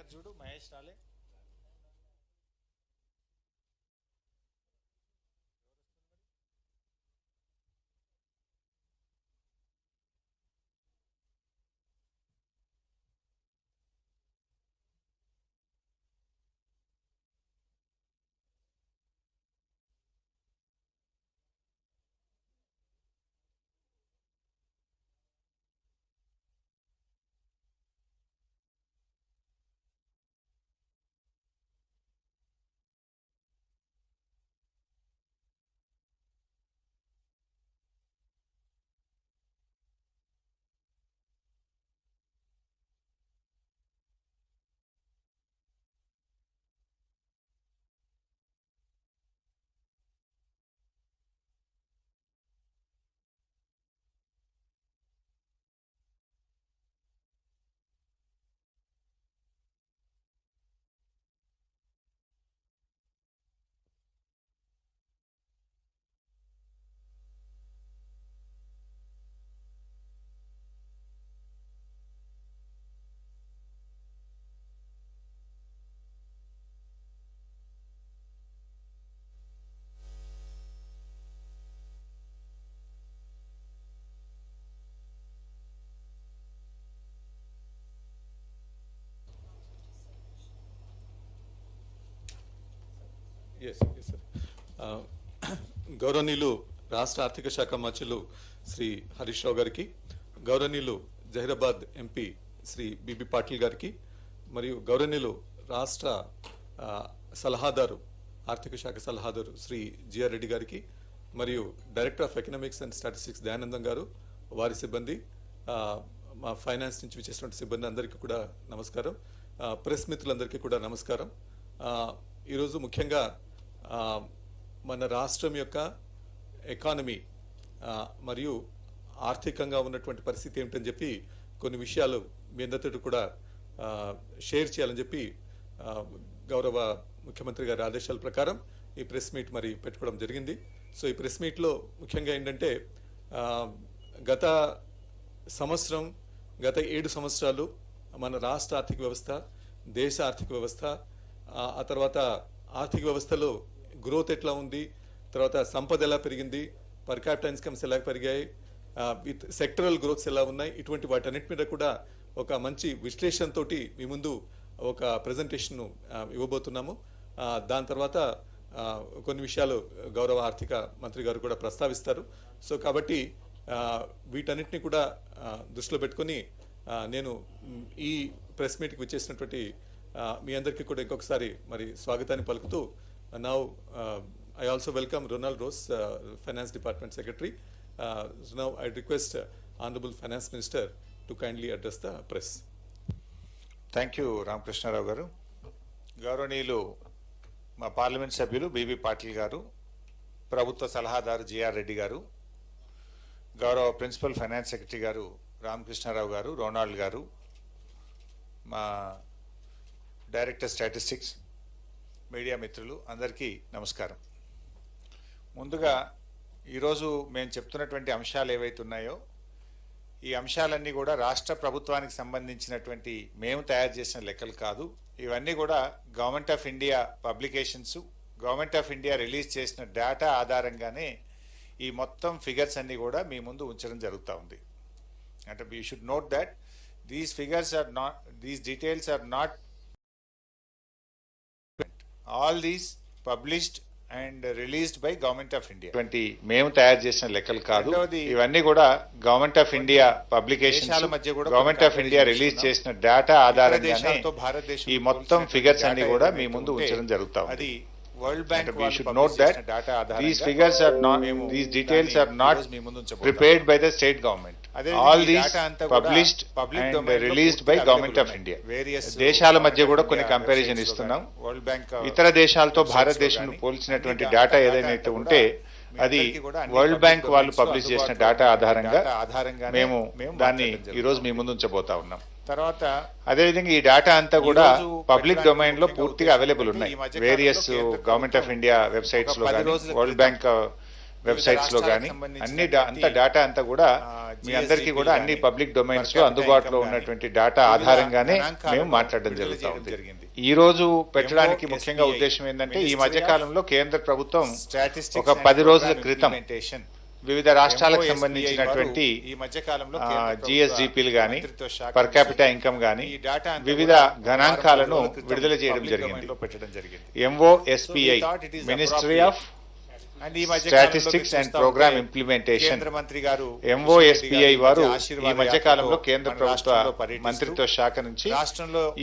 ప్రభాకర్ చూడు, మహేష్ రాలే. గౌరవనీయులు రాష్ట్ర ఆర్థిక శాఖ మంత్రులు శ్రీ హరీష్ రావు గారికి, గౌరవనీయులు జహీరాబాద్ ఎంపీ శ్రీ బిబి పాటిల్ గారికి, మరియు గౌరవనీయులు రాష్ట్ర సలహాదారు ఆర్థిక శాఖ సలహాదారు శ్రీ జిఆర్ రెడ్డి గారికి, మరియు director of economics and statistics Dayanandam గారు, వారి సిబ్బంది, మా ఫైనాన్స్ నుంచి వచ్చేసినటువంటి సిబ్బంది అందరికీ కూడా నమస్కారం. ప్రెస్ మిత్రులందరికీ కూడా నమస్కారం. ఈరోజు ముఖ్యంగా మన రాష్ట్రం యొక్క ఎకానమీ మరియు ఆర్థికంగా ఉన్నటువంటి పరిస్థితి ఏమిటని చెప్పి కొన్ని విషయాలు మీ అందరితో కూడా షేర్ చేయాలని చెప్పి గౌరవ ముఖ్యమంత్రి గారి ఆదేశాల ప్రకారం ఈ ప్రెస్ మీట్ మరి పెట్టుకోవడం జరిగింది. సో ఈ ప్రెస్ మీట్లో ముఖ్యంగా ఏంటంటే గత 7 సంవత్సరాలు మన రాష్ట్ర ఆర్థిక వ్యవస్థ, దేశ ఆర్థిక వ్యవస్థ, ఆ తర్వాత ఆర్థిక వ్యవస్థలో గ్రోత్ ఎట్లా ఉంది, తర్వాత సంపద ఎలా పెరిగింది, పర్ క్యాపిటల్ ఇన్కమ్స్ ఎలా పెరిగాయి, విత్ సెక్టరల్ గ్రోత్స్ ఎలా ఉన్నాయి, ఇటువంటి వాటన్నిటి మీద కూడా ఒక మంచి విశ్లేషణతో మీ ముందు ఒక ప్రజెంటేషన్ ఇవ్వబోతున్నాము. దాని తర్వాత కొన్ని విషయాలు గౌరవ ఆర్థిక మంత్రి గారు కూడా ప్రస్తావిస్తారు. సో కాబట్టి వీటన్నిటిని కూడా దృష్టిలో పెట్టుకొని నేను ఈ ప్రెస్ మీట్కి వచ్చేసినటువంటి మీ అందరికీ కూడా ఇంకొకసారి మరి స్వాగతాన్ని పలుకుతూ, now I also welcome Ronald Rose, Finance Department Secretary. So now I request Honorable Finance Minister to kindly address the press. Thank you Ramakrishna Rao గారు. గౌరవనీయులు మా పార్లమెంట్ సభ్యులు బిబి పాటిల్ గారు, ప్రభుత్వ సలహాదారు జిఆర్ రెడ్డి గారు, గౌరవ ప్రిన్సిపల్ ఫైనాన్స్ సెక్రటరీ గారు రామకృష్ణారావు గారు, రొనాల్డ్ గారు, మా డైరెక్టర్ స్టాటిస్టిక్స్, మీడియా మిత్రులు అందరికీ నమస్కారం. ముందుగా ఈరోజు మేము చెప్తున్నటువంటి అంశాలు ఏవైతే ఉన్నాయో ఈ అంశాలన్నీ కూడా రాష్ట్ర ప్రభుత్వానికి సంబంధించినటువంటి మేము తయారు చేసిన లెక్కలు కాదు. ఇవన్నీ కూడా government of India publications, government of India release చేసిన డేటా ఆధారంగానే ఈ మొత్తం ఫిగర్స్ అన్నీ కూడా మీ ముందు ఉంచడం జరుగుతూ ఉంది. అంటే you should note that these figures are not, these details are not, all these published and released by Government of India. మేము తయారు చేసిన లెక్కలు కాదు. ఇవన్నీ కూడా government of India publications, government of India release చేసిన డేటా ఆధారంగానే ఈ మొత్తం ఫిగర్స్ అన్ని కూడా మీ ముందు ఉంచడం జరుగుతాయి. అది world bank we should note that these figures are not, these details are not prepared by the state government. All these published and released by Government of India. దేశాల మధ్య కూడా కొన్ని కంపారిజన్ ఇస్తున్నాం. ఇతర దేశాలతో భారతదేశం పోల్చినటువంటి డేటా ఏదైనా ఉంటే అది వరల్డ్ బ్యాంక్ వాళ్ళు పబ్లిష్ చేసిన డేటా ఆధారంగా మేము దాన్ని ఈ రోజు మీ ముందు ఉంచబోతా ఉన్నాం. తర్వాత అదేవిధంగా ఈ డేటా అంతా కూడా పబ్లిక్ డొమైన్ లో పూర్తిగా అవైలబుల్ ఉన్నాయి. Various government of India websites లో, వరల్డ్ బ్యాంక్ వెబ్సైట్స్ లో కానీ అంత డేటా అంతా కూడా మీ అందరికీ కూడా అన్ని పబ్లిక్ డొమైన్స్ లో అందుబాటులో ఉన్నటువంటి డేటా ఆధారంగానే మేము మాట్లాడడం జరుగుతుంది. ఈ రోజు పెట్టడానికి ముఖ్యంగా ఉద్దేశం ఏంటంటే ఈ మధ్య కాలంలో కేంద్ర ప్రభుత్వం ఒక 10 రోజుల క్రితం వివిధ రాష్ట్రాలకు సంబంధించినటువంటి జిఎస్డిపిలు గాని పర్ క్యాపిటా ఇన్కమ్ గాని వివిధ గణాంకాలను విడుదల చేయడం జరిగింది. MoSPI ministry of statistics and programme implementation MoSPI వారు ఈ మధ్య కాలంలో కేంద్ర ప్రభుత్వ మంత్రిత్వ శాఖ నుంచి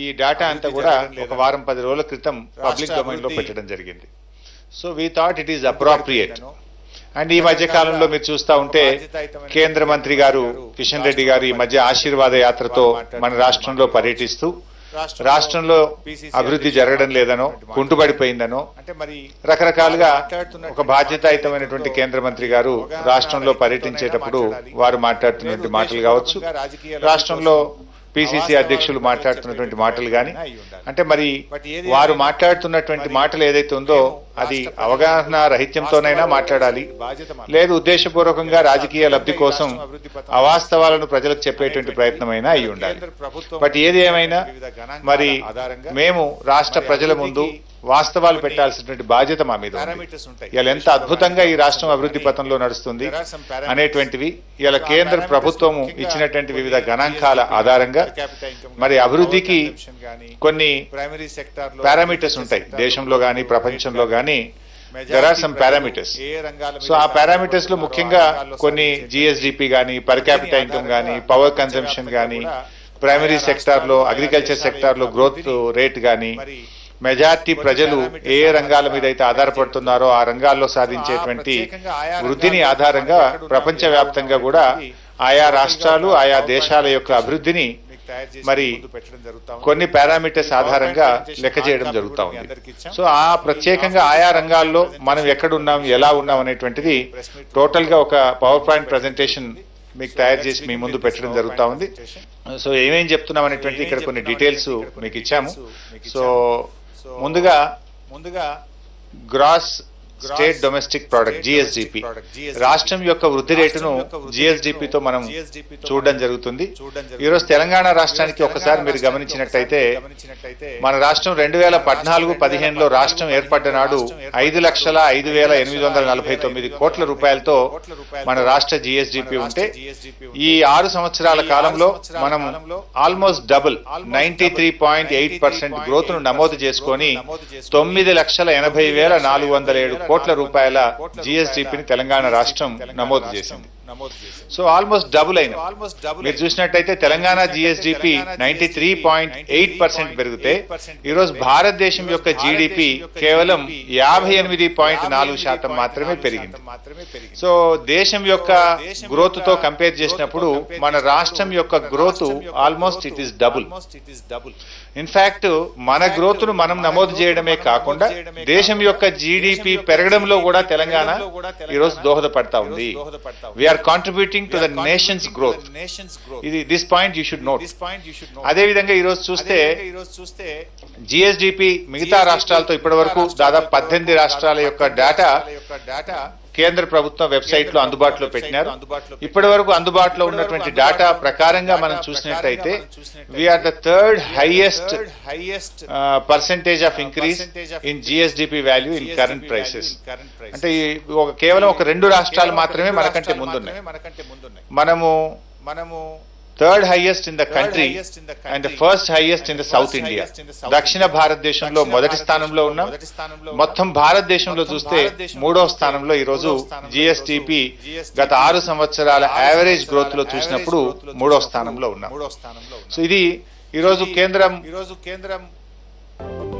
ఈ డేటా అంతా కూడా ఒక వారం 10 రోజుల క్రితం పబ్లిక్ డొమైన్ లో పెట్టడం జరిగింది. So we thought it is appropriate. And ఈ మధ్య కాలంలో మీరు చూస్తా ఉంటే కేంద్ర మంత్రి గారు కిషన్ రెడ్డి గారు ఈ మధ్య ఆశీర్వాద యాత్రతో మన రాష్ట్రంలో పర్యటిస్తూ రాష్ట్రంలో అభివృద్ధి జరగడం లేదనో కుంటుపడిపోయిందనో రకరకాలుగా ఒక బాధ్యతాయుతమైనటువంటి కేంద్ర మంత్రి గారు రాష్ట్రంలో పర్యటించేటప్పుడు వారు మాట్లాడుతున్నటువంటి మాటలు కావచ్చు, రాష్ట్రంలో పిసిసి అధ్యక్షులు మాట్లాడుతున్నటువంటి మాటలు కానీ అంటే మరి వారు మాట్లాడుతున్నటువంటి మాటలు ఏదైతే ఉందో అది అవగాహన రహిత్యంతోనైనా మాట్లాడాలి, లేదు ఉద్దేశపూర్వకంగా రాజకీయ లబ్ధి కోసం అవాస్తవాలను ప్రజలకు చెప్పేటువంటి ప్రయత్నమైనా అయి ఉండాలి. బట్ ఏది ఏమైనా మరి మేము రాష్ట్ర ప్రజల ముందు వాస్తవాలు పెట్టాల్సినటువంటి బాధ్యత మా మీద ఉంది. ఇలా ఎంత అద్భుతంగా ఈ రాష్ట్రం అభివృద్ధి పథంలో నడుస్తుంది అనేటువంటివి ఇలా కేంద్ర ప్రభుత్వము ఇచ్చినటువంటి వివిధ గణాంకాల ఆధారంగా మరి అభివృద్ధికి కొన్ని పారామీటర్స్ ఉంటాయి దేశంలో గాని ప్రపంచంలో గాని. There are some parameters. So ఆ పారామీటర్స్ లో ముఖ్యంగా కొన్ని జిఎస్డిపి గాని పర్ క్యాపిటా ఇన్కమ్ గాని పవర్ కన్సంప్షన్ గాని ప్రైమరీ సెక్టార్ లో అగ్రికల్చర్ సెక్టార్ లో గ్రోత్ రేట్ గాని మెజార్టీ ప్రజలు ఏ రంగాల మీద అయితే ఆధారపడుతున్నారో ఆ రంగాల్లో సాధించేటువంటి వృద్ధిని ఆధారంగా ప్రపంచవ్యాప్తంగా కూడా ఆయా రాష్ట్రాలు ఆయా దేశాల యొక్క అభివృద్ధిని మరి కొన్ని పారామీటర్స్ ఆధారంగా లెక్క చేయడం జరుగుతూ ఉంది. సో ఆ ప్రత్యేకంగా ఆయా రంగాల్లో మనం ఎక్కడున్నాం ఎలా ఉన్నాం అనేటువంటిది టోటల్ గా ఒక పవర్ పాయింట్ ప్రెజెంటేషన్ మీకు తయారు చేసి మీ ముందు పెట్టడం జరుగుతూ ఉంది. సో ఏమేం చెప్తున్నాం అనేటువంటి ఇక్కడ కొన్ని డీటెయిల్స్ మీకు ఇచ్చాము. సో ముందుగా gross state domestic product GSDP రాష్ట్రం యొక్క వృద్ధి రేటును జిఎస్డిపితో మనం చూడడం జరుగుతుంది. ఈరోజు తెలంగాణ రాష్ట్రానికి ఒకసారి మీరు గమనించినట్టయితే మన రాష్ట్రం 2014-15లో రాష్ట్రం ఏర్పడ్డ నాడు 5,05,849 కోట్ల రూపాయలతో మన రాష్ట్ర జిఎస్డిపి ఉంటే ఈ 6 సంవత్సరాల కాలంలో మనం ఆల్మోస్ట్ డబుల్ 93.8% గ్రోత్ ను నమోదు చేసుకొని 9,80,407 కోట్ల రూపాయల జిఎస్డిపిని తెలంగాణ రాష్ట్రం నమోదు చేసింది. సో ఆల్మోస్ట్ డబుల్ అయిన మీరు చూసినట్టయితే తెలంగాణ జిఎస్డిపి 93.8% పెరిగితే ఈరోజు భారతదేశం యొక్క జీడిపి కేవలం 58.4% మాత్రమే పెరిగింది. సో దేశం యొక్క గ్రోత్ తో కంపేర్ చేసినప్పుడు మన రాష్ట్రం యొక్క growth almost it is double. In fact మన గ్రోత్ ను మనం నమోదు చేయడమే కాకుండా దేశం యొక్క జీడిపి పెరగడంలో కూడా తెలంగాణ ఈరోజు దోహదపడతా ఉంది. We are contributing to the nation's growth. ఇది this point you should note. అదే విధంగా ఈరోజు చూస్తే జిఎస్డిపి మిగతా రాష్ట్రాలతో ఇప్పటి వరకు దాదాపు 18 రాష్ట్రాల యొక్క డేటా కేంద్ర ప్రభుత్వం వెబ్సైట్ లో అందుబాటులో పెట్టినారు. ఇప్పటి వరకు అందుబాటులో ఉన్నటువంటి డేటా ప్రకారంగా మనం చూసినట్టయితే we are the third highest percentage of increase in GSDP value in current prices. అంటే కేవలం ఒక 2 రాష్ట్రాలు మాత్రమే మనకంటే ముందున్నాయి. మనము third highest in the country and first highest in the south India. దక్షిణ భారతదేశంలో మొదటి స్థానంలో ఉన్నాం. మొత్తం భారతదేశంలో చూస్తే 3వ స్థానంలో ఈరోజు జిఎస్డిపి గత 6 సంవత్సరాల యావరేజ్ గ్రోత్ లో చూసినప్పుడు 3వ స్థానంలో ఉన్నాం. సో ఇది ఈరోజు కేంద్రం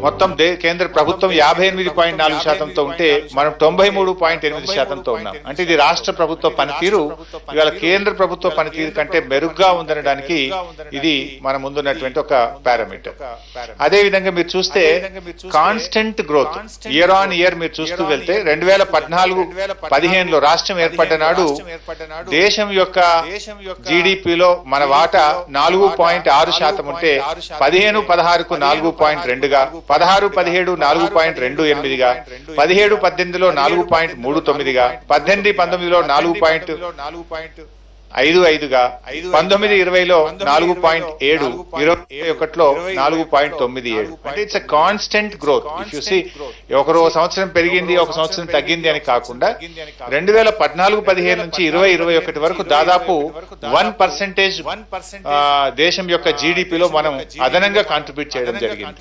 మొత్తం కేంద్ర ప్రభుత్వం 58.4%తో ఉంటే మనం 93.8%తో ఉన్నాం. అంటే ఇది రాష్ట్ర ప్రభుత్వ పనితీరు ఇవాళ కేంద్ర ప్రభుత్వ పనితీరు కంటే మెరుగ్గా ఉందనడానికి ఇది మన ముందున్నటువంటి ఒక పారామీటర్. అదే విధంగా మీరు చూస్తే constant growth year on year మీరు చూస్తూ వెళ్తే 2014-15లో రాష్ట్రం ఏర్పడ్డ నాడు దేశం యొక్క జీడిపిలో మన వాటా 4.6% ఉంటే 15-16కు 4.2గా 16-17 4.28గా, 17-18లో 4.39గా, 18-19లో 4.55గా, 19-20లో 4.7, 21లో 4.97. అంటే it's a constant growth. If you see ఒక సంవత్సరం పెరిగింది, ఒక సంవత్సరం తగ్గింది అని కాకుండా 2014-15 నుంచి 2021 వరకు దాదాపు 1% దేశం యొక్క జీడిపిలో మనం అదనంగా కాంట్రిబ్యూట్ చేయడం జరిగింది.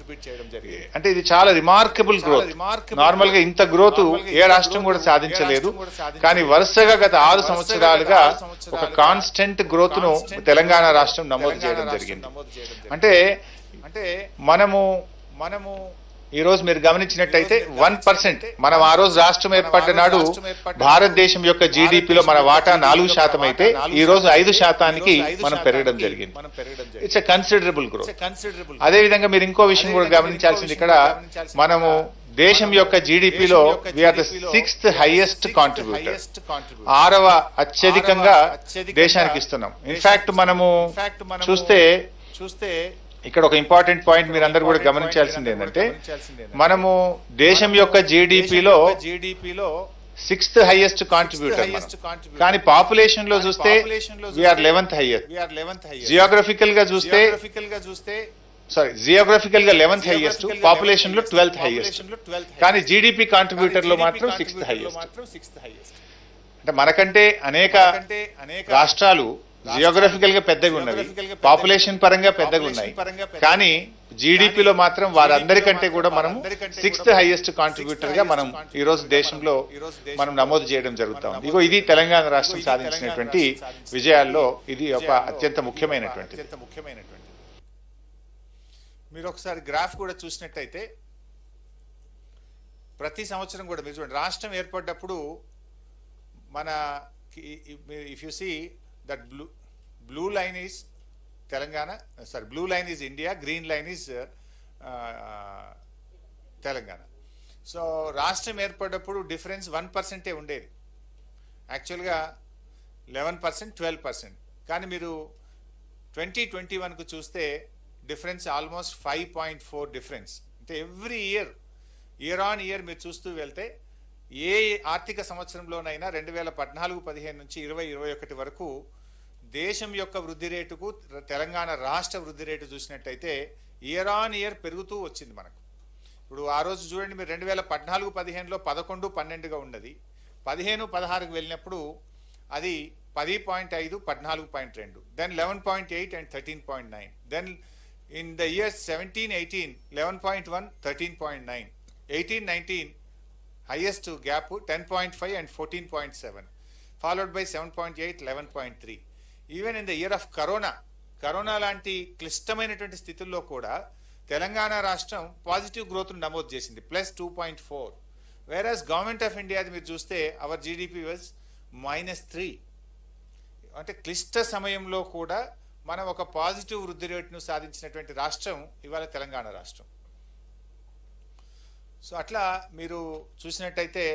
అంటే ఇది చాలా రిమార్కబుల్ గ్రోత్. నార్మల్ గా ఇంత గ్రోత్ ఏ రాష్ట్రం కూడా సాధించలేదు. కానీ వరుసగా గత 6 సంవత్సరాలుగా ఒక కాన్స్టెంట్ గ్రోత్ ను తెలంగాణ రాష్ట్రం నమోదు చేయడం జరిగింది. అంటే మనము ఈ రోజు మీరు గమనించినట్టయితే 1%, మనం ఆ రోజు రాష్ట్రం ఏర్పడ్డ నాడు భారతదేశం యొక్క జీడిపిలో మన వాటా 4% అయితే ఈ రోజు 5% మనం పెరగడం జరిగింది. It's a considerable growth. అదే విధంగా మీరు ఇంకో విషయం కూడా గమనించాల్సింది, ఇక్కడ మనము దేశం యొక్క జీడిపిలో we are the 6th highest contributor, 6వ అత్యధికంగా దేశానికి ఇస్తున్నాం. ఇన్ఫాక్ట్ మనము చూస్తే ఇక్కడ ఒక ఇంపార్టెంట్ పాయింట్ మీరు అందరూ కూడా గమనించాల్సింది ఏంటంటే, మనము దేశం యొక్క జీడిపిలో 6th హైయెస్ట్ కాంట్రిబ్యూటర్, కానీ పాపులేషన్ లో చూస్తే వీఆర్ 11th హైయెస్ట్. జియోగ్రఫికల్ గా చూస్తే జియోగ్రఫికల్ గా 11th హైయెస్ట్, పాపులేషన్ లో 12th హైయెస్ట్, కానీ జీడిపి కాంట్రిబ్యూటర్ లో మాత్రం 6th హైయెస్ట్. అంటే మనకంటే అనేక రాష్ట్రాలు జియోగ్రఫికల్ గా పెద్దగా ఉన్నవి, పాపులేషన్ పరంగా పెద్దగా ఉన్నాయి, కానీ జీడిపిలో మాత్రం వారందరికంటే కూడా మనం 6th హైయెస్ట్ కాంట్రిబ్యూటర్ గా మనం ఈ రోజు దేశంలో మనం నమోదు చేయడం జరుగుతా ఉంది. ఇగో ఇది తెలంగాణ రాష్ట్రం సాధించినటువంటి విజయాల్లో ఇది ఒక అత్యంత ముఖ్యమైనటువంటి. మీరు ఒకసారి గ్రాఫ్ కూడా చూసినట్టయితే ప్రతి సంవత్సరం కూడా మీరు చూడండి, రాష్ట్రం ఏర్పడ్డప్పుడు మన if you see that blue line is Telangana, sorry, blue line is India, green line is Telangana. So రాష్ట్రం ఏర్పడ్డప్పుడు డిఫరెన్స్ 1% ఉండేది, యాక్చువల్గా 11%, 12%. కానీ మీరు 2021కు చూస్తే డిఫరెన్స్ ఆల్మోస్ట్ 5.4 డిఫరెన్స్. అంటే ఎవ్రీ ఇయర్ ఆన్ ఇయర్ మీరు చూస్తూ వెళ్తే ఏ ఆర్థిక సంవత్సరంలోనైనా 2014-15 నుంచి 2021 వరకు దేశం యొక్క వృద్ధి రేటుకు తెలంగాణ రాష్ట్ర వృద్ధి రేటు చూసినట్టయితే ఇయర్ ఆన్ ఇయర్ పెరుగుతూ వచ్చింది మనకు. ఇప్పుడు ఆ రోజు చూడండి, మీరు 2014-15లో 11-12గా ఉన్నది, 15-16కు వెళ్ళినప్పుడు అది 10.5, 14.2, then 11.8 and 13.9, then in the year 17-18 11.1, 13.9, 18-19 highest gap 10.5 and 14.7, followed by 7.8, 11.3. Even in the year of corona లాంటి క్లిష్టమైనటువంటి స్థితుల్లో కూడా తెలంగాణ రాష్ట్రం పాజిటివ్ గ్రోత్ నమోదు చేసింది, +2.4. వేరస్ గవర్నమెంట్ ఆఫ్ ఇండియా మీరు చూస్తే అవర్ జీడిపి వాజ్ -3. అంటే క్లిష్ట సమయంలో కూడా మనం ఒక పాజిటివ్ వృద్ధి రేటును సాధించినటువంటి రాష్ట్రం ఇవాళ తెలంగాణ రాష్ట్రం. సో అట్లా మీరు చూసినట్టయితే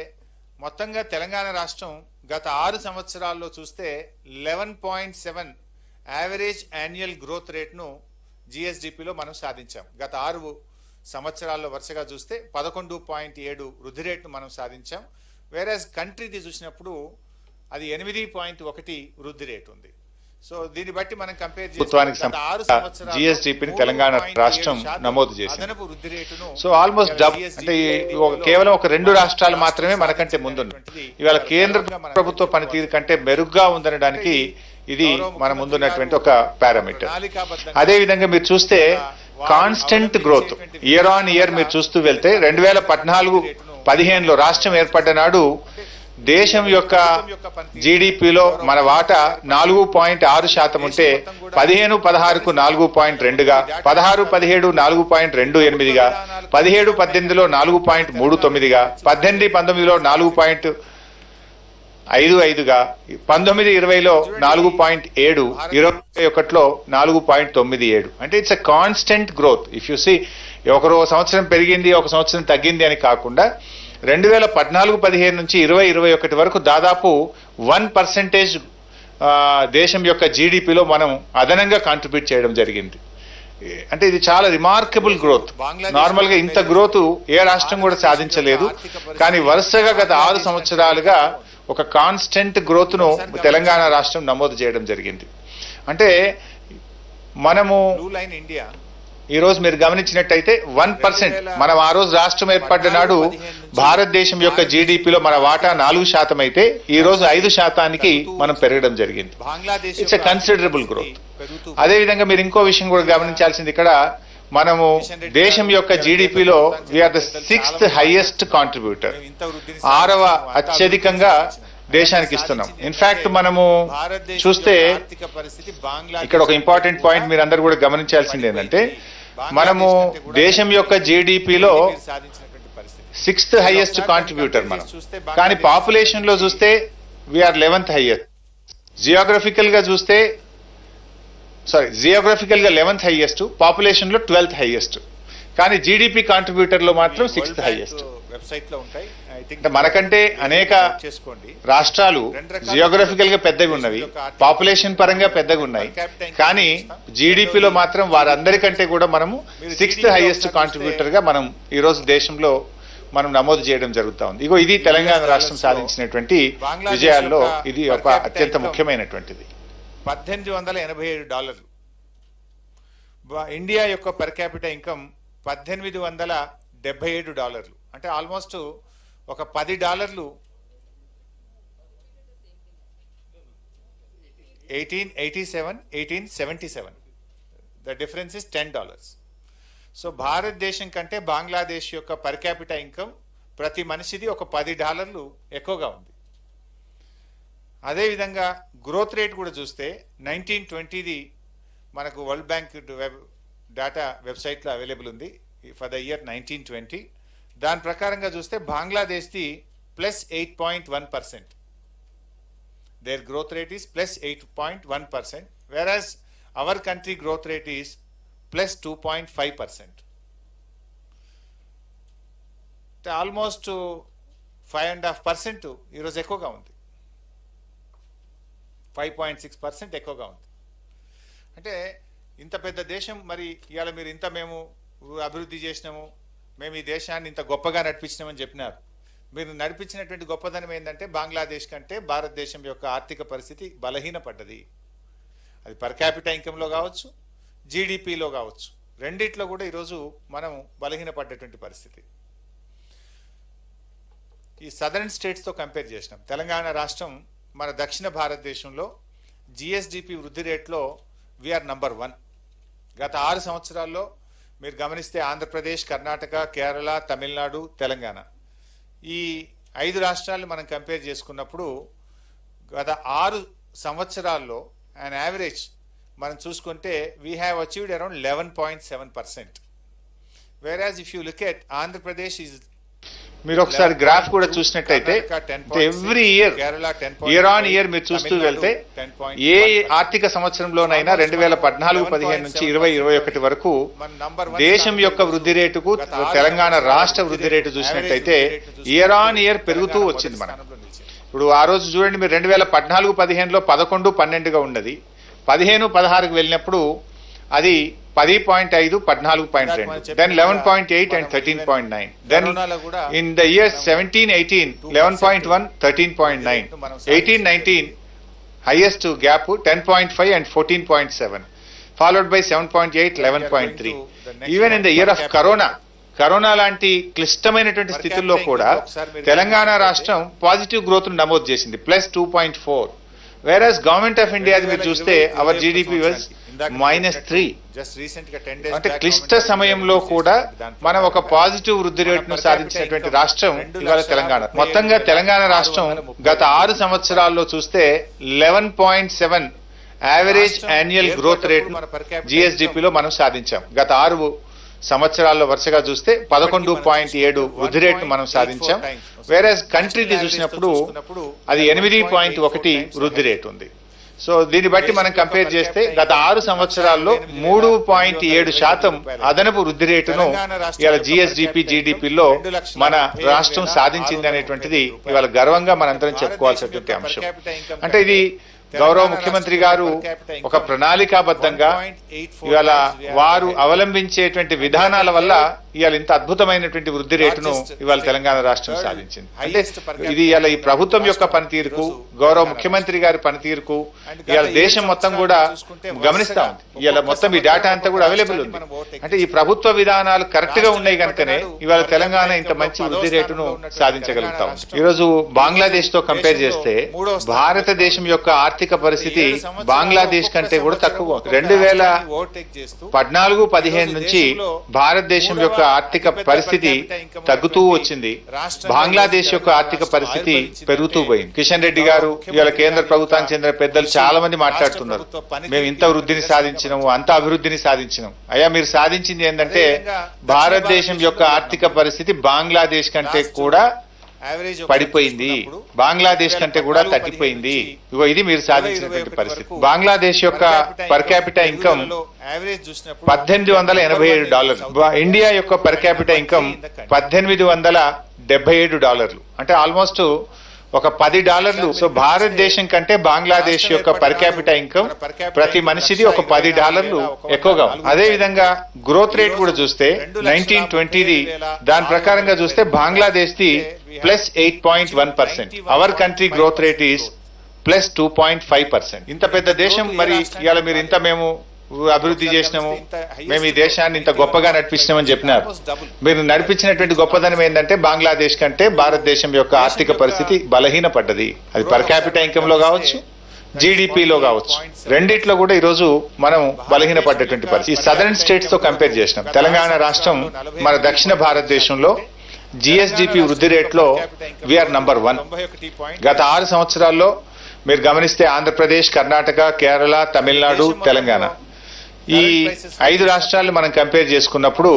మొత్తంగా తెలంగాణ రాష్ట్రం గత 6 సంవత్సరాల్లో చూస్తే 11.7 యావరేజ్ యాన్యువల్ గ్రోత్ రేట్ను జిఎస్డిపిలో మనం సాధించాం. గత 6 సంవత్సరాల్లో వరుసగా చూస్తే 11.7 వృద్ధి రేట్ను మనం సాధించాం. వేరేస్ కంట్రీది చూసినప్పుడు అది 8.1 వృద్ధి రేటు ఉంది. సో దీన్ని బట్టి మనం కంపేర్ చేస్తే జిఎస్డిపిని తెలంగాణ రాష్ట్రం నమోదు చేసింది. సో ఆల్మోస్ట్ అంటే కేవలం ఒక 2 రాష్ట్రాలు మాత్రమే మనకంటే ముందున్నాయి. ఇవాళ కేంద్ర ప్రభుత్వ పనితీరు కంటే మెరుగ్గా ఉందనడానికి ఇది మన ముందున్నటువంటి ఒక పారామీటర్. అదే విధంగా మీరు చూస్తే constant growth year on year మీరు చూస్తూ వెళ్తే 2014-15లో రాష్ట్రం ఏర్పడ్డ నాడు దేశం యొక్క జీడిపిలో మన వాటా 4.6% ఉంటే 15-16కు 4.2గా, 16-17 4.28గా, 17-18లో 4.39గా, 18-19లో 4.55గా, 19-20లో 4.7, 21లో 4.97. అంటే it's a constant growth. If you see ఒక సంవత్సరం పెరిగింది, ఒక సంవత్సరం తగ్గింది అని కాకుండా 2014-15 నుంచి 2021 వరకు దాదాపు 1% దేశం యొక్క జీడిపిలో మనం అదనంగా కాంట్రిబ్యూట్ చేయడం జరిగింది. అంటే ఇది చాలా రిమార్కబుల్ గ్రోత్. నార్మల్ గా ఇంత గ్రోత్ ఏ రాష్ట్రం కూడా సాధించలేదు. కానీ వరుసగా గత 6 సంవత్సరాలుగా ఒక కాన్స్టెంట్ గ్రోత్ ను తెలంగాణ రాష్ట్రం నమోదు చేయడం జరిగింది. అంటే మనము ఇండియా ఈ రోజు మీరు గమనించినట్టయితే 1%, మనం ఆ రోజు రాష్ట్రం ఏర్పడ్డ నాడు భారతదేశం యొక్క జీడిపిలో మన వాటా 4% అయితే ఈ రోజు 5%కి మనం పెరగడం జరిగింది. It's a considerable growth. అదే విధంగా మీరు ఇంకో విషయం కూడా గమనించాల్సింది, ఇక్కడ మనము దేశం యొక్క జీడిపిలో we are the 6th highest contributor, 6వ అత్యధికంగా దేశానికి ఇస్తున్నాం. ఇన్ఫాక్ట్ మనము చూస్తే ఇక్కడ ఒక ఇంపార్టెంట్ పాయింట్ మీరు అందరు కూడా గమనించాల్సింది ఏంటంటే, మనము దేశం యొక్క జీడిపిలో 6th హైయెస్ట్ కాంట్రిబ్యూటర్ మనం, కానీ పాపులేషన్ లో చూస్తే వీఆర్ 11th హైయెస్ట్. జియోగ్రఫికల్ గా 11th హైయెస్ట్, పాపులేషన్ లో 12th హైయెస్ట్, కానీ జీడిపి కాంట్రిబ్యూటర్ లో మాత్రం 6th హైయెస్ట్. వెబ్సైట్ లో ఉంటాయి. మనకంటే అనేక రాష్ట్రాలు జియోగ్రఫికల్ గా పెద్దగా ఉన్నవి, పాపులేషన్ పరంగా పెద్దగా ఉన్నాయి, కానీ జీడిపిలో మాత్రం వారందరికంటే కూడా మనము 6th హైయెస్ట్ కాంట్రిబ్యూటర్ గా మనం ఈ రోజు దేశంలో మనం నమోదు చేయడం జరుగుతా ఉంది. ఇగో ఇది తెలంగాణ రాష్ట్రం సాధించినటువంటి విజయాల్లో ఇది ఒక అత్యంత ముఖ్యమైనటువంటిది. $1887. ఇండియా యొక్క పర్ క్యాపిటల్ ఇన్కమ్ $1877. అంటే ఆల్మోస్ట్ ఒక $10 1877 ద డిఫరెన్స్ ఇస్ $10. సో భారతదేశం కంటే బంగ్లాదేశ్ యొక్క పర్ క్యాపిటల్ ఇన్కమ్ ప్రతి మనిషిది ఒక $10 ఎక్కువగా ఉంది. అదేవిధంగా గ్రోత్ రేట్ కూడా చూస్తే 1920ది మనకు వరల్డ్ బ్యాంక్ డేటా వెబ్సైట్లో అవైలబుల్ ఉంది ఫర్ ద ఇయర్ 1920. దాని ప్రకారంగా చూస్తే బంగ్లాదేశ్ది +8.1%. Their growth rate is +8.1%, whereas our country growth rate is +2.5%. Almost 5.5% ఈరోజు ఎక్కువగా ఉంది, 5.6% ఎక్కువగా ఉంది. అంటే ఇంత పెద్ద దేశం, మరి ఇవాళ మీరు ఇంత మేము అభివృద్ధి చేసినాము, మేము ఈ దేశాన్ని ఇంత గొప్పగా నడిపించినామని చెప్పినారు. మీరు నడిపించినటువంటి గొప్పదనం ఏంటంటే బంగ్లాదేశ్ కంటే భారతదేశం యొక్క ఆర్థిక పరిస్థితి బలహీనపడ్డది. అది పర్ క్యాపిటల్ ఇన్కంలో కావచ్చు, జీడిపిలో కావచ్చు, రెండిట్లో కూడా ఈరోజు మనం బలహీనపడ్డటువంటి పరిస్థితి. ఈ సదరన్ స్టేట్స్తో కంపేర్ చేసినాం. తెలంగాణ రాష్ట్రం మన దక్షిణ భారతదేశంలో జిఎస్డిపి వృద్ధి రేట్లో వీఆర్ నంబర్ 1. గత 6 సంవత్సరాల్లో మీరు గమనిస్తే ఆంధ్రప్రదేశ్, కర్ణాటక, కేరళ, తమిళనాడు, తెలంగాణ ఈ 5 రాష్ట్రాలను మనం కంపేర్ చేసుకున్నప్పుడు గత 6 సంవత్సరాల్లో an యావరేజ్ మనం చూసుకుంటే we have achieved around 11.7%. whereas if you look at Andhra Pradesh is మీరు ఒకసారి గ్రాఫ్ కూడా చూసినట్టయితే ఎవ్రీ ఇయర్ ఆన్ ఇయర్ మీరు చూస్తూ వెళ్తే ఏ ఆర్థిక సంవత్సరంలోనైనా 2014-15 నుంచి 2021 వరకు దేశం యొక్క వృద్ధి రేటుకు తెలంగాణ రాష్ట్ర వృద్ధి రేటు చూసినట్టయితే ఇయర్ ఆన్ ఇయర్ పెరుగుతూ వచ్చింది. మనం ఇప్పుడు ఆ రోజు చూడండి, మీరు 2014-15లో 11-12గా ఉన్నది, 15-16కి వెళ్ళినప్పుడు అది 10.5, 14.2, then 11.8 and 13.9. Then in the year 17-18, 11.1, 13.9, 18-19 highest gap 10.5 and 14.7, followed by 7.8, 11.3. Even in the year of corona లాంటి క్లిష్టమైనటువంటి స్థితుల్లో కూడా తెలంగాణ రాష్ట్రం పాజిటివ్ గ్రోత్ నమోదు చేసింది, +2.4. whereas గవర్నమెంట్ ఆఫ్ ఇండియా మీరు చూస్తే అవర్ జీడిపి వాజ్ -3. అంటే క్లిష్ట సమయంలో కూడా మనం ఒక పాజిటివ్ వృద్ధి రేటును సాధించినటువంటి రాష్ట్రం ఇవాళ తెలంగాణ. మొత్తంగా తెలంగాణ రాష్ట్రం గత 6 సంవత్సరాల్లో చూస్తే 11.7 యావరేజ్ యాన్యువల్ గ్రోత్ రేట్ జిఎస్డిపిలో మనం సాధించాం. గత 6 సంవత్సరాల్లో వరుసగా చూస్తే 11.7 వృద్ధి రేటును మనం సాధించాం. వేరేస్ కంట్రీని చూసినప్పుడు అది 8.1 వృద్ధి రేటు ఉంది. సో దీన్ని బట్టి మనం కంపేర్ చేస్తే గత 6 సంవత్సరాల్లో 3.7% అదనపు వృద్ధి రేటును ఇవాళ జిఎస్డిపి జీడిపిలో మన రాష్ట్రం సాధించింది అనేటువంటిది ఇవాళ గర్వంగా మనందరం చెప్పుకోవాల్సినటువంటి అంశం. అంటే ఇది గౌరవ ముఖ్యమంత్రి గారు ఒక ప్రణాళికాబద్ధంగా ఇవాళ వారు అవలంబించేటువంటి విధానాల వల్ల ఇవాళ ఇంత అద్భుతమైనటువంటి వృద్ధి రేటును ఇవాళ తెలంగాణ రాష్ట్రం సాధించింది. అంటే ఇది ఇవాళ ఈ ప్రభుత్వం యొక్క పనితీరుకు, గౌరవ ముఖ్యమంత్రి గారి పనితీరుకు ఇవాళ దేశం మొత్తం కూడా గమనిస్తా ఉంది. ఇవాళ మొత్తం ఈ డేటా అంతా కూడా అవైలబుల్ ఉంది. అంటే ఈ ప్రభుత్వ విధానాలు కరెక్ట్ గా ఉన్నాయి కనుకనే ఇవాళ తెలంగాణ ఇంత మంచి వృద్ధి రేటును సాధించగలుగుతా ఉంది. ఈరోజు బంగ్లాదేశ్ తో కంపేర్ చేస్తే భారతదేశం యొక్క ఆర్థిక పరిస్థితి బంగ్లాదేశ్ కంటే కూడా తక్కువ. 2014-15 నుంచి భారతదేశం యొక్క ఆర్థిక పరిస్థితి తగ్గుతూ వచ్చింది, బంగ్లాదేశ్ యొక్క ఆర్థిక పరిస్థితి పెరుగుతూ పోయింది. కిషన్ రెడ్డి గారు ఇవాళ కేంద్ర ప్రభుత్వానికి చెందిన పెద్దలు చాలా మంది మాట్లాడుతున్నారు, మేము ఇంత వృద్ధిని సాధించినాము, అంత అభివృద్ధిని సాధించినాం. అయ్యా మీరు సాధించింది ఏంటంటే భారతదేశం యొక్క ఆర్థిక పరిస్థితి బంగ్లాదేశ్ కంటే కూడా పడిపోయింది, బంగ్లాదేశ్ కంటే కూడా తగ్గిపోయింది. ఇగో ఇది మీరు సాధించినటువంటి పరిస్థితి. బంగ్లాదేశ్ యొక్క పర్ క్యాపిటల్ ఇన్కమ్ $1887. ఇండియా యొక్క పర్ క్యాపిటల్ ఇన్కమ్ $1877. అంటే ఆల్మోస్ట్ ఒక $10. సో భారతదేశం కంటే బంగ్లాదేశ్ యొక్క పర్ క్యాపిటల్ ఇన్కమ్ ప్రతి మనిషిది ఒక $10 ఎక్కువగా. అదే విధంగా గ్రోత్ రేట్ కూడా చూస్తే 1920ది దాని ప్రకారంగా చూస్తే Bangladesh the +8.1%, our country growth rate is +2.5%. ఇంత పెద్ద దేశం మరి ఇవాళ మీరు ఇంత మేము అభివృద్ధి చేసినాము, మేము ఈ దేశాన్ని ఇంత గొప్పగా నడిపించినామని చెప్పినారు. మీరు నడిపించినటువంటి గొప్పదనం ఏంటంటే బంగ్లాదేశ్ కంటే భారతదేశం యొక్క ఆర్థిక పరిస్థితి బలహీనపడ్డది. అది పర్ క్యాపిటల్ ఇన్కమ్ లో కావచ్చు, జీడిపిలో కావచ్చు, రెండిట్లో కూడా ఈ రోజు మనం బలహీనపడ్డటువంటి పరిస్థితి. ఈ సదరన్ స్టేట్స్ తో కంపేర్ చేసినాం. తెలంగాణ రాష్ట్రం మన దక్షిణ భారతదేశంలో జిఎస్డిపి వృద్ధి రేట్లో వీఆర్ నంబర్ 1. గత 6 సంవత్సరాల్లో మీరు గమనిస్తే ఆంధ్రప్రదేశ్, కర్ణాటక, కేరళ, తమిళనాడు, తెలంగాణ ఈ 5 రాష్ట్రాలు మనం కంపేర్ చేసుకున్నప్పుడు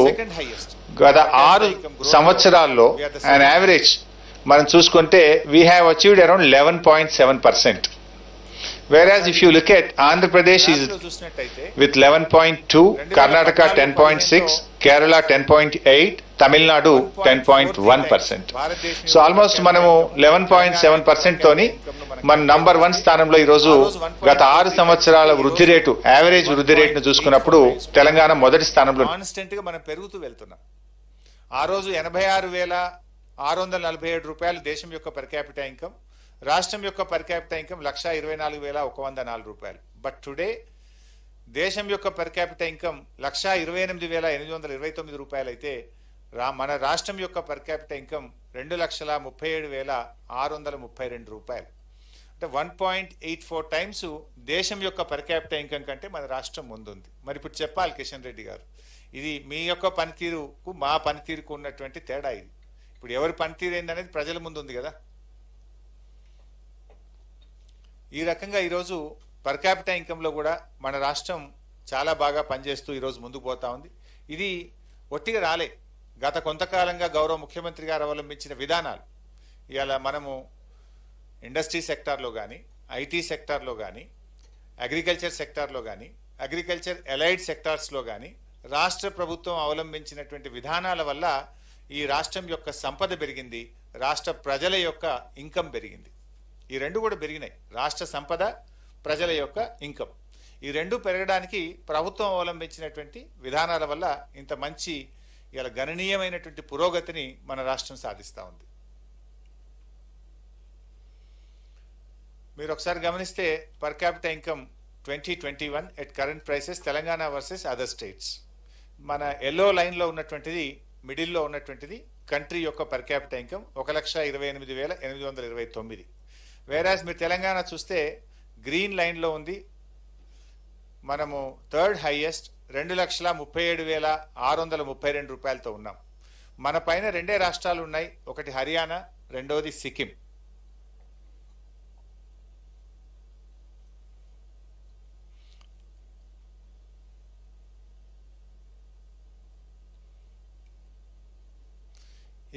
గత 6 సంవత్సరాల్లో అండ్ యావరేజ్ మనం చూసుకుంటే we have achieved around 11.7%. Whereas if you look at Andhra Pradesh is with 11.2, Karnataka 10.6, Kerala 10.8, Tamil Nadu 10.1%. So almost మనము 11.7% తోని మన నంబర్ 1 స్థానంలో ఈ రోజు గత 6 సంవత్సరాల వృద్ధి రేటు, యావరేజ్ వృద్ధి రేటును చూసుకున్నప్పుడు తెలంగాణ మొదటి స్థానంలో. కాన్స్టెంట్ గా మనం పెరుగుతూ వెళ్తున్నాం. ఆ రోజు $86,647 దేశం యొక్క పర్ క్యాపిటల్ ఇన్కమ్, రాష్ట్రం యొక్క per capital income $124,104. But today దేశం యొక్క పర్ క్యాపిటల్ ఇన్కమ్ $128,829 అయితే మన రాష్ట్రం యొక్క పర్ క్యాపిటల్ ఇన్కమ్ $2,37,632. అంటే 1.84 టైమ్స్ దేశం యొక్క పర్ క్యాపిటల్ ఇన్కమ్ కంటే మన రాష్ట్రం ముందుంది. మరి ఇప్పుడు చెప్పాలి కిషన్ రెడ్డి గారు, ఇది మీ యొక్క పనితీరుకు మా పనితీరుకు ఉన్నటువంటి తేడా. ఇది ఇప్పుడు ఎవరి పనితీరు ఏందనేది ప్రజల ముందు ఉంది కదా. ఈ రకంగా ఈరోజు పర్ క్యాపిటల్ ఇన్కంలో కూడా మన రాష్ట్రం చాలా బాగా పనిచేస్తూ ఈరోజు ముందుకు పోతా ఉంది. ఇది ఒట్టిగా రాలే, గత కొంతకాలంగా గౌరవ ముఖ్యమంత్రి గారు అవలంబించిన విధానాలు. ఇవాళ మనము ఇండస్ట్రీ సెక్టార్లో కానీ, ఐటీ సెక్టార్లో కానీ, అగ్రికల్చర్ సెక్టార్లో కానీ, అగ్రికల్చర్ ఎలైడ్ సెక్టార్స్లో కానీ రాష్ట్ర ప్రభుత్వం అవలంబించినటువంటి విధానాల వల్ల ఈ రాష్ట్రం యొక్క సంపద పెరిగింది, రాష్ట్ర ప్రజల యొక్క ఇన్కమ్ పెరిగింది. ఈ రెండు కూడా పెరిగినాయి. రాష్ట్ర సంపద, ప్రజల యొక్క ఇన్కమ్, ఈ రెండు పెరగడానికి ప్రభుత్వం అవలంబించినటువంటి విధానాల వల్ల ఇంత మంచి ఇలా గణనీయమైనటువంటి పురోగతిని మన రాష్ట్రం సాధిస్తూ ఉంది. మీరు ఒకసారి గమనిస్తే per capital income 2021 at current prices Telangana versus other states. మన ఎల్లో లైన్లో ఉన్నటువంటిది, మిడిల్లో ఉన్నటువంటిది కంట్రీ యొక్క పర్ క్యాపిటల్ ఇన్కమ్ 1,28,829. వేరాజ్ మీరు తెలంగాణ చూస్తే గ్రీన్ లైన్లో ఉంది, మనము థర్డ్ హైయెస్ట్ $2,37,632 ఉన్నాం. మన పైన రెండే రాష్ట్రాలు ఉన్నాయి, ఒకటి హర్యానా, రెండోది సిక్కిం.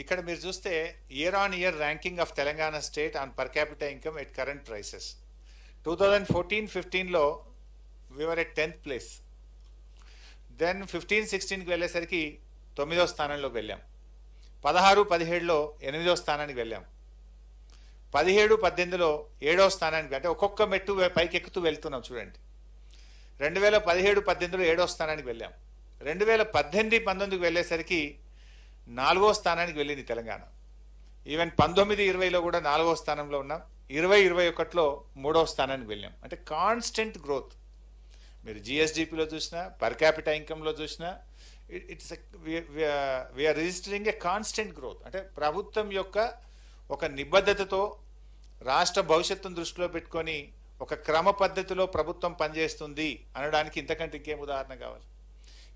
ఇక్కడ మీరు చూస్తే year on year ranking of Telangana state on per capital income at current prices. 2014-15లో we are at 10th place. Then 15-16కి వెళ్ళేసరికి 9వ స్థానంలోకి వెళ్ళాం. 16-17లో 8వ స్థానానికి వెళ్ళాం. 17-18లో 7వ స్థానానికి, అంటే ఒక్కొక్క మెట్టు పైకి ఎక్కుతూ వెళ్తున్నాం చూడండి. 2017-18లో 7వ స్థానానికి వెళ్ళాం. 2018-19కి వెళ్ళేసరికి 4వ స్థానానికి వెళ్ళింది తెలంగాణ. ఈవెన్ 19-20లో కూడా 4వ స్థానంలో ఉన్నాం. 20-21లో 3వ స్థానానికి వెళ్ళాం. అంటే కాన్స్టెంట్ గ్రోత్. మీరు జిఎస్డిపిలో చూసినా, పర్ క్యాపిటల్ ఇన్కమ్లో చూసినా, it's we are registering a constant growth. అంటే ప్రభుత్వం యొక్క ఒక నిబద్ధతతో, రాష్ట్ర భవిష్యత్తును దృష్టిలో పెట్టుకొని ఒక క్రమ పద్ధతిలో ప్రభుత్వం పనిచేస్తుంది అనడానికి ఇంతకంటే ఇంకేం ఉదాహరణ కావాలి?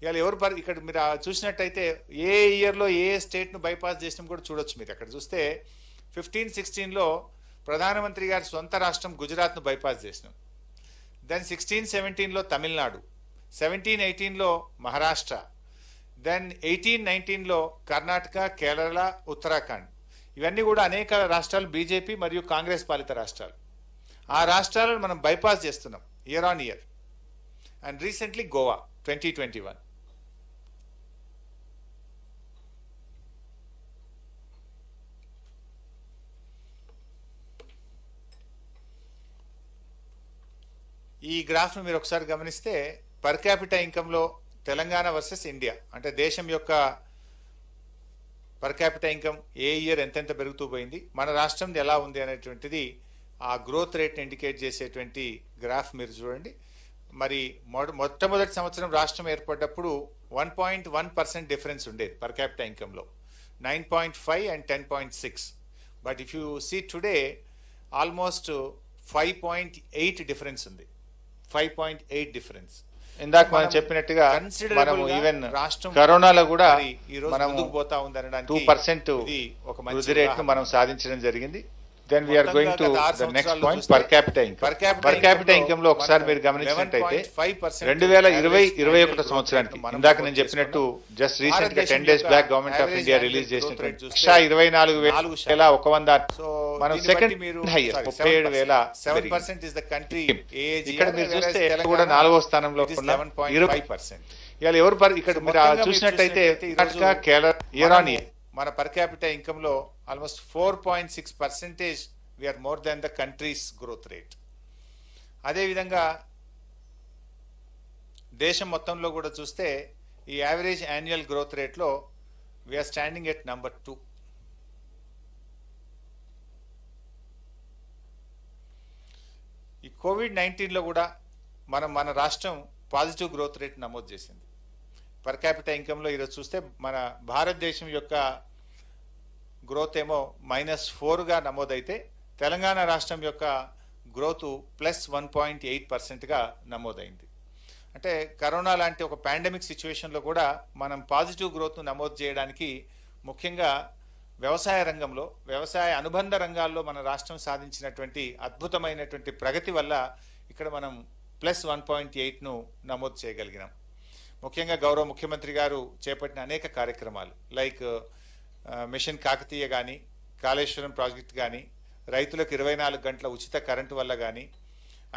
ఇవాళ ఎవరు ఇక్కడ మీరు చూసినట్టయితే ఏ ఇయర్లో ఏ స్టేట్ను బైపాస్ చేసినాం కూడా చూడొచ్చు. మీరు అక్కడ చూస్తే 15-16లో ప్రధానమంత్రి గారి సొంత రాష్ట్రం గుజరాత్ను బైపాస్ చేసినాం. Then 16-17లో Tamil Nadu, 17-18లో Maharashtra, then 18-19లో Karnataka, Kerala, Uttarakhand. ఇవన్నీ కూడా అనేక రాష్ట్రాలు బీజేపీ మరియు కాంగ్రెస్ పాలిత రాష్ట్రాలు. ఆ రాష్ట్రాలను మనం బైపాస్ చేస్తున్నాం year on year. And recently Goa 2021. ఈ గ్రాఫ్ను మీరు ఒకసారి గమనిస్తే పర్ క్యాపిటల్ ఇన్కంలో తెలంగాణ వర్సెస్ ఇండియా, అంటే దేశం యొక్క పర్ క్యాపిటల్ ఇన్కమ్ ఏ ఇయర్ ఎంతెంత పెరుగుతూ పోయింది, మన రాష్ట్రం ఎలా ఉంది అనేటువంటిది ఆ గ్రోత్ రేట్ని ఇండికేట్ చేసేటువంటి గ్రాఫ్ మీరు చూడండి. మరి మొట్టమొదటి సంవత్సరం రాష్ట్రం ఏర్పడ్డప్పుడు 1.1% డిఫరెన్స్ ఉండేది పర్ క్యాపిటల్ ఇన్కంలో, 9.5 and 10.6. But if you see today almost 5.8 difference ఉంది. 5.8 డిఫరెన్స్. ఇందాక మనం చెప్పినట్టుగా మనము ఈవెన్ రాష్ట్రం కరోనాలో కూడా మనం ముందుకు పోతా ఉంది అనడానికి 2% వృద్ధి రేట్ను మనం సాధించడం జరిగింది. Then we are going to the next point, per capita income. Per capita income లో ఒకసారి మీరు గమనించినట్టయితే 2020-21 సంవత్సరానికి, ఇందాక నేను చెప్పినట్టు జస్ట్ రీసెంట్ గా 10 days back government of India release చేసినటువంటి 1,24,000 మనం second highest 37,000 is the country. ఇక్కడ మీరు చూస్తే కూడా 4వ స్థానంలో ఉన్నాం 20%. ఇవాళ ఎవరు ఇక్కడ మీరు చూసినట్టయితే Karnataka, Kerala year on year మన పర్ క్యాపిటల్ ఇన్కమ్ లో almost 4.6% we are more than the countries growth rate. అదేవిధంగా దేశం మొత్తంలో కూడా చూస్తే ఈ యావరేజ్ యాన్యువల్ గ్రోత్ రేట్లో వీఆర్ స్టాండింగ్ ఎట్ నంబర్ 2. ఈ కోవిడ్-19లో కూడా మన రాష్ట్రం పాజిటివ్ గ్రోత్ రేట్ నమోదు చేసింది. పర్ క్యాపిటల్ ఇన్కంలో ఈరోజు చూస్తే మన భారతదేశం యొక్క గ్రోత్ ఏమో -4గా నమోదైతే తెలంగాణ రాష్ట్రం యొక్క గ్రోత్ +1.8%గా నమోదైంది. అంటే కరోనా లాంటి ఒక పాండమిక్ సిచ్యువేషన్లో కూడా మనం పాజిటివ్ గ్రోత్ను నమోదు చేయడానికి ముఖ్యంగా వ్యవసాయ రంగంలో, వ్యవసాయ అనుబంధ రంగాల్లో మన రాష్ట్రం సాధించినటువంటి అద్భుతమైనటువంటి ప్రగతి వల్ల ఇక్కడ మనం +1.8ను నమోదు చేయగలిగినాం. ముఖ్యంగా గౌరవ ముఖ్యమంత్రి గారు చేపట్టిన అనేక కార్యక్రమాలు లైక్ మిషన్ కాకతీయ కానీ, కాళేశ్వరం ప్రాజెక్ట్ కానీ, రైతులకు 24 గంటల ఉచిత కరెంటు వల్ల కానీ,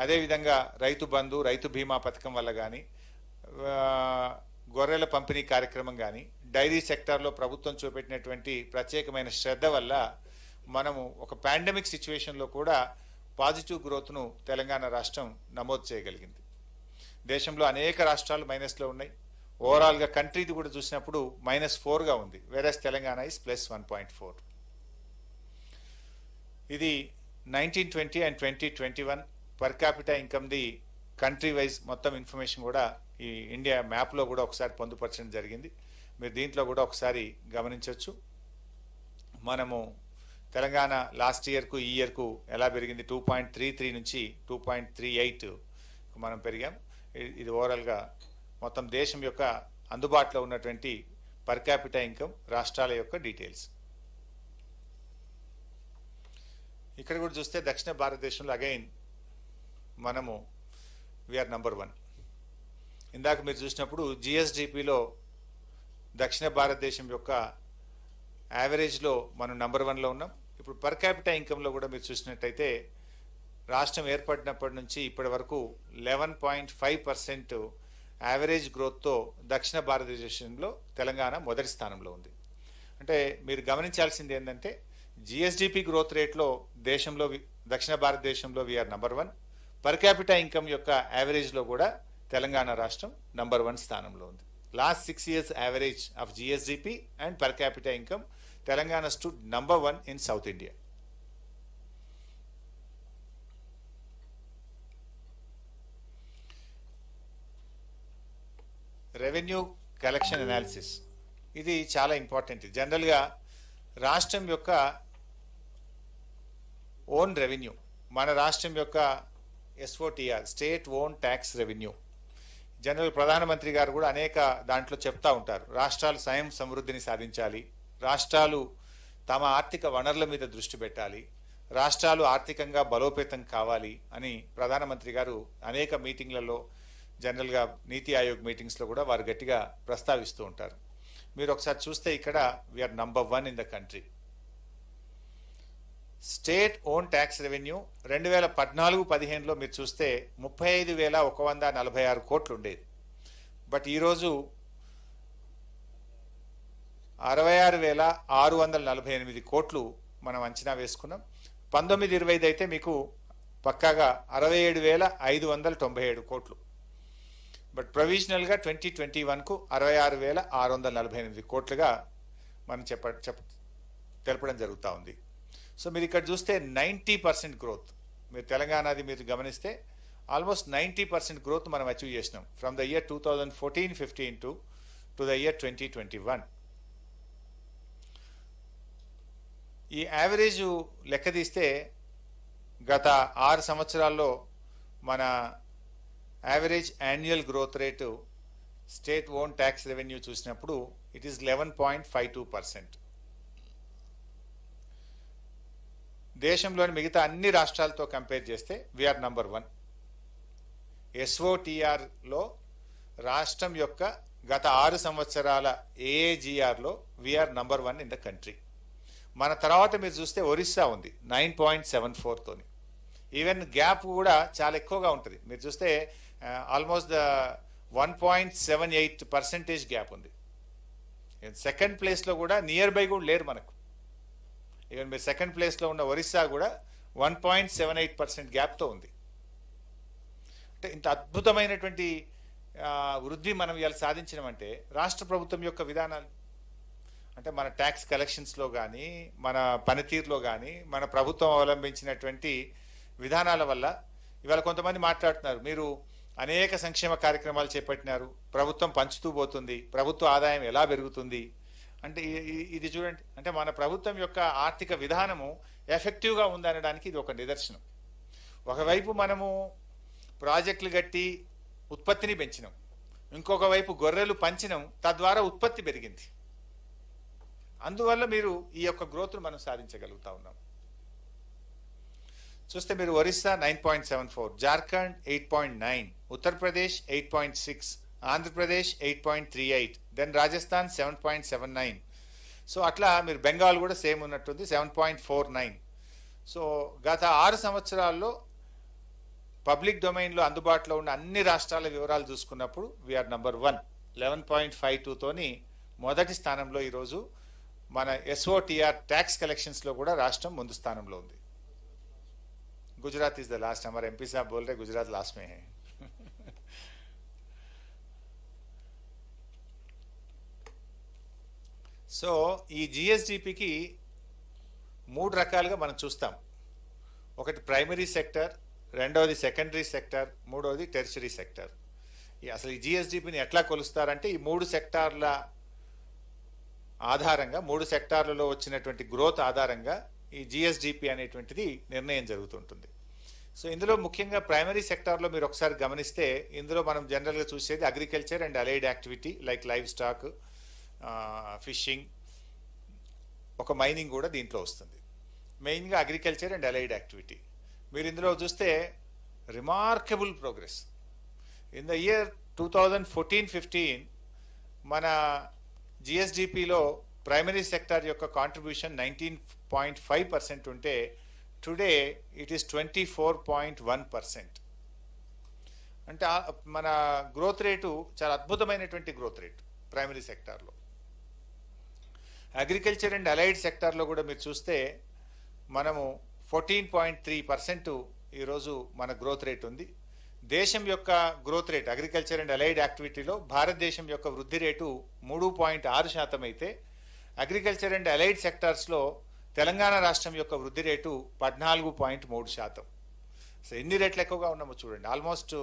అదేవిధంగా రైతు బంధు, రైతు బీమా పథకం వల్ల కానీ, గొర్రెల పంపిణీ కార్యక్రమం కానీ, డైరీ సెక్టార్లో ప్రభుత్వం చూపెట్టినటువంటి ప్రత్యేకమైన శ్రద్ధ వల్ల మనము ఒక పాండమిక్ సిచ్యువేషన్లో కూడా పాజిటివ్ గ్రోత్ను తెలంగాణ రాష్ట్రం నమోదు చేయగలిగింది. దేశంలో అనేక రాష్ట్రాలు మైనస్లో ఉన్నాయి. ఓవరాల్గా కంట్రీది కూడా చూసినప్పుడు -4గా ఉంది, వేరస్ తెలంగాణ ఇస్ +1.4. ఇది 1920 and 2021 పర్ క్యాపిటల్ ఇన్కమ్ది కంట్రీ వైజ్ మొత్తం ఇన్ఫర్మేషన్ కూడా ఈ ఇండియా మ్యాప్లో కూడా ఒకసారి పొందుపరచడం జరిగింది. మీరు దీంట్లో కూడా ఒకసారి గమనించవచ్చు. మనము తెలంగాణ లాస్ట్ ఇయర్కు ఈ ఇయర్కు ఎలా పెరిగింది, 2.33 నుంచి 2.38 మనం పెరిగాం. ఇది ఓవరాల్గా మొత్తం దేశం యొక్క అందుబాటులో ఉన్నటువంటి పర్ క్యాపిటల్ ఇన్కమ్ రాష్ట్రాల యొక్క డీటెయిల్స్. ఇక్కడ కూడా చూస్తే దక్షిణ భారతదేశంలో అగైన్ మనము వీఆర్ నంబర్ 1. ఇందాక మీరు చూసినప్పుడు జిఎస్డిపిలో దక్షిణ భారతదేశం యొక్క యావరేజ్లో మనం నంబర్ 1లో ఉన్నాం. ఇప్పుడు పర్ క్యాపిటల్ ఇన్కంలో కూడా మీరు చూసినట్టయితే రాష్ట్రం ఏర్పడినప్పటి నుంచి ఇప్పటి వరకు 11.5% యావరేజ్ గ్రోత్తో దక్షిణ భారతదేశంలో తెలంగాణ మొదటి స్థానంలో ఉంది. అంటే మీరు గమనించాల్సింది ఏంటంటే జిఎస్డిపి గ్రోత్ రేట్లో దేశంలో దక్షిణ భారతదేశంలో we are number 1. Per capital income యొక్క యావరేజ్లో కూడా తెలంగాణ రాష్ట్రం నంబర్ 1 స్థానంలో ఉంది. Last 6 years average of GSDP and per capital income Telangana stood number 1 in south India. Revenue collection analysis ఇది చాలా ఇంపార్టెంట్. జనరల్గా రాష్ట్రం యొక్క ఓన్ రెవెన్యూ, మన రాష్ట్రం యొక్క SOTR state own tax revenue, general ప్రధానమంత్రి గారు కూడా అనేక దాంట్లో చెప్తా ఉంటారు. రాష్ట్రాలు స్వయం సమృద్ధిని సాధించాలి, రాష్ట్రాలు తమ ఆర్థిక వనరుల మీద దృష్టి పెట్టాలి, రాష్ట్రాలు ఆర్థికంగా బలోపేతం కావాలి అని ప్రధానమంత్రి గారు అనేక మీటింగ్లలో, జనరల్గా నీతి ఆయోగ్ మీటింగ్స్లో కూడా వారు గట్టిగా ప్రస్తావిస్తూ ఉంటారు. మీరు ఒకసారి చూస్తే ఇక్కడ we are number 1 in the country. State own tax revenue 2014-15లో మీరు చూస్తే 35,146 కోట్లు ఉండేది. బట్ ఈరోజు 66,648 కోట్లు మనం అంచనా వేసుకున్నాం. 19-20 అయితే మీకు పక్కాగా 67,597 కోట్లు. బట్ ప్రొవిజనల్గా 2021కు 66,648 కోట్లుగా మనం తెలపడం జరుగుతూ ఉంది. సో మీరు ఇక్కడ చూస్తే 90% గ్రోత్, మీరు తెలంగాణది మీరు గమనిస్తే ఆల్మోస్ట్ 90% గ్రోత్ మనం అచీవ్ చేసినాం from the year 2014-15 to the year 2021. ఈ యావరేజ్ లెక్క తీస్తే గత 6 సంవత్సరాల్లో మన average annual growth rate state own tax revenue చూసినప్పుడు ఇట్ ఈస్ 11.52%. దేశంలోని మిగతా అన్ని రాష్ట్రాలతో కంపేర్ చేస్తే వీఆర్ నంబర్ 1. ఎస్ఓటిఆర్లో రాష్ట్రం యొక్క గత 6 సంవత్సరాల ఏఏజిఆర్లో we are number 1 in the country. మన తర్వాత మీరు చూస్తే ఒరిస్సా ఉంది 9.74తోని. ఈవెన్ గ్యాప్ కూడా చాలా ఎక్కువగా ఉంటుంది. మీరు చూస్తే ఆల్మోస్ట్ 1.78% గ్యాప్ ఉంది. సెకండ్ ప్లేస్లో కూడా నియర్ బై కూడా లేరు మనకు. ఈవెన్ మీరు సెకండ్ ప్లేస్లో ఉన్న ఒరిస్సా కూడా 1.78% గ్యాప్తో ఉంది. అంటే ఇంత అద్భుతమైనటువంటి వృద్ధి మనం ఇవాళ సాధించినామంటే రాష్ట్ర ప్రభుత్వం యొక్క విధానాలు, అంటే మన ట్యాక్స్ కలెక్షన్స్లో కానీ, మన పనితీరులో కానీ, మన ప్రభుత్వం అవలంబించినటువంటి విధానాల వల్ల. ఇవాళ కొంతమంది మాట్లాడుతున్నారు, మీరు అనేక సంక్షేమ కార్యక్రమాలు చేపట్టినారు, ప్రభుత్వం పంచుతూ పోతుంది, ప్రభుత్వ ఆదాయం ఎలా పెరుగుతుంది అంటే ఇది చూడండి. అంటే మన ప్రభుత్వం యొక్క ఆర్థిక విధానము ఎఫెక్టివ్గా ఉందనడానికి ఇది ఒక నిదర్శనం. ఒకవైపు మనము ప్రాజెక్టులు కట్టి ఉత్పత్తిని పెంచినాం, ఇంకొక వైపు గొర్రెలు పంచినాం, తద్వారా ఉత్పత్తి పెరిగింది. అందువల్ల మీరు ఈ యొక్క గ్రోత్ను మనం సాధించగలుగుతా ఉన్నాం. చూస్తే మీరు ఒరిస్సా 9.74, జార్ఖండ్ 8.9, ఉత్తరప్రదేశ్ 8.6, ఆంధ్రప్రదేశ్ 8.38, దెన్ రాజస్థాన్ 7.79. సో అట్లా మీరు బెంగాల్ కూడా సేమ్ ఉన్నట్టుంది 7.49. సో గత 6 సంవత్సరాల్లో పబ్లిక్ డొమైన్లో అందుబాటులో ఉన్న అన్ని రాష్ట్రాల వివరాలు చూసుకున్నప్పుడు వీఆర్ నంబర్ 1 11.52తోని మొదటి స్థానంలో ఈరోజు మన ఎస్ఓటిఆర్ ట్యాక్స్ కలెక్షన్స్లో కూడా రాష్ట్రం ముందు స్థానంలో ఉంది. Gujarat is the last. हमारे एमपी साहब बोल रहे गुजरात लास्ट में है. సో ఈ జిఎస్డిపికి 3 రకాలుగా మనం చూస్తాం. ఒకటి ప్రైమరీ సెక్టర్, రెండవది సెకండరీ సెక్టర్, మూడవది టెర్షరీ సెక్టర్. అసలు ఈ జిఎస్డిపిని ఎట్లా కొలుస్తారంటే ఈ 3 సెక్టార్ల ఆధారంగా, 3 సెక్టార్లలో వచ్చినటువంటి గ్రోత్ ఆధారంగా ఈ జిఎస్డిపి అనేటువంటిది నిర్ణయం జరుగుతుంటుంది. సో ఇందులో ముఖ్యంగా ప్రైమరీ సెక్టార్లో మీరు ఒకసారి గమనిస్తే ఇందులో మనం జనరల్గా చూసేది agriculture and allied activity like live stock, fishing, ఒక మైనింగ్ కూడా దీంట్లో వస్తుంది. మెయిన్గా అగ్రికల్చర్ అండ్ అలైడ్ యాక్టివిటీ. మీరు ఇందులో చూస్తే remarkable progress. In the year 2014-15 మన జిఎస్డిపిలో ప్రైమరీ సెక్టార్ యొక్క కాంట్రిబ్యూషన్ 19.5% ఉంటే టుడే ఇట్ ఈస్ 24.1%. అంటే మన గ్రోత్ రేటు చాలా అద్భుతమైనటువంటి గ్రోత్ రేటు ప్రైమరీ సెక్టార్లో. అగ్రికల్చర్ అండ్ అలైడ్ సెక్టార్లో కూడా మీరు చూస్తే మనము 14.3% ఈరోజు మన గ్రోత్ రేట్ ఉంది. దేశం యొక్క growth rate agriculture and allied యాక్టివిటీలో భారతదేశం యొక్క వృద్ధి రేటు 3.6% అయితే అగ్రికల్చర్ అండ్ అలైడ్ సెక్టార్స్లో తెలంగాణ రాష్ట్రం యొక్క వృద్ధి రేటు 14.3%. సో ఎన్ని రేట్లు ఎక్కువగా ఉన్నామో చూడండి. ఆల్మోస్ట్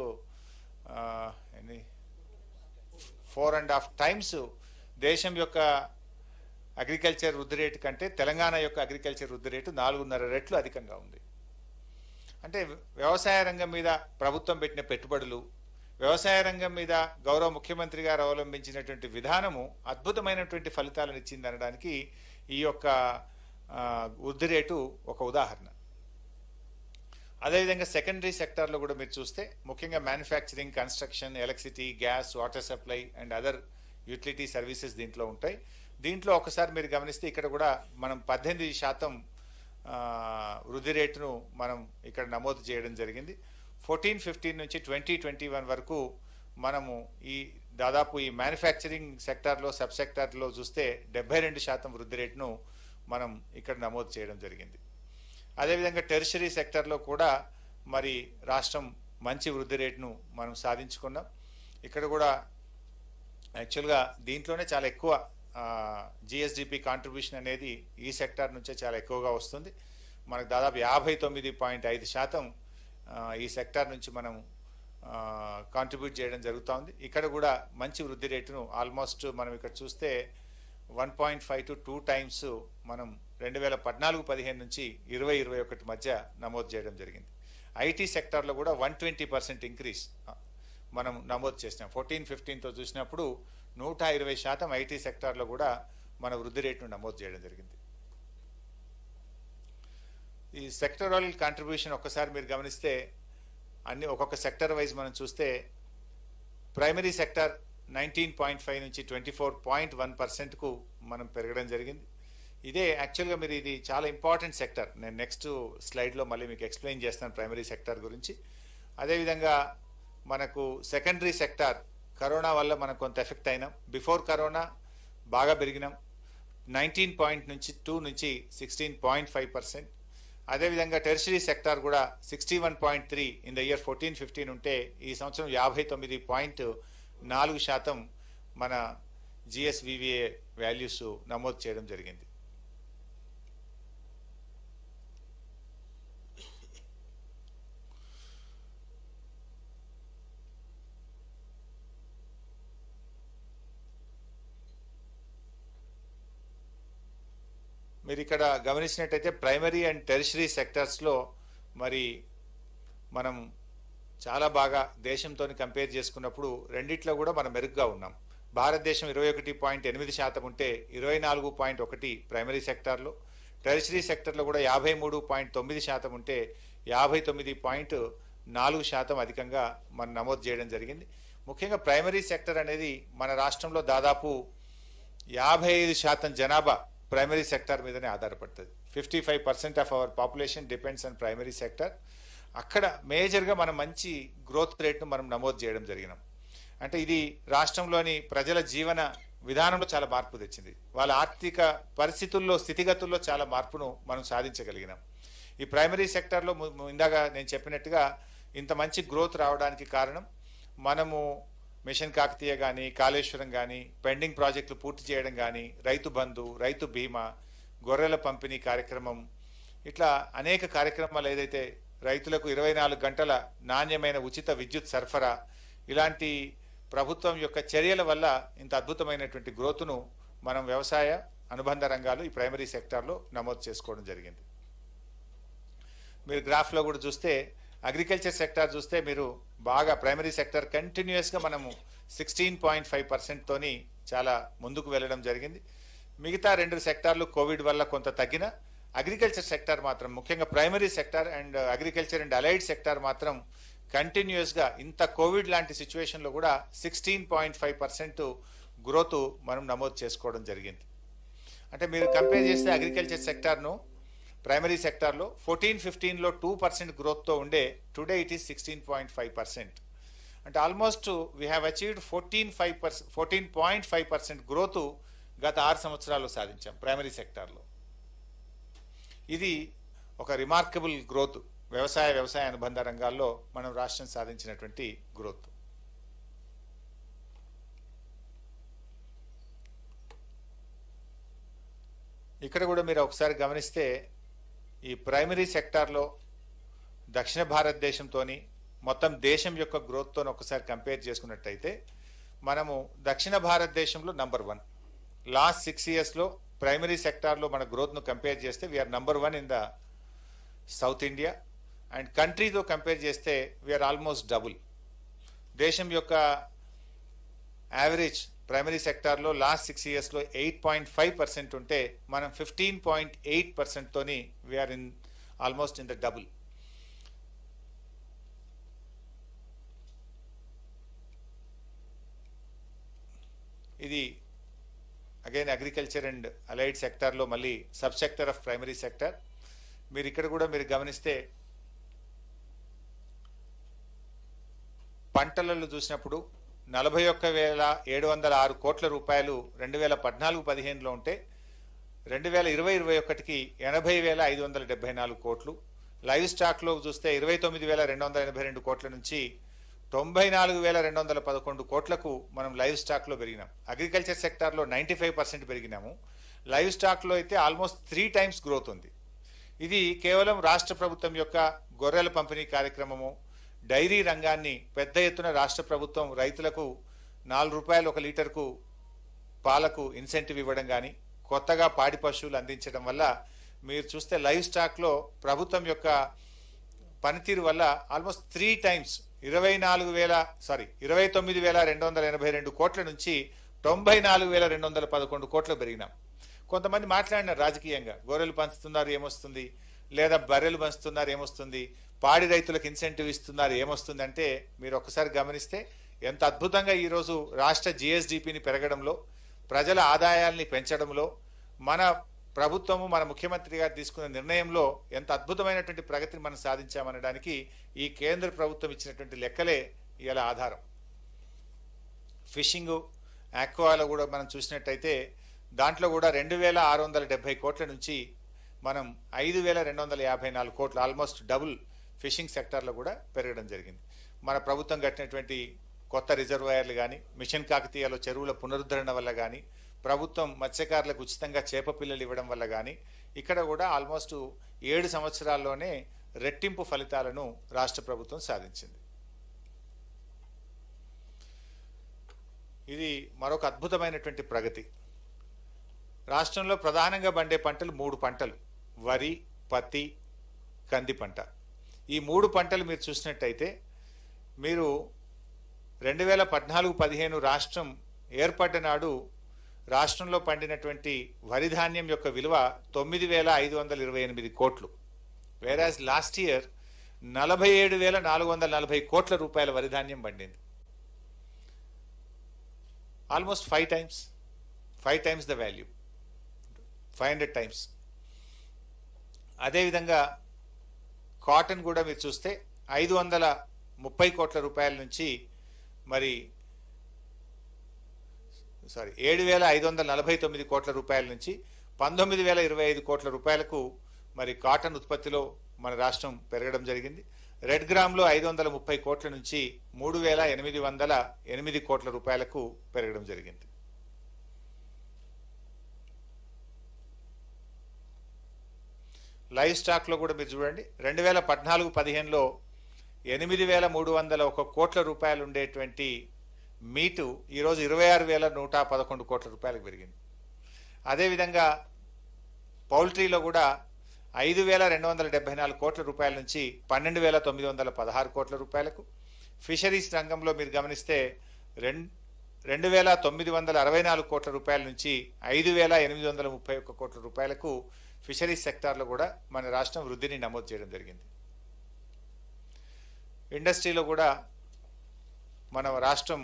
4.5 టైమ్స్ దేశం యొక్క అగ్రికల్చర్ వృద్ధి రేటు కంటే తెలంగాణ యొక్క అగ్రికల్చర్ వృద్ధి రేటు 4.5 రెట్లు అధికంగా ఉంది. అంటే వ్యవసాయ రంగం మీద ప్రభుత్వం పెట్టిన పెట్టుబడులు, వ్యవసాయ రంగం మీద గౌరవ ముఖ్యమంత్రి గారు అవలంబించినటువంటి విధానము అద్భుతమైనటువంటి ఫలితాలను ఇచ్చింది అనడానికి ఈ యొక్క వృద్ధి రేటు ఒక ఉదాహరణ. అదేవిధంగా సెకండరీ సెక్టార్లో కూడా మీరు చూస్తే ముఖ్యంగా manufacturing, construction, electricity, gas, water supply and other utility services దీంట్లో ఉంటాయి. దీంట్లో ఒకసారి మీరు గమనిస్తే ఇక్కడ కూడా మనం 18% వృద్ధి రేటును మనం ఇక్కడ నమోదు చేయడం జరిగింది. 14-15 నుంచి 2021 వరకు మనము ఈ దాదాపు ఈ మ్యానుఫ్యాక్చరింగ్ సెక్టార్లో సబ్ సెక్టార్లో చూస్తే 72% వృద్ధి రేటును మనం ఇక్కడ నమోదు చేయడం జరిగింది. అదేవిధంగా టెరిషరీ సెక్టార్లో కూడా మరి రాష్ట్రం మంచి వృద్ధి రేటును మనం సాధించుకున్నాం. ఇక్కడ కూడా యాక్చువల్గా దీంట్లోనే చాలా ఎక్కువ జిఎస్డిపి కాంట్రిబ్యూషన్ అనేది ఈ సెక్టార్ నుంచే చాలా ఎక్కువగా వస్తుంది. మనకు దాదాపు 59.5% ఈ సెక్టార్ నుంచి మనం కాంట్రిబ్యూట్ చేయడం జరుగుతూ ఉంది. ఇక్కడ కూడా మంచి వృద్ధి రేటును ఆల్మోస్ట్ మనం ఇక్కడ చూస్తే 1.5 to 2 టైమ్స్ మనం 2014-15 నుంచి 2021 మధ్య నమోదు చేయడం జరిగింది. ఐటీ సెక్టార్లో కూడా 120% ఇంక్రీజ్ మనం నమోదు చేసినాం. 14-15తో చూసినప్పుడు 120% ఐటీ సెక్టార్లో కూడా మన వృద్ధి రేటును నమోదు చేయడం జరిగింది. ఈ సెక్టరల్ కాంట్రిబ్యూషన్ ఒక్కసారి మీరు గమనిస్తే అన్ని ఒక్కొక్క సెక్టర్ వైజ్ మనం చూస్తే ప్రైమరీ సెక్టర్ 19.5 నుంచి 24.1%కు మనం పెరగడం జరిగింది. ఇదే యాక్చువల్గా మీరు ఇది చాలా ఇంపార్టెంట్ సెక్టర్. నేను నెక్స్ట్ స్లైడ్లో మళ్ళీ మీకు ఎక్స్ప్లెయిన్ చేస్తాను ప్రైమరీ సెక్టర్ గురించి. అదేవిధంగా మనకు సెకండరీ సెక్టార్ కరోనా వల్ల మనం కొంత ఎఫెక్ట్ అయినాం. బిఫోర్ కరోనా బాగా పెరిగినాం. 19.2 నుంచి 16.5%. అదేవిధంగా టెరిషరీ సెక్టార్ కూడా 61.3 ఇన్ ద ఇయర్ 14-15 ఉంటే ఈ సంవత్సరం 59.4% మన జిఎస్వివిఏ వాల్యూస్ నమోదు చేయడం జరిగింది. మీరు ఇక్కడ గమనించినట్టయితే ప్రైమరీ అండ్ టెరిషరీ సెక్టర్స్లో మరి మనం చాలా బాగా దేశంతో కంపేర్ చేసుకున్నప్పుడు రెండిట్లో కూడా మనం మెరుగ్గా ఉన్నాం. భారతదేశం 21.8% ఉంటే 24.1 ప్రైమరీ సెక్టార్లో, టెరిషరీ సెక్టర్లో కూడా 53.9% ఉంటే 59.4% అధికంగా మనం నమోదు చేయడం జరిగింది. ముఖ్యంగా ప్రైమరీ సెక్టర్ అనేది మన రాష్ట్రంలో దాదాపు 55% జనాభా ప్రైమరీ సెక్టర్ మీదనే ఆధారపడుతుంది. 55% of our population depends on primary sector. అక్కడ మేజర్గా మనం మంచి గ్రోత్ రేట్ను మనం నమోదు చేయడం జరిగినాం. అంటే ఇది రాష్ట్రంలోని ప్రజల జీవన విధానంలో చాలా మార్పు తెచ్చింది. వాళ్ళ ఆర్థిక పరిస్థితుల్లో, స్థితిగతుల్లో చాలా మార్పును మనం సాధించగలిగినాం. ఈ ప్రైమరీ సెక్టార్లో ఇందాక నేను చెప్పినట్టుగా ఇంత మంచి గ్రోత్ రావడానికి కారణం మనము మిషన్ కాకతీయ కానీ, కాళేశ్వరం కానీ, పెండింగ్ ప్రాజెక్టులు పూర్తి చేయడం కానీ, రైతు బంధు, రైతు బీమా, గొర్రెల పంపిణీ కార్యక్రమం, ఇట్లా అనేక కార్యక్రమాలు ఏదైతే రైతులకు 24 గంటల నాణ్యమైన ఉచిత విద్యుత్ సరఫరా, ఇలాంటి ప్రభుత్వం యొక్క చర్యల వల్ల ఇంత అద్భుతమైనటువంటి గ్రోత్ను మనం వ్యవసాయ అనుబంధ రంగాలు ఈ ప్రైమరీ సెక్టార్లో నమోదు చేసుకోవడం జరిగింది. మీరు గ్రాఫ్లో కూడా చూస్తే అగ్రికల్చర్ సెక్టార్ చూస్తే మీరు బాగా ప్రైమరీ సెక్టార్ కంటిన్యూస్గా మనము 16.5%తోని చాలా ముందుకు వెళ్ళడం జరిగింది. మిగతా రెండు సెక్టార్లు కోవిడ్ వల్ల కొంత తగ్గిన, అగ్రికల్చర్ సెక్టార్ మాత్రం ముఖ్యంగా primary sector and agriculture and allied sector మాత్రం కంటిన్యూస్గా ఇంత కోవిడ్ లాంటి సిచ్యువేషన్లో కూడా 16.5% గ్రోత్ మనం నమోదు చేసుకోవడం జరిగింది. అంటే మీరు కంపేర్ చేస్తే అగ్రికల్చర్ సెక్టార్ను ప్రైమరీ సెక్టార్లో 14-15లో 2% గ్రోత్తో ఉండే, టుడే ఇట్ ఈస్ 16.5%. అంటే almost we have achieved 14.5% growth గత 6 సంవత్సరాల్లో సాధించాం ప్రైమరీ సెక్టార్లో. ఇది ఒక రిమార్కబుల్ గ్రోత్. వ్యవసాయ అనుబంధ రంగాల్లో మనం రాష్ట్రం సాధించినటువంటి గ్రోత్. ఇక్కడ కూడా మీరు ఒకసారి గమనిస్తే ఈ ప్రైమరీ సెక్టార్లో దక్షిణ భారతదేశంతోని మొత్తం దేశం యొక్క గ్రోత్తో ఒకసారి కంపేర్ చేసుకున్నట్టయితే మనము దక్షిణ భారతదేశంలో నంబర్ 1. లాస్ట్ 6 ఇయర్స్లో ప్రైమరీ సెక్టార్లో మన గ్రోత్ను కంపేర్ చేస్తే we are number 1 in the south India. And కంట్రీతో కంపేర్ చేస్తే వీఆర్ ఆల్మోస్ట్ డబుల్. దేశం యొక్క యావరేజ్ ప్రైమరీ సెక్టార్లో లాస్ట్ 6 ఇయర్స్లో 8.5% ఉంటే మనం 15.8%తోని we are in almost in the double. ఇది అగైన్ అగ్రికల్చర్ అండ్ అలైడ్ సెక్టార్లో మళ్ళీ sub sector of primary sector. మీరు ఇక్కడ కూడా మీరు గమనిస్తే పంటలలో చూసినప్పుడు 41,706 కోట్ల రూపాయలు 2014-15లో ఉంటే 2020-21కి 80,574 కోట్లు. లైవ్ స్టాక్లో చూస్తే 29,282 కోట్ల నుంచి 94,211 కోట్లకు మనం లైవ్ స్టాక్లో పెరిగినాం. అగ్రికల్చర్ సెక్టార్లో 95% పెరిగినాము. లైవ్ స్టాక్లో అయితే ఆల్మోస్ట్ 3 టైమ్స్ గ్రోత్ ఉంది. ఇది కేవలం రాష్ట్ర ప్రభుత్వం యొక్క గొర్రెల పంపిణీ కార్యక్రమము, డైరీ రంగాన్ని పెద్ద ఎత్తున రాష్ట్ర ప్రభుత్వం రైతులకు 4 రూపాయలు 1 లీటర్కు పాలకు ఇన్సెంటివ్ ఇవ్వడం కానీ, కొత్తగా పాడి పశువులు అందించడం వల్ల మీరు చూస్తే లైవ్ స్టాక్లో ప్రభుత్వం యొక్క పనితీరు వల్ల ఆల్మోస్ట్ 3 టైమ్స్ 29,282 కోట్ల నుంచి 94,211 కోట్లు పెరిగినాం. కొంతమంది మాట్లాడినారు రాజకీయంగా, గొర్రెలు పంచుతున్నారు ఏమొస్తుంది, లేదా బర్రెలు పంచుతున్నారు ఏమొస్తుంది, పాడి రైతులకు ఇన్సెంటివ్ ఇస్తున్నారు ఏమొస్తుంది అంటే మీరు ఒక్కసారి గమనిస్తే ఎంత అద్భుతంగా ఈరోజు రాష్ట్ర జిఎస్డిపిని పెరగడంలో, ప్రజల ఆదాయాల్ని పెంచడంలో మన ప్రభుత్వము, మన ముఖ్యమంత్రి గారు తీసుకున్న నిర్ణయంలో ఎంత అద్భుతమైనటువంటి ప్రగతిని మనం సాధించామనడానికి ఈ కేంద్ర ప్రభుత్వం ఇచ్చినటువంటి లెక్కలే ఇలా ఆధారం. ఫిషింగ్, ఆక్వాలో కూడా మనం చూసినట్టయితే దాంట్లో కూడా 2,670 కోట్ల నుంచి మనం 5,254 కోట్లు, ఆల్మోస్ట్ డబుల్ ఫిషింగ్ సెక్టార్లో కూడా పెరగడం జరిగింది. మన ప్రభుత్వం కట్టినటువంటి కొత్త రిజర్వాయర్లు కానీ, మిషన్ కాకతీయలో చెరువుల పునరుద్ధరణ వల్ల కానీ, ప్రభుత్వం మత్స్యకారులకు ఉచితంగా చేప పిల్లలు ఇవ్వడం వల్ల కానీ ఇక్కడ కూడా ఆల్మోస్ట్ 7 సంవత్సరాల్లోనే రెట్టింపు ఫలితాలను రాష్ట్ర ప్రభుత్వం సాధించింది. ఇది మరొక అద్భుతమైనటువంటి ప్రగతి. రాష్ట్రంలో ప్రధానంగా పండే పంటలు 3 పంటలు: వరి, పత్తి, కంది పంట. ఈ 3 పంటలు మీరు చూసినట్టయితే మీరు 2014-15 రాష్ట్రం ఏర్పడ్డ నాడు రాష్ట్రంలో పండినటువంటి వరి ధాన్యం యొక్క విలువ 9,528 కోట్లు. వేరాజ్ లాస్ట్ ఇయర్ 47,440 కోట్ల రూపాయల వరి ధాన్యం పండింది. Almost 5 times the value, 500 times. అదేవిధంగా కాటన్ కూడా మీరు చూస్తే 530 కోట్ల రూపాయల నుంచి మరి 7,549 కోట్ల రూపాయల నుంచి 19,025 కోట్ల రూపాయలకు మరి కాటన్ ఉత్పత్తిలో మన రాష్ట్రం పెరగడం జరిగింది. రెడ్ గ్రామ్లో 530 కోట్ల నుంచి 3,808 కోట్ల రూపాయలకు పెరగడం జరిగింది. లైవ్ స్టాక్లో కూడా మీరు చూడండి, 2014-15లో 8,301 కోట్ల రూపాయలు ఉండేటువంటి మీటు ఈరోజు 26,111 కోట్ల రూపాయలకు పెరిగింది. అదేవిధంగా పౌల్ట్రీలో కూడా 5,274 కోట్ల రూపాయల నుంచి 12,916 కోట్ల రూపాయలకు. ఫిషరీస్ రంగంలో మీరు గమనిస్తే 2,964 కోట్ల రూపాయల నుంచి 5,831 కోట్ల రూపాయలకు ఫిషరీస్ సెక్టార్లో కూడా మన రాష్ట్రం వృద్ధిని నమోదు చేయడం జరిగింది. ఇండస్ట్రీలో కూడా మన రాష్ట్రం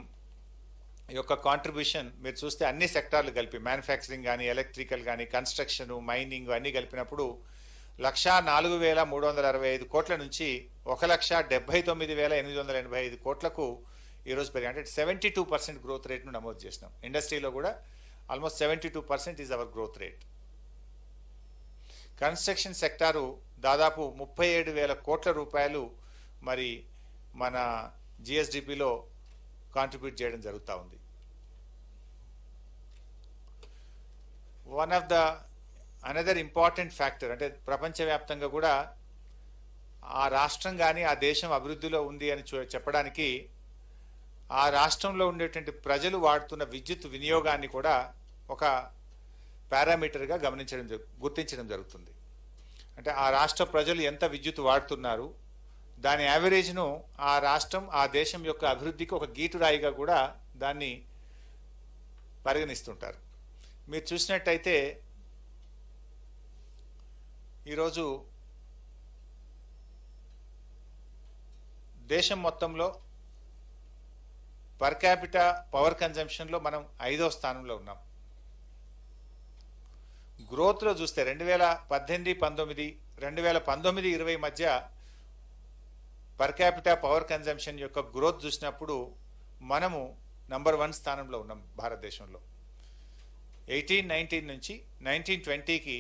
యొక్క కాంట్రిబ్యూషన్ మీరు చూస్తే అన్ని సెక్టార్లు కలిపి, మ్యానుఫ్యాక్చరింగ్ కానీ, ఎలక్ట్రికల్ కానీ, కన్స్ట్రక్షన్, మైనింగ్ అన్నీ కలిపినప్పుడు 1,04,365 కోట్ల నుంచి 1,79,885 కోట్లకు ఈరోజు పెరిగి, అంటే 72% గ్రోత్ రేట్ను నమోదు చేసినాం. ఇండస్ట్రీలో కూడా almost 72% is our growth rate. Construction sector దాదాపు 37,000 కోట్ల రూపాయలు మరి మన జిఎస్డిపిలో కాంట్రిబ్యూట్ చేయడం జరుగుతూ ఉంది. One of the another important factor అంటే ప్రపంచవ్యాప్తంగా కూడా ఆ రాష్ట్రం కానీ ఆ దేశం అభివృద్ధిలో ఉంది అని చెప్పడానికి ఆ రాష్ట్రంలో ఉండేటువంటి ప్రజలు వాడుతున్న విద్యుత్ వినియోగాన్ని కూడా ఒక పారామీటర్గా గుర్తించడం జరుగుతుంది. అంటే ఆ రాష్ట్ర ప్రజలు ఎంత విద్యుత్ వాడుతున్నారు, దాని యావరేజ్ను ఆ రాష్ట్రం ఆ దేశం యొక్క అభివృద్ధికి ఒక గీటురాయిగా కూడా దాన్ని పరిగణిస్తుంటారు. మీరు చూసినట్టయితే ఈరోజు దేశం మొత్తంలో పర్ క్యాపిటా పవర్ కన్జంప్షన్లో మనం 5వ స్థానంలో ఉన్నాం. గ్రోత్లో చూస్తే 2018-19, 2019-20 మధ్య పర్ క్యాపిటా పవర్ కన్జంప్షన్ యొక్క గ్రోత్ చూసినప్పుడు మనము నంబర్ 1 స్థానంలో ఉన్నాం భారతదేశంలో. 18-19 నుంచి 19-20కి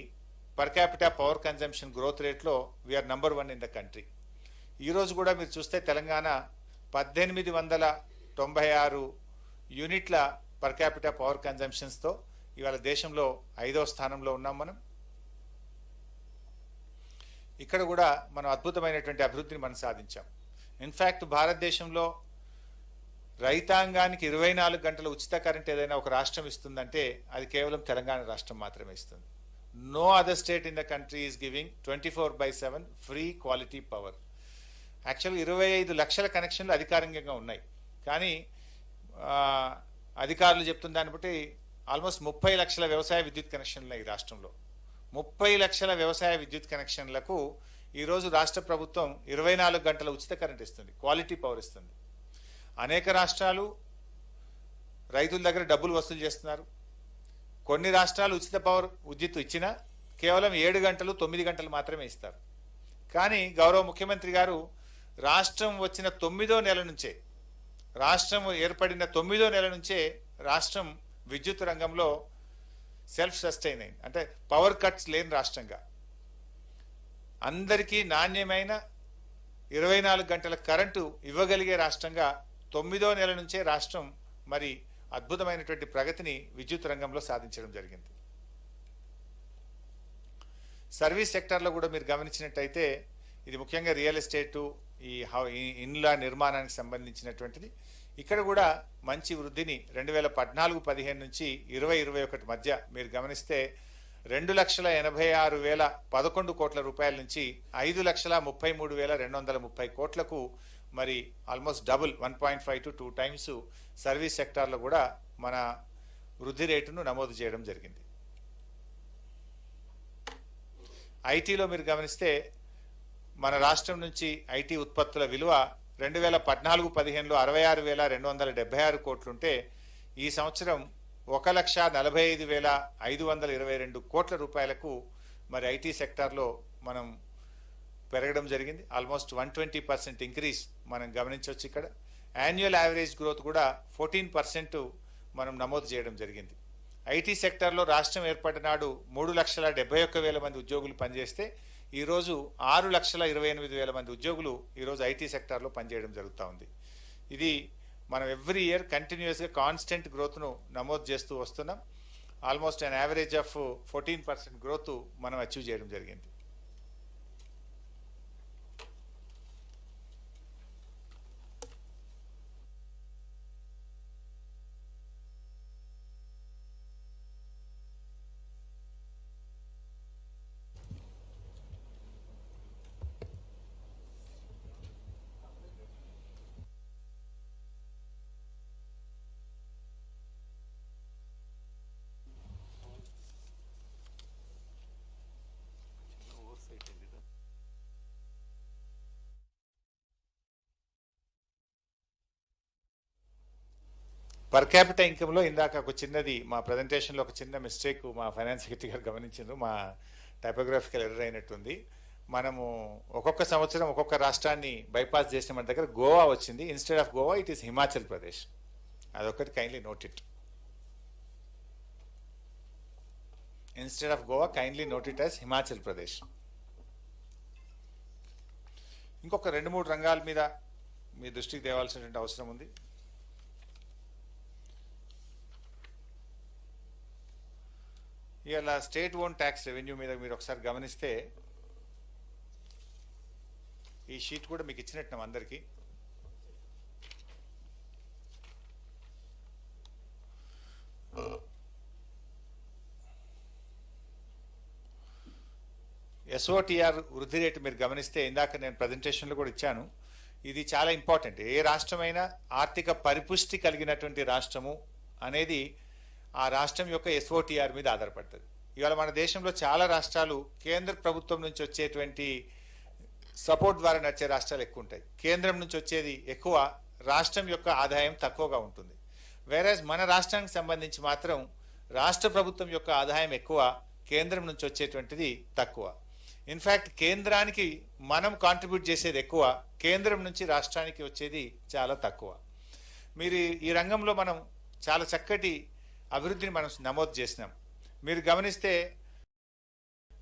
per capita power consumption growth రేట్లో we are number 1 in the country. ఈరోజు కూడా మీరు చూస్తే తెలంగాణ 1896 యూనిట్ల పర్ క్యాపిటా పవర్ కన్జంప్షన్స్తో ఇవాళ దేశంలో 5వ స్థానంలో ఉన్నాం మనం. ఇక్కడ కూడా మనం అద్భుతమైనటువంటి అభివృద్ధిని మనం సాధించాం. ఇన్ఫ్యాక్ట్ భారతదేశంలో రైతాంగానికి 24 గంటల ఉచిత కరెంట్ ఏదైనా ఒక రాష్ట్రం ఇస్తుందంటే అది కేవలం తెలంగాణ రాష్ట్రం మాత్రమే ఇస్తుంది. No other state in the country is giving 24/7 free quality power. Actually 25 లక్షల కనెక్షన్లు అధికారికంగా ఉన్నాయి, కానీ అధికారులు చెప్తున్న దాన్ని బట్టి ఆల్మోస్ట్ 30 లక్షల వ్యవసాయ విద్యుత్ కనెక్షన్లు ఈ రాష్ట్రంలో. 30 లక్షల వ్యవసాయ విద్యుత్ కనెక్షన్లకు ఈరోజు రాష్ట్ర ప్రభుత్వం 24 గంటల ఉచిత కరెంట్ ఇస్తుంది, క్వాలిటీ పవర్ ఇస్తుంది. అనేక రాష్ట్రాలు రైతుల దగ్గర డబ్బులు వసూలు చేస్తున్నారు. కొన్ని రాష్ట్రాలు ఉచిత పవర్ విద్యుత్ ఇచ్చినా కేవలం 7 గంటలు 9 గంటలు మాత్రమే ఇస్తారు. కానీ గౌరవ ముఖ్యమంత్రి గారు రాష్ట్రం వచ్చిన 9వ నెల నుంచే, రాష్ట్రం ఏర్పడిన 9వ నెల నుంచే రాష్ట్రం విద్యుత్ రంగంలో సెల్ఫ్ సస్టైన్ అయింది. అంటే పవర్ కట్స్ లేని రాష్ట్రంగా అందరికీ నాణ్యమైన 24 గంటల కరెంటు ఇవ్వగలిగే రాష్ట్రంగా 9వ నెల నుంచే రాష్ట్రం మరి అద్భుతమైనటువంటి ప్రగతిని విద్యుత్ రంగంలో సాధించడం జరిగింది. సర్వీస్ సెక్టార్లో కూడా మీరు గమనించినట్టయితే ఇది ముఖ్యంగా రియల్ ఎస్టేటు, ఈ ఇండ్ల నిర్మాణానికి సంబంధించినటువంటిది. ఇక్కడ కూడా మంచి వృద్ధిని 2014-15 నుంచి 2021 మధ్య మీరు గమనిస్తే 2,86,11 కోట్ల రూపాయల నుంచి 5,33,230 కోట్లకు మరి almost double 1.5 to 2 times service సెక్టార్లో కూడా మన వృద్ధి రేటును నమోదు చేయడం జరిగింది. ఐటీలో మీరు గమనిస్తే మన రాష్ట్రం నుంచి ఐటీ ఉత్పత్తుల విలువ 2014-15లో 66,276 కోట్లుంటే ఈ సంవత్సరం 1,45,522 కోట్ల రూపాయలకు మరి ఐటీ సెక్టార్లో మనం పెరగడం జరిగింది. ఆల్మోస్ట్ 120% ఇంక్రీజ్ మనం గమనించవచ్చు. ఇక్కడ యాన్యువల్ యావరేజ్ గ్రోత్ కూడా 14% మనం నమోదు చేయడం జరిగింది. ఐటీ సెక్టార్లో రాష్ట్రం ఏర్పడిన నాడు 3,71,000 మంది ఉద్యోగులు పనిచేస్తే ఈరోజు 6,28,000 మంది ఉద్యోగులు ఈరోజు ఐటీ సెక్టార్లో పనిచేయడం జరుగుతూ ఉంది. ఇది మనం ఎవ్రీ ఇయర్ కంటిన్యూస్గా కాన్స్టెంట్ గ్రోత్ను నమోదు చేస్తూ వస్తున్నాం. Almost an average of 14% growth మనం అచీవ్ చేయడం జరిగింది. పర్ క్యాపిటల్ ఇన్కమ్లో ఇందాక ఒక చిన్నది మా ప్రజెంటేషన్లో ఒక చిన్న మిస్టేక్ మా ఫైనాన్స్ సెక్రటరీ గారు గమనించారు. మా టైపోగ్రాఫికల్ ఎర్రర్ అయినట్టుంది. మనము ఒక్కొక్క సంవత్సరం ఒక్కొక్క రాష్ట్రాన్ని బైపాస్ చేసిన మన దగ్గర గోవా వచ్చింది. Instead of Goa it is Himachal Pradesh. అదొకటి kindly note it. Instead of Goa kindly note it as Himachal Pradesh. ఇంకొక 2-3 రంగాల మీద మీ దృష్టికి తేవాల్సినటువంటి అవసరం ఉంది. ఇవాళ స్టేట్ ఓన్ ట్యాక్స్ రెవెన్యూ మీద మీరు ఒకసారి గమనిస్తే ఈ షీట్ కూడా మీకు ఇచ్చినట్టు అందరికీ. ఎస్ఓటిఆర్ వృద్ధి రేటు మీరు గమనిస్తే ఇందాక నేను ప్రజెంటేషన్లో కూడా ఇచ్చాను. ఇది చాలా ఇంపార్టెంట్. ఏ రాష్ట్రమైనా ఆర్థిక పరిపుష్టి కలిగినటువంటి రాష్ట్రము అనేది ఆ రాష్ట్రం యొక్క ఎస్ఓటిఆర్ మీద ఆధారపడుతుంది. ఇవాళ మన దేశంలో చాలా రాష్ట్రాలు కేంద్ర ప్రభుత్వం నుంచి వచ్చేటువంటి సపోర్ట్ ద్వారా నడిచే రాష్ట్రాలు ఎక్కువ ఉంటాయి. కేంద్రం నుంచి వచ్చేది ఎక్కువ, రాష్ట్రం యొక్క ఆదాయం తక్కువగా ఉంటుంది. వేరేజ్ మన రాష్ట్రానికి సంబంధించి మాత్రం రాష్ట్ర ప్రభుత్వం యొక్క ఆదాయం ఎక్కువ, కేంద్రం నుంచి వచ్చేటువంటిది తక్కువ. ఇన్ఫ్యాక్ట్ కేంద్రానికి మనం కాంట్రిబ్యూట్ చేసేది ఎక్కువ, కేంద్రం నుంచి రాష్ట్రానికి వచ్చేది చాలా తక్కువ. మీరు ఈ రంగంలో మనం చాలా చక్కటి అభివృద్ధిని మనం నమోదు చేసినాం. మీరు గమనిస్తే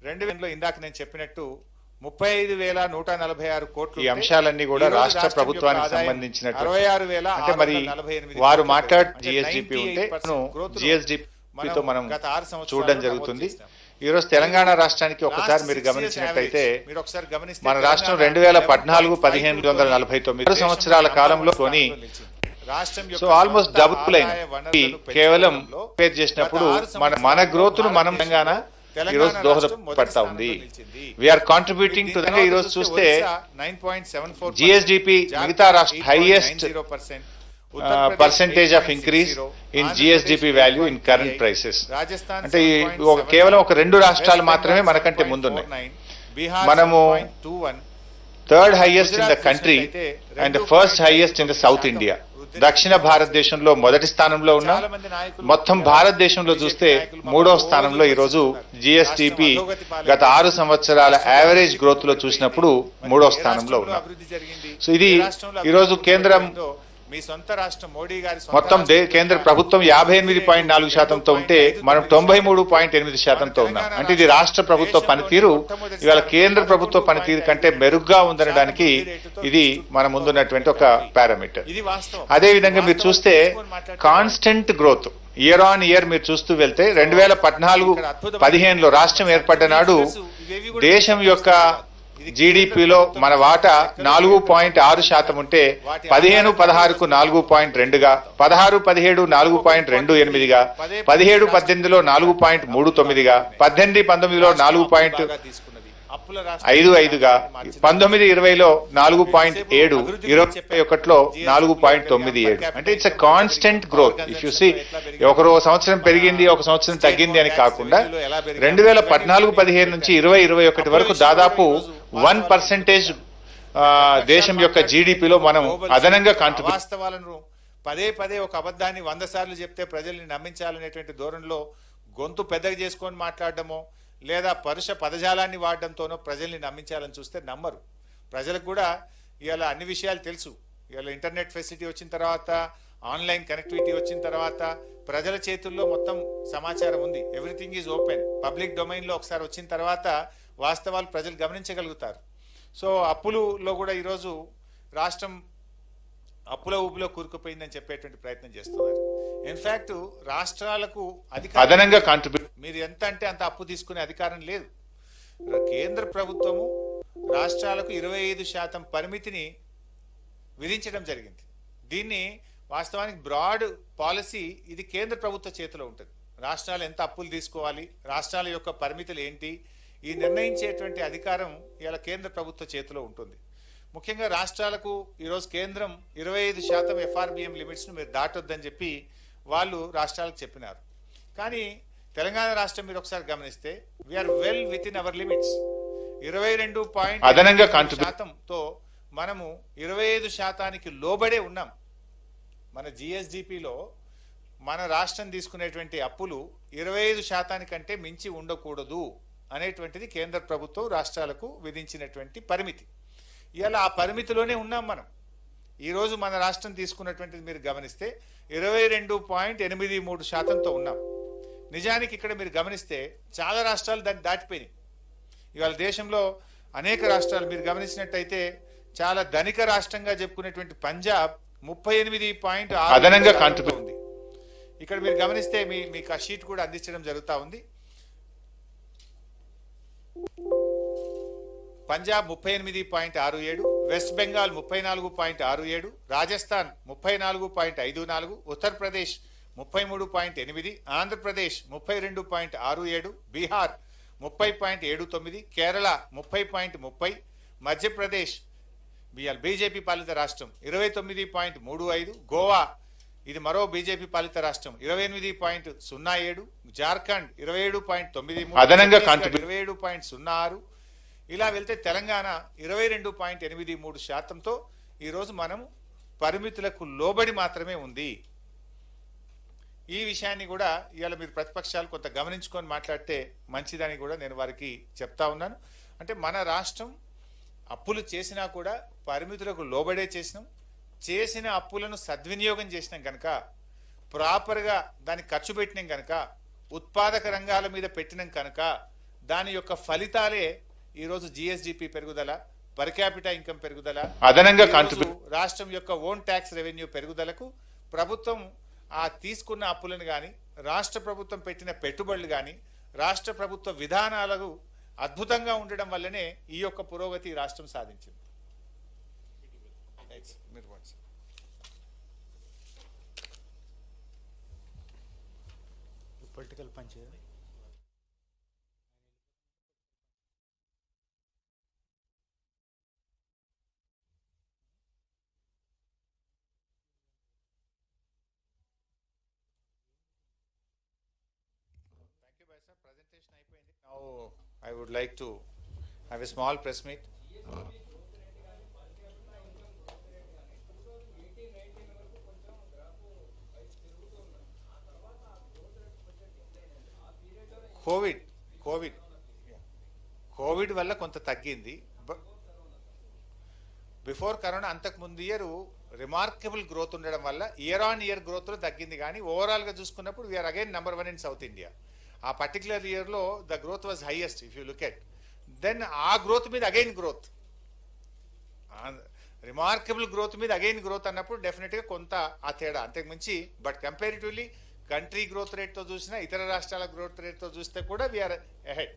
2000లో ఇందాక నేను చెప్పినట్టు 35,146 కోట్లు. ఈ అంశాలన్నీ కూడా రాష్ట్ర ప్రభుత్వానికి సంబంధించినట్టు. అంటే మరి వారు మాట్లాడే జిఎస్డిపి ఉంటే జిఎస్డిపితో మనం చూడడం జరుగుతుంది. ఈ రోజు తెలంగాణ రాష్ట్రానికి ఒకసారి మీరు గమనించినట్టయితే మన రాష్ట్రం 2014-15 1949 సంవత్సరాల కాలంలో సో ఆల్మోస్ట్ డబుల్ అయింది. కేవలం పేరు చేసినప్పుడు మన గ్రోత్ ను మనం తెలంగాణ ఈ రోజు దోహదపడతా ఉంది. We are contributing to. ఈ రోజు చూస్తే జిఎస్డిపి మిగతా రాష్ట్ర highest percentage of increase in GSDP value in current prices. అంటే కేవలం ఒక 2 రాష్ట్రాలు మాత్రమే మనకంటే ముందున్నాయి. మనము third highest in the country and first highest in the south India. దక్షిణ భారతదేశంలో మొదటి స్థానంలో ఉన్నాం. మొత్తం భారతదేశంలో చూస్తే 3వ స్థానంలో ఈరోజు జిఎస్డిపి గత 6 సంవత్సరాల యావరేజ్ గ్రోత్ లో చూసినప్పుడు 3వ స్థానంలో ఉన్నాం. సో ఇది ఈరోజు కేంద్రం మొత్తం కేంద్ర ప్రభుత్వం 58.4%తో ఉంటే మనం 93.8%తో ఉన్నాం. అంటే ఇది రాష్ట్ర ప్రభుత్వ పనితీరు ఇవాళ కేంద్ర ప్రభుత్వ పనితీరు కంటే మెరుగ్గా ఉందనడానికి ఇది మన ముందున్నటువంటి ఒక పారామీటర్. అదే విధంగా మీరు చూస్తే constant growth year on year మీరు చూస్తూ వెళ్తే 2014-15లో రాష్ట్రం ఏర్పడ్డ నాడు దేశం యొక్క జీడిపిలో మన వాటా 4.6% ఉంటే 15-16కు 4.2గా, 16-17 4.28గా, 17-18లో 4.39గా, 18-19లో 4.55గా, 19-20లో 4.7, 21లో 4.97. అంటే it's a constant growth. If you see ఒక సంవత్సరం పెరిగింది ఒక సంవత్సరం తగ్గింది అని కాకుండా 2014-15 నుంచి 2021 వరకు దాదాపు 1% దేశం యొక్క జీడిపిలో మనం అదనంగా కాంట్రిబ్యూట్. వాస్తవాలను పదే ఒక అబద్ధాన్ని 100 సార్లు చెప్తే ప్రజల్ని నమ్మించాలనేటువంటి ధోరణిలో గొంతు పెద్దగా చేసుకొని మాట్లాడడమో లేదా పరుష పదజాలాన్ని వాడడంతోనో ప్రజల్ని నమ్మించాలని చూస్తే నమ్మరు. ప్రజలకు కూడా ఇవాళ అన్ని విషయాలు తెలుసు. ఇవాళ ఇంటర్నెట్ ఫెసిలిటీ వచ్చిన తర్వాత, ఆన్లైన్ కనెక్టివిటీ వచ్చిన తర్వాత ప్రజల చేతుల్లో మొత్తం సమాచారం ఉంది. Everything is open. పబ్లిక్ డొమైన్లో ఒకసారి వచ్చిన తర్వాత వాస్తవాలు ప్రజలు గమనించగలుగుతారు. సో అప్పులలో కూడా ఈరోజు రాష్ట్రం అప్పుల ఊపులో కూరుకుపోయిందని చెప్పేటువంటి ప్రయత్నం చేస్తున్నారు. ఇన్ఫాక్ట్ రాష్ట్రాలకు అదనంగా కాంట్రిబ్యూట్ మీరు ఎంత అంటే అంత అప్పు తీసుకునే అధికారం లేదు. కేంద్ర ప్రభుత్వము రాష్ట్రాలకు 25% పరిమితిని విధించడం జరిగింది. దీన్ని వాస్తవానికి బ్రాడ్ పాలసీ ఇది కేంద్ర ప్రభుత్వ చేతిలో ఉంటుంది. రాష్ట్రాలు ఎంత అప్పులు తీసుకోవాలి, రాష్ట్రాల యొక్క పరిమితులు ఏంటి, ఈ నిర్ణయించేటువంటి అధికారం ఇవాళ కేంద్ర ప్రభుత్వ చేతిలో ఉంటుంది. ముఖ్యంగా రాష్ట్రాలకు ఈరోజు కేంద్రం 25% ఎఫ్ఆర్బిఎం లిమిట్స్ను మీరు దాటొద్దని చెప్పి వాళ్ళు రాష్ట్రాలకు చెప్పినారు. కానీ తెలంగాణ రాష్ట్రం మీరు ఒకసారి గమనిస్తే we are well within our limits. 22.8%తో మనము 25%కి లోబడే ఉన్నాం. మన జిఎస్డిపిలో మన రాష్ట్రం తీసుకునేటువంటి అప్పులు 25% కంటే మించి ఉండకూడదు అనేటువంటిది కేంద్ర ప్రభుత్వం రాష్ట్రాలకు విధించినటువంటి పరిమితి. ఇవాళ ఆ పరిమితిలోనే ఉన్నాం మనం. ఈరోజు మన రాష్ట్రం తీసుకున్నటువంటిది మీరు గమనిస్తే 22.83%తో ఉన్నాం. నిజానికి ఇక్కడ మీరు గమనిస్తే చాలా రాష్ట్రాలు దాన్ని దాటిపోయినాయి. ఇవాళ దేశంలో అనేక రాష్ట్రాలు మీరు గమనించినట్టయితే చాలా ధనిక రాష్ట్రంగా చెప్పుకునేటువంటి పంజాబ్ 38.6 అదనంగా ఉంది. ఇక్కడ మీరు గమనిస్తే మీకు ఆ షీట్ కూడా అందించడం జరుగుతూ ఉంది. పంజాబ్ 38.67, వెస్ట్ బెంగాల్ 34.67, రాజస్థాన్ 34.54, ఉత్తరప్రదేశ్ 33.8, ఆంధ్రప్రదేశ్ 32.67, బీహార్ 30.79, కేరళ 30.30, మధ్యప్రదేశ్ బీజేపీ పాలిత రాష్ట్రం 29.35, గోవా ఇది మరో బీజేపీ పాలిత రాష్ట్రం 28.07, జార్ఖండ్ 27.93, అదనంగా 27.06, ఇలా వెళ్తే తెలంగాణ 22.83%తో ఈరోజు మనం పరిమితులకు లోబడి మాత్రమే ఉంది. ఈ విషయాన్ని కూడా ఇవాళ మీరు ప్రతిపక్షాలు కొంత గమనించుకొని మాట్లాడితే మంచిదని కూడా నేను వారికి చెప్తా ఉన్నాను. అంటే మన రాష్ట్రం అప్పులు చేసినా కూడా పరిమితులకు లోబడే చేసిన అప్పులను సద్వినియోగం చేసినాం కనుక, ప్రాపర్గా దాన్ని ఖర్చు పెట్టినాం కనుక, ఉత్పాదక రంగాల మీద పెట్టినాం కనుక దాని యొక్క ఫలితాలే ఈరోజు జిఎస్డిపి పెరుగుదల, పర్ క్యాపిటా ఇన్కమ్ పెరుగుదల, అదనంగా రాష్ట్రం యొక్క ఓన్ ట్యాక్స్ రెవెన్యూ పెరుగుదలకు ప్రభుత్వం ఆ తీసుకున్న అప్పులను కానీ, రాష్ట్ర ప్రభుత్వం పెట్టిన పెట్టుబడులు కానీ, రాష్ట్ర ప్రభుత్వ విధానాలకు అద్భుతంగా ఉండడం వల్లనే ఈ యొక్క పురోగతి రాష్ట్రం సాధించింది. పొలిటికల్ పంచ్ Presentation అయిపోయింది. Now I would like to have a small press meet. Covid వల్ల కొంత తగ్గింది. బిఫోర్ కరోనా అంతకు ముందు ఇయర్ రిమార్కబుల్ గ్రోత్ ఉండడం వల్ల ఇయర్ ఆన్ ఇయర్ గ్రోత్ లో తగ్గింది. కానీ ఓవరాల్ గా చూసుకున్నప్పుడు we are again number 1 in south India. ఆ పర్టికులర్ ఇయర్ లో the growth was highest if you look at. Then ఆ గ్రోత్ మీద అగైన్ గ్రోత్, రిమార్కబుల్ గ్రోత్ మీద అగైన్ గ్రోత్ అన్నప్పుడు డెఫినెట్ గా కొంత ఆ తేడా అంతకు మించి. But comparatively country growth rate తో చూసినా, ఇతర రాష్ట్రాల గ్రోత్ రేట్ తో చూస్తే కూడా we are ahead.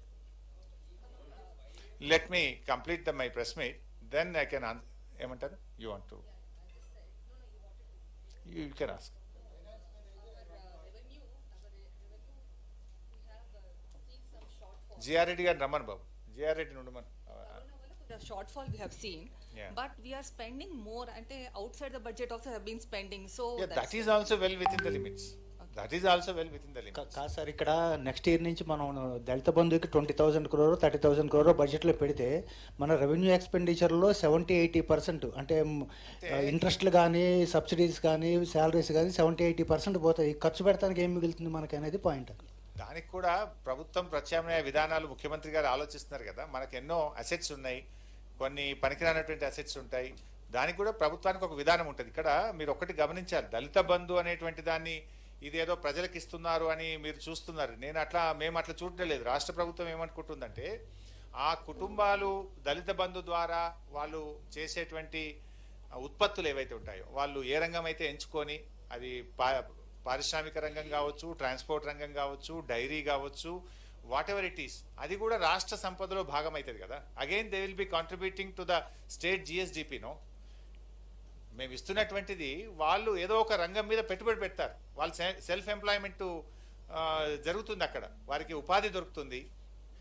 Let me complete my press meet, then I can ఏమంటారు you want to you can ask. GR Reddy గారు రమ్మను బాబు, జిఆర్ రెడ్డి నుండి shortfall we have seen, yeah. but we are spending more and outside the budget also have been spending, so yeah, that is also well within the limits. Okay. That is also well within the limits. కాదు sir, ఇక్కడ next year నుంచి మనం దళిత బంధుకి 20,000 crore 30,000 crore బడ్జెట్లో పెడితే మన revenue ఎక్స్పెండిచర్లో 70-80% అంటే ఇంట్రెస్ట్లు కానీ, subsidies కానీ, శాలరీస్ కానీ 70-80% పోతాయి. ఖర్చు పెడతానికి ఏం మిగులుతుంది మనకి అనేది పాయింట్. దానికి కూడా ప్రభుత్వం ప్రత్యామ్నాయ విధానాలు ముఖ్యమంత్రి గారు ఆలోచిస్తున్నారు కదా. మనకు ఎన్నో అసెట్స్ ఉన్నాయి, కొన్ని పనికిరానటువంటి అసెట్స్ ఉంటాయి. దానికి కూడా ప్రభుత్వానికి ఒక విధానం ఉంటుంది. ఇక్కడ మీరు ఒకటి గమనించాలి, దళిత బంధు అనేటువంటి దాన్ని ఇదేదో ప్రజలకు ఇస్తున్నారు అని మీరు చూస్తున్నారు. మేము అట్లా చూడలేదు. రాష్ట్ర ప్రభుత్వం ఏమనుకుంటుందంటే, ఆ కుటుంబాలు దళిత బంధు ద్వారా వాళ్ళు చేసేటువంటి ఉత్పత్తులు ఏవైతే ఉంటాయో, వాళ్ళు ఏ రంగం అయితే ఎంచుకొని, అది పారిశ్రామిక రంగం కావచ్చు, ట్రాన్స్పోర్ట్ రంగం కావచ్చు, డైరీ కావచ్చు, వాట్ ఎవర్ ఇట్ ఈస్, అది కూడా రాష్ట్ర సంపదలో భాగం అవుతుంది కదా. Again they will be contributing to the state GSDP. No, మేము ఇస్తున్నటువంటిది వాళ్ళు ఏదో ఒక రంగం మీద పెట్టుబడి పెడతారు, వాళ్ళు సెల్ఫ్ ఎంప్లాయ్మెంట్ జరుగుతుంది, అక్కడ వారికి ఉపాధి దొరుకుతుంది.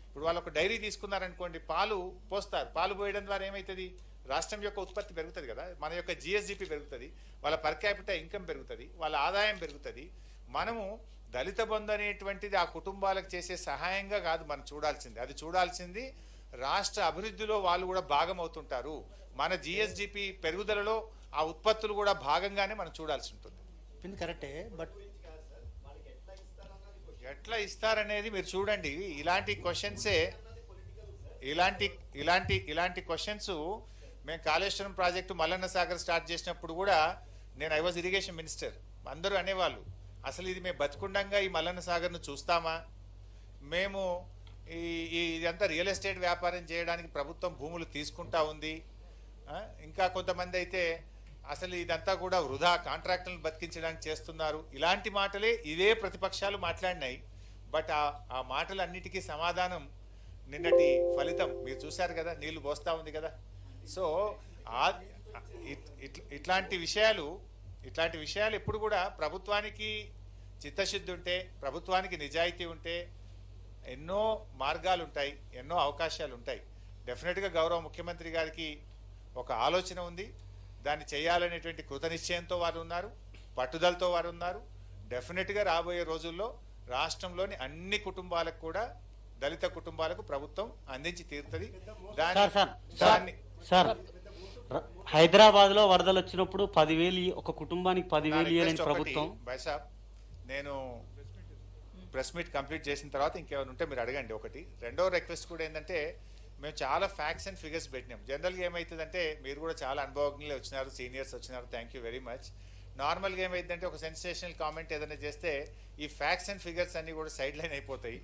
ఇప్పుడు వాళ్ళు ఒక డైరీ తీసుకున్నారనుకోండి, పాలు పోస్తారు, పాలు పోయడం ద్వారా ఏమవుతుంది, రాష్ట్రం యొక్క ఉత్పత్తి పెరుగుతుంది కదా, మన యొక్క జిఎస్డిపి పెరుగుతుంది, వాళ్ళ పర్ క్యాపిటల్ ఇన్కమ్ పెరుగుతుంది, వాళ్ళ ఆదాయం పెరుగుతుంది. మనము దళిత బంధు అనేటువంటిది ఆ కుటుంబాలకు చేసే సహాయంగా కాదు మనం చూడాల్సింది, అది చూడాల్సింది రాష్ట్ర అభివృద్ధిలో వాళ్ళు కూడా భాగం అవుతుంటారు. మన జిఎస్డిపి పెరుగుదలలో ఆ ఉత్పత్తులు కూడా భాగంగానే మనం చూడాల్సి ఉంటుంది. కరెక్టే, బట్ ఎట్లా ఇస్తారనేది మీరు చూడండి. ఇలాంటి క్వశ్చన్సే ఇలాంటి క్వశ్చన్స్ మేము కాళేశ్వరం ప్రాజెక్టు మల్లన్న సాగర్ స్టార్ట్ చేసినప్పుడు కూడా, నేను ఐ వాజ్ ఇరిగేషన్ మినిస్టర్, అందరూ అనేవాళ్ళు అసలు ఇది మేము బతికుండంగా ఈ మల్లన్న సాగర్ను చూస్తామా? మేము ఇదంతా రియల్ ఎస్టేట్ వ్యాపారం చేయడానికి ప్రభుత్వం భూములు తీసుకుంటా ఉంది. ఇంకా కొంతమంది అయితే అసలు ఇదంతా కూడా వృధా కాంట్రాక్టులను బతికించడానికి చేస్తున్నారు. ఇలాంటి మాటలే ఇవే ప్రతిపక్షాలు మాట్లాడినాయి. బట్ ఆ మాటలన్నిటికీ సమాధానం నిన్నటి ఫలితం మీరు చూశారు కదా, నీళ్లు పోస్తా ఉంది కదా. సో ఇట్లాంటి విషయాలు ఎప్పుడు కూడా ప్రభుత్వానికి చిత్తశుద్ధి ఉంటే, ప్రభుత్వానికి నిజాయితీ ఉంటే ఎన్నో మార్గాలు ఉంటాయి, ఎన్నో అవకాశాలు ఉంటాయి. డెఫినెట్గా గౌరవ ముఖ్యమంత్రి గారికి ఒక ఆలోచన ఉంది, దాన్ని చేయాలనేటువంటి కృతనిశ్చయంతో వారు ఉన్నారు, పట్టుదలతో వారు ఉన్నారు. డెఫినెట్గా రాబోయే రోజుల్లో రాష్ట్రంలోని అన్ని కుటుంబాలకు కూడా, దళిత కుటుంబాలకు ప్రభుత్వం అందించి తీరుతుంది. సార్ హైదరాబాద్ లో వరదలు వచ్చినప్పుడు 10,000 ఒక కుటుంబానికి 10,000 ఇవ్వాలని ప్రభుత్వం. బైసాబ్, నేను ప్రెస్ మీట్ కంప్లీట్ చేసిన తర్వాత ఇంకేమైనా ఉంటే మీరు అడగండి. ఒకటి. రెండో రిక్వెస్ట్ కూడా ఏంటంటే, మేము చాలా ఫ్యాక్ట్స్ అండ్ ఫిగర్స్ పెట్టినాం. జనరల్గా ఏమవుతుందంటే, మీరు కూడా చాలా అనుభవజ్ఞులు వచ్చినారు, సీనియర్స్ వచ్చినారు, థ్యాంక్ యూ వెరీ మచ్. నార్మల్గా ఏమైందంటే, ఒక సెన్సేషనల్ కామెంట్ ఏదైనా చేస్తే ఈ ఫ్యాక్ట్స్ అండ్ ఫిగర్స్ అన్నీ కూడా సైడ్ లైన్ అయిపోతాయి,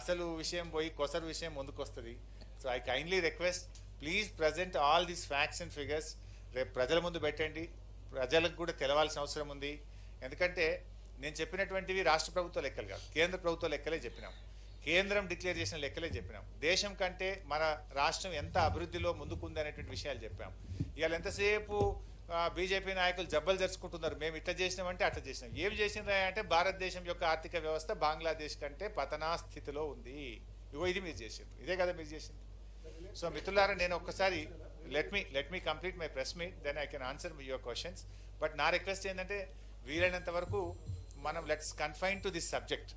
అసలు విషయం పోయి కొసరు విషయం ముందుకు వస్తుంది. So I kindly request, please present all these facts and figures. రేపు ప్రజల ముందు పెట్టండి, ప్రజలకు కూడా తెలవాల్సిన అవసరం ఉంది. ఎందుకంటే నేను చెప్పినటువంటివి రాష్ట్ర ప్రభుత్వ లెక్కలు కాదు, కేంద్ర ప్రభుత్వ లెక్కలే చెప్పినాం, కేంద్రం డిక్లేర్ చేసిన లెక్కలే చెప్పినాం. దేశం కంటే మన రాష్ట్రం ఎంత అభివృద్ధిలో ముందుకుంది అనేటువంటి విషయాలు చెప్పాం. ఇవాళ ఎంతసేపు బీజేపీ నాయకులు జబ్బలు జరుచుకుంటున్నారు, మేము ఇట్లా చేసినామంటే అట్లా చేసినాం. ఏం చేసినా అంటే భారతదేశం యొక్క ఆర్థిక వ్యవస్థ బంగ్లాదేశ్ కంటే పతనా స్థితిలో ఉంది. ఇగో ఇది మీరు చేసింది, ఇదే కదా మీరు చేసింది. సో మిత్రులారా, నేను ఒక్కసారి let me complete my press meet, then I can answer your questions. But నా రిక్వెస్ట్ ఏంటంటే, వీలైనంత వరకు మనం let's confine to this subject.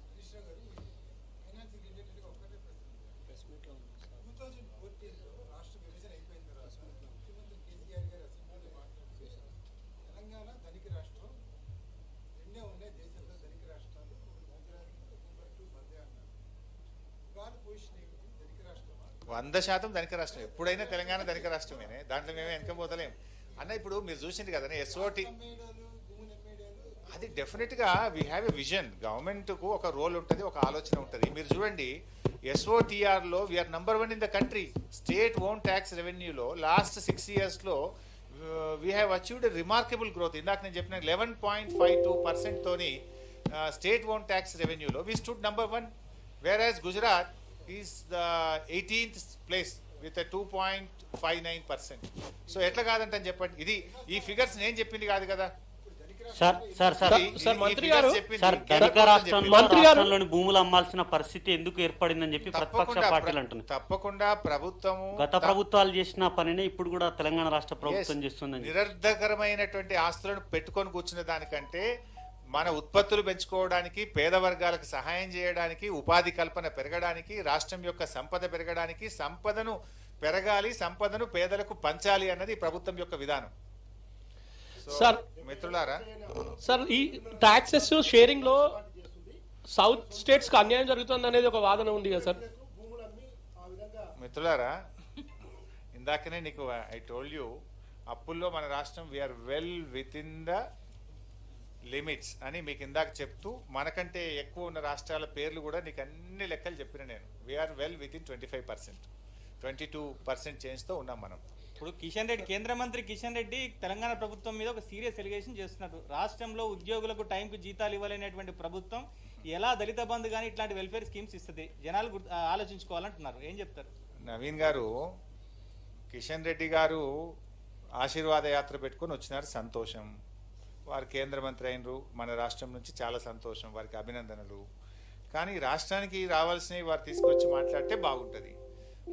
వంద శాతం ధనిక రాష్ట్రం. ఎప్పుడైనా తెలంగాణ ధనిక రాష్ట్రమేనే, దాంట్లో మేమే వెనకపోతలేం అన్న. ఇప్పుడు మీరు చూసింది కదా ఎస్ఓటి, అది డెఫినెట్గా వీ హ్యావ్ ఎ విజన్. గవర్నమెంట్కు ఒక రోల్ ఉంటుంది, ఒక ఆలోచన ఉంటుంది. మీరు చూడండి, ఎస్ఓటిఆర్లో we are number 1 in the country. State own tax రెవెన్యూలో లాస్ట్ 6 yearsలో we have achieved remarkable growth. ఇందాక నేను చెప్పిన 11.52% తోని స్టేట్ ఓన్ ట్యాక్స్ రెవెన్యూలో we stood number 1, whereas Gujarat is the 18th place with a 2.59%. So ఎట్లా కాదంటే చెప్పండి, ఇది ఈ ఫిగర్స్ నేను చెప్పింది కాదు కదా. రాష్ట్రంలోని భూములు అమ్మాల్సిన పరిస్థితి ఎందుకు ఏర్పడిందని చెప్పి ప్రతిపక్ష పార్టీలు అంటున్నాయి. తప్పకుండా ప్రభుత్వము, గత ప్రభుత్వాలు చేసిన పనినే ఇప్పుడు కూడా తెలంగాణ రాష్ట్ర ప్రభుత్వం చేస్తుందని. నిరర్ధకరమైనటువంటి ఆస్తులను పెట్టుకొని కూర్చున్న దానికంటే మన ఉత్పత్తులు పెంచుకోవడానికి, పేద వర్గాలకు సహాయం చేయడానికి, ఉపాధి కల్పన పెరగడానికి, రాష్ట్రం యొక్క సంపద పెరగడానికి, సంపదను పెరగాలి, సంపదను పేదలకు పంచాలి అన్నది ప్రభుత్వం యొక్క విధానం. సార్ మిత్రులారా, సార్ ఈ టాక్సెస్ షేరింగ్ లో సౌత్ స్టేట్స్ కి అన్యాయం జరుగుతుంది అనేది ఒక వాదన ఉంది కదా సార్. మిత్రులారా, ఇందాకనే నీకు ఐ టోల్డ్ యూ, అప్పుల్లో మన రాష్ట్రం we are well within the limits అని మీకు ఇందాక చెప్తూ, మనకంటే ఎక్కువ ఉన్న రాష్ట్రాల పేర్లు కూడా నీకు అన్ని లెక్కలు చెప్పిన నేను. వీఆర్ వెల్ విత్ ఇన్ 25%, 22% చేంజ్తో ఉన్నాం మనం. ఇప్పుడు కిషన్ రెడ్డి, కేంద్ర మంత్రి కిషన్ రెడ్డి తెలంగాణ ప్రభుత్వం మీద ఒక సీరియస్ ఎలిగేషన్ చేస్తున్నారు. రాష్ట్రంలో ఉద్యోగులకు టైంకు జీతాలు ఇవ్వలేనటువంటి ప్రభుత్వం ఎలా దళిత బంధు కానీ ఇట్లాంటి వెల్ఫేర్ స్కీమ్స్ ఇస్తుంది, జనాలు ఆలోచించుకోవాలంటున్నారు. ఏం చెప్తారు? నవీన్ గారు, కిషన్ రెడ్డి గారు ఆశీర్వాద యాత్ర పెట్టుకొని వచ్చినారు, సంతోషం. వారు కేంద్ర మంత్రి అయినరు, మన రాష్ట్రం నుంచి చాలా సంతోషం, వారికి అభినందనలు. కానీ రాష్ట్రానికి రావాల్సినవి వారు తీసుకొచ్చి మాట్లాడితే బాగుంటుంది.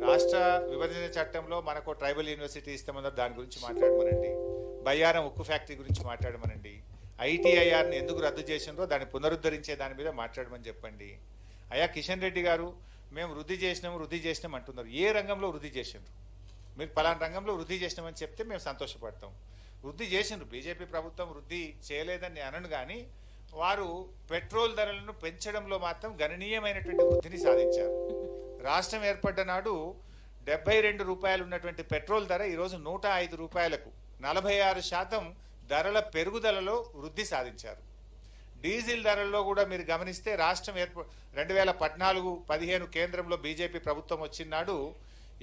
రాష్ట్ర విభజన చట్టంలో మనకు ట్రైబల్ యూనివర్సిటీ ఇస్తామన్నారు, దాని గురించి మాట్లాడమనండి. బయ్యారం ఉక్కు ఫ్యాక్టరీ గురించి మాట్లాడమనండి. ఐటీఐఆర్ని ఎందుకు రద్దు చేసిందో దాన్ని పునరుద్ధరించే దాని మీద మాట్లాడమని చెప్పండి. అయ్యా కిషన్ రెడ్డి గారు, మేము వృద్ధి చేసినాం అంటున్నారు. ఏ రంగంలో వృద్ధి చేసిండ్రు? మీరు పలానా రంగంలో వృద్ధి చేసినామని చెప్తే మేము సంతోషపడతాం. వృద్ధి చేసిండ్రు, బీజేపీ ప్రభుత్వం వృద్ధి చేయలేదని అనను, కానీ వారు పెట్రోల్ ధరలను పెంచడంలో మాత్రం గణనీయమైనటువంటి వృద్ధిని సాధించారు. రాష్ట్రం ఏర్పడ్డ నాడు 72 రూపాయలు ఉన్నటువంటి పెట్రోల్ ధర ఈరోజు 105 రూపాయలకు 46% ధరల పెరుగుదలలో వృద్ధి సాధించారు. డీజిల్ ధరల్లో కూడా మీరు గమనిస్తే రాష్ట్రం 2014-15 కేంద్రంలో బీజేపీ ప్రభుత్వం వచ్చినాడు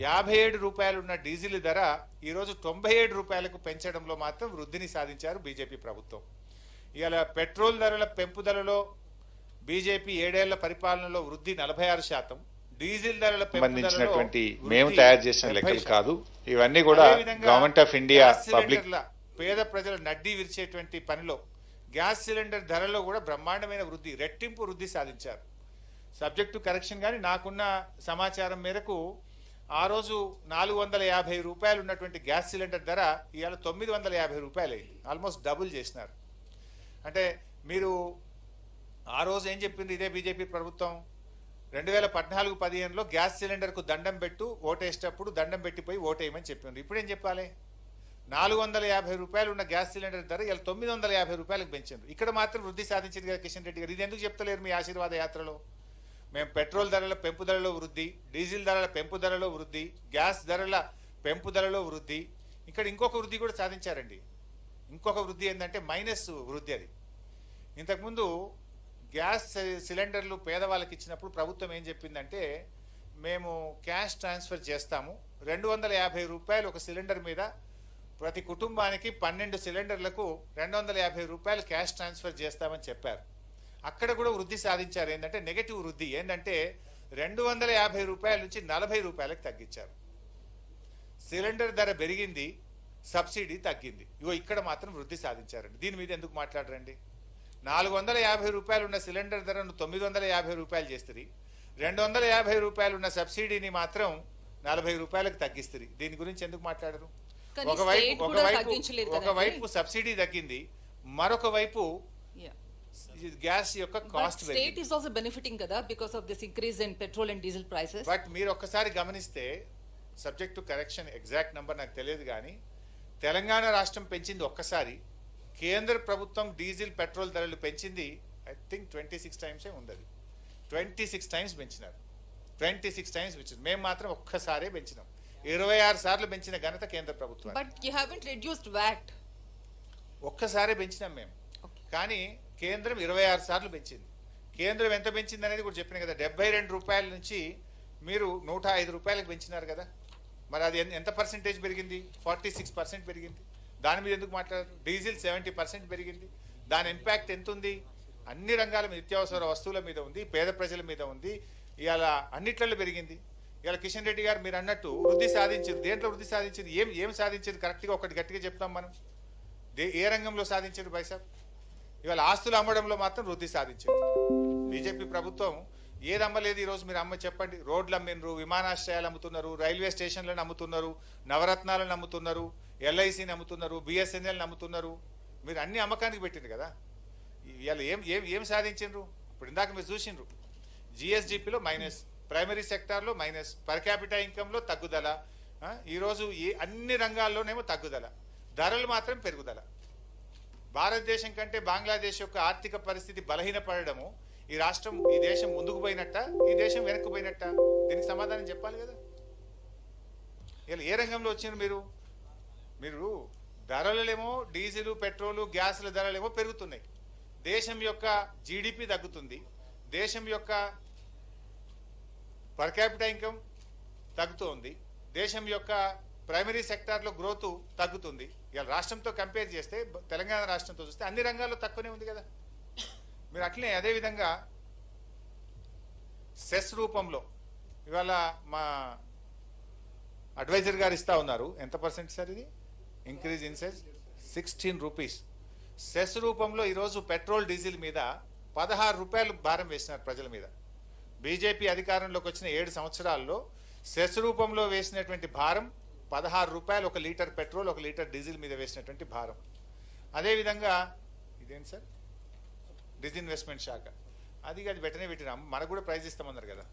57 రూపాయలు ఉన్న డీజిల్ ధర ఈరోజు 97 రూపాయలకు పెంచడంలో మాత్రం వృద్ధిని సాధించారు బీజేపీ ప్రభుత్వం. ఇవాళ పెట్రోల్ ధరల పెంపుదలలో బీజేపీ 7 ఏళ్ల పరిపాలనలో వృద్ధి 46%, డీజిల్ ధరల సంబంధించినటువంటి మేము తయారు చేసిన లెక్కలు కాదు, ఇవన్నీ కూడా గవర్నమెంట్ ఆఫ్ ఇండియా పబ్లిక్ పేద ప్రజల నడ్డీ విరిచేటువంటి పనిలో గ్యాస్ సిలిండర్ ధరలో కూడా బ్రహ్మాండమైన వృద్ధి, రెట్టింపు వృద్ధి సాధించారు. సబ్జెక్ట్ టు కరెక్షన్ కానీ నాకున్న సమాచారం మేరకు ఆ రోజు 450 రూపాయలు ఉన్నటువంటి గ్యాస్ సిలిండర్ ధర ఇవాళ 950 రూపాయలు అయింది. ఆల్మోస్ట్ డబుల్ చేసినారు. అంటే మీరు ఆ రోజు ఏం చెప్పింది ఇదే బీజేపీ ప్రభుత్వం, 2014-15లో గ్యాస్ సిలిండర్కు దండం పెట్టు ఓటేసేటప్పుడు దండం పెట్టిపోయి ఓటేయమని చెప్పిండ్రు. ఇప్పుడు ఏం చెప్పాలి? 450 రూపాయలు ఉన్న గ్యాస్ సిలిండర్ ధర ఇలా 950 రూపాయలకు పెంచిండ్రు. ఇక్కడ మాత్రం వృద్ధి సాధించింది కదా కిషన్ రెడ్డి గారు. ఇది ఎందుకు చెప్తలేరు మీ ఆశీర్వాద యాత్రలో? మేము పెట్రోల్ ధరల పెంపుదలలో వృద్ధి, డీజిల్ ధరల పెంపుదలలో వృద్ధి, గ్యాస్ ధరల పెంపుదలలో వృద్ధి, ఇక్కడ ఇంకొక వృద్ధి కూడా సాధించారండి. ఇంకొక వృద్ధి ఏంటంటే మైనస్ వృద్ధి. అది ఇంతకుముందు గ్యాస్ సిలిండర్లు పేదవాళ్ళకి ఇచ్చినప్పుడు ప్రభుత్వం ఏం చెప్పిందంటే మేము క్యాష్ ట్రాన్స్ఫర్ చేస్తాము, 250 రూపాయలు ఒక సిలిండర్ మీద ప్రతి కుటుంబానికి 12 సిలిండర్లకు 250 రూపాయలు క్యాష్ ట్రాన్స్ఫర్ చేస్తామని చెప్పారు. అక్కడ కూడా వృద్ధి సాధించారు. ఏంటంటే నెగటివ్ వృద్ధి ఏంటంటే 250 రూపాయల నుంచి 40 రూపాయలకు తగ్గించారు. సిలిండర్ ధర పెరిగింది, సబ్సిడీ తగ్గింది. ఇగో ఇక్కడ మాత్రం వృద్ధి సాధించారండి. దీని మీద ఎందుకు మాట్లాడరండి? 450 రూపాయలు ఉన్న సిలిండర్ ధరను 950 రూపాయలు చేస్తుంది, 250 రూపాయలు ఉన్న సబ్సిడీని మాత్రం 40 రూపాయలకు తగ్గిస్తుంది. దీని గురించి ఎందుకు మాట్లాడరు? ఒకవైపు సబ్సిడీ తగ్గింది, మరొక వైపు గ్యాస్ యొక్క cost state is also benefiting kada because of this increase in petrol and diesel prices. But మీరు ఒక్కసారి గమనిస్తే subject to correction exact number నాకు తెలియదు కానీ తెలంగాణ రాష్ట్రం పెంచింది ఒక్కసారి, కేంద్ర ప్రభుత్వం డీజిల్ పెట్రోల్ ధరలు పెంచింది ఐ థింక్ 26 టైమ్సే ఉండదు. 26 టైమ్స్ పెంచినారు. 26 టైమ్స్ పెంచారు. మేము మాత్రం ఒక్కసారే పెంచినాం. 26 సార్లు పెంచిన ఘనత కేంద్ర ప్రభుత్వం. But you haven't reduced VAT. ఒక్కసారే పెంచినాం మేము. కానీ కేంద్రం 26 సార్లు పెంచింది. కేంద్రం ఎంత పెంచింది అనేది కూడా చెప్పిన కదా, 72 రూపాయల నుంచి మీరు 105 రూపాయలకు పెంచినారు కదా. మరి అది ఎంత పర్సెంటేజ్ పెరిగింది? 46% పెరిగింది. దాని మీద ఎందుకు మాట్లాడారు? డీజిల్ 70% పెరిగింది. దాని ఇంపాక్ట్ ఎంత ఉంది? అన్ని రంగాల మీద, నిత్యావసర వస్తువుల మీద ఉంది, పేద ప్రజల మీద ఉంది, ఇవాళ అన్నిట్లలో పెరిగింది. ఇవాళ కిషన్ రెడ్డి గారు మీరు అన్నట్టు వృద్ధి సాధించారు. దేంట్లో వృద్ధి సాధించింది? ఏం సాధించింది? కరెక్ట్గా ఒకటి గట్టిగా చెప్తాం మనం. ఏ రంగంలో సాధించారు బైసాబ్? ఇవాళ ఆస్తులు అమ్మడంలో మాత్రం వృద్ధి సాధించారు. బీజేపీ ప్రభుత్వం ఏది అమ్మలేదు ఈరోజు? మీరు అమ్మ చెప్పండి. రోడ్లు అమ్మినరు, విమానాశ్రయాలు అమ్ముతున్నారు, రైల్వే స్టేషన్లను అమ్ముతున్నారు, నవరత్నాలను అమ్ముతున్నారు, ఎల్ఐసిని అమ్ముతున్నారు, బిఎస్ఎన్ఎల్ని అమ్ముతున్నారు. మీరు అన్ని అమ్మకానికి పెట్టింది కదా. ఇవాళ ఏం సాధించిండ్రు? ఇప్పుడు ఇందాక మీరు చూసిండ్రు, జిఎస్డిపిలో మైనస్, ప్రైమరీ సెక్టార్లో మైనస్, పర్ క్యాపిటల్ ఇన్కంలో తగ్గుదల, ఈరోజు అన్ని రంగాల్లోనేమో తగ్గుదల, ధరలు మాత్రం పెరుగుదల. భారతదేశం కంటే బంగ్లాదేశ్ యొక్క ఆర్థిక పరిస్థితి బలహీనపడము ఈ రాష్ట్రం, ఈ దేశం ముందుకు పోయినట్ట, ఈ దేశం వెనక్కు పోయినట్ట? దీనికి సమాధానం చెప్పాలి కదా. ఇలా ఏ రంగంలో వచ్చినారు మీరు? ధరలేమో డీజిల్, పెట్రోలు, గ్యాసుల ధరలేమో పెరుగుతున్నాయి, దేశం యొక్క జీడిపి తగ్గుతుంది, దేశం యొక్క పర్ క్యాపిటల్ ఇన్కమ్ తగ్గుతుంది, దేశం యొక్క ప్రైమరీ సెక్టార్లో గ్రోత్ తగ్గుతుంది. ఇలా రాష్ట్రంతో కంపేర్ చేస్తే, తెలంగాణ రాష్ట్రంతో చూస్తే అన్ని రంగాల్లో తక్కువనే ఉంది కదా. మీరు అట్లనే అదేవిధంగా సెస్ రూపంలో ఇవాళ మా అడ్వైజర్ గారు ఇస్తా ఉన్నారు. ఎంత పర్సెంట్ సార్ ఇది increase in cess? 16 rupees. Cess రూపంలో ఈరోజు పెట్రోల్ డీజిల్ మీద 16 రూపాయలు భారం వేసినారు ప్రజల మీద. బీజేపీ అధికారంలోకి వచ్చిన 7 సంవత్సరాల్లో సెస్ రూపంలో వేసినటువంటి భారం 16 రూపాయలు, 1 లీటర్ పెట్రోల్, 1 లీటర్ డీజిల్ మీద వేసినటువంటి భారం. అదేవిధంగా ఇదేంటి సార్, డిస్ఇన్వెస్ట్మెంట్ శాఖ, అది వెంటనే పెట్టినాం, మనకు కూడా ప్రైజ్ ఇస్తామన్నారు కదా.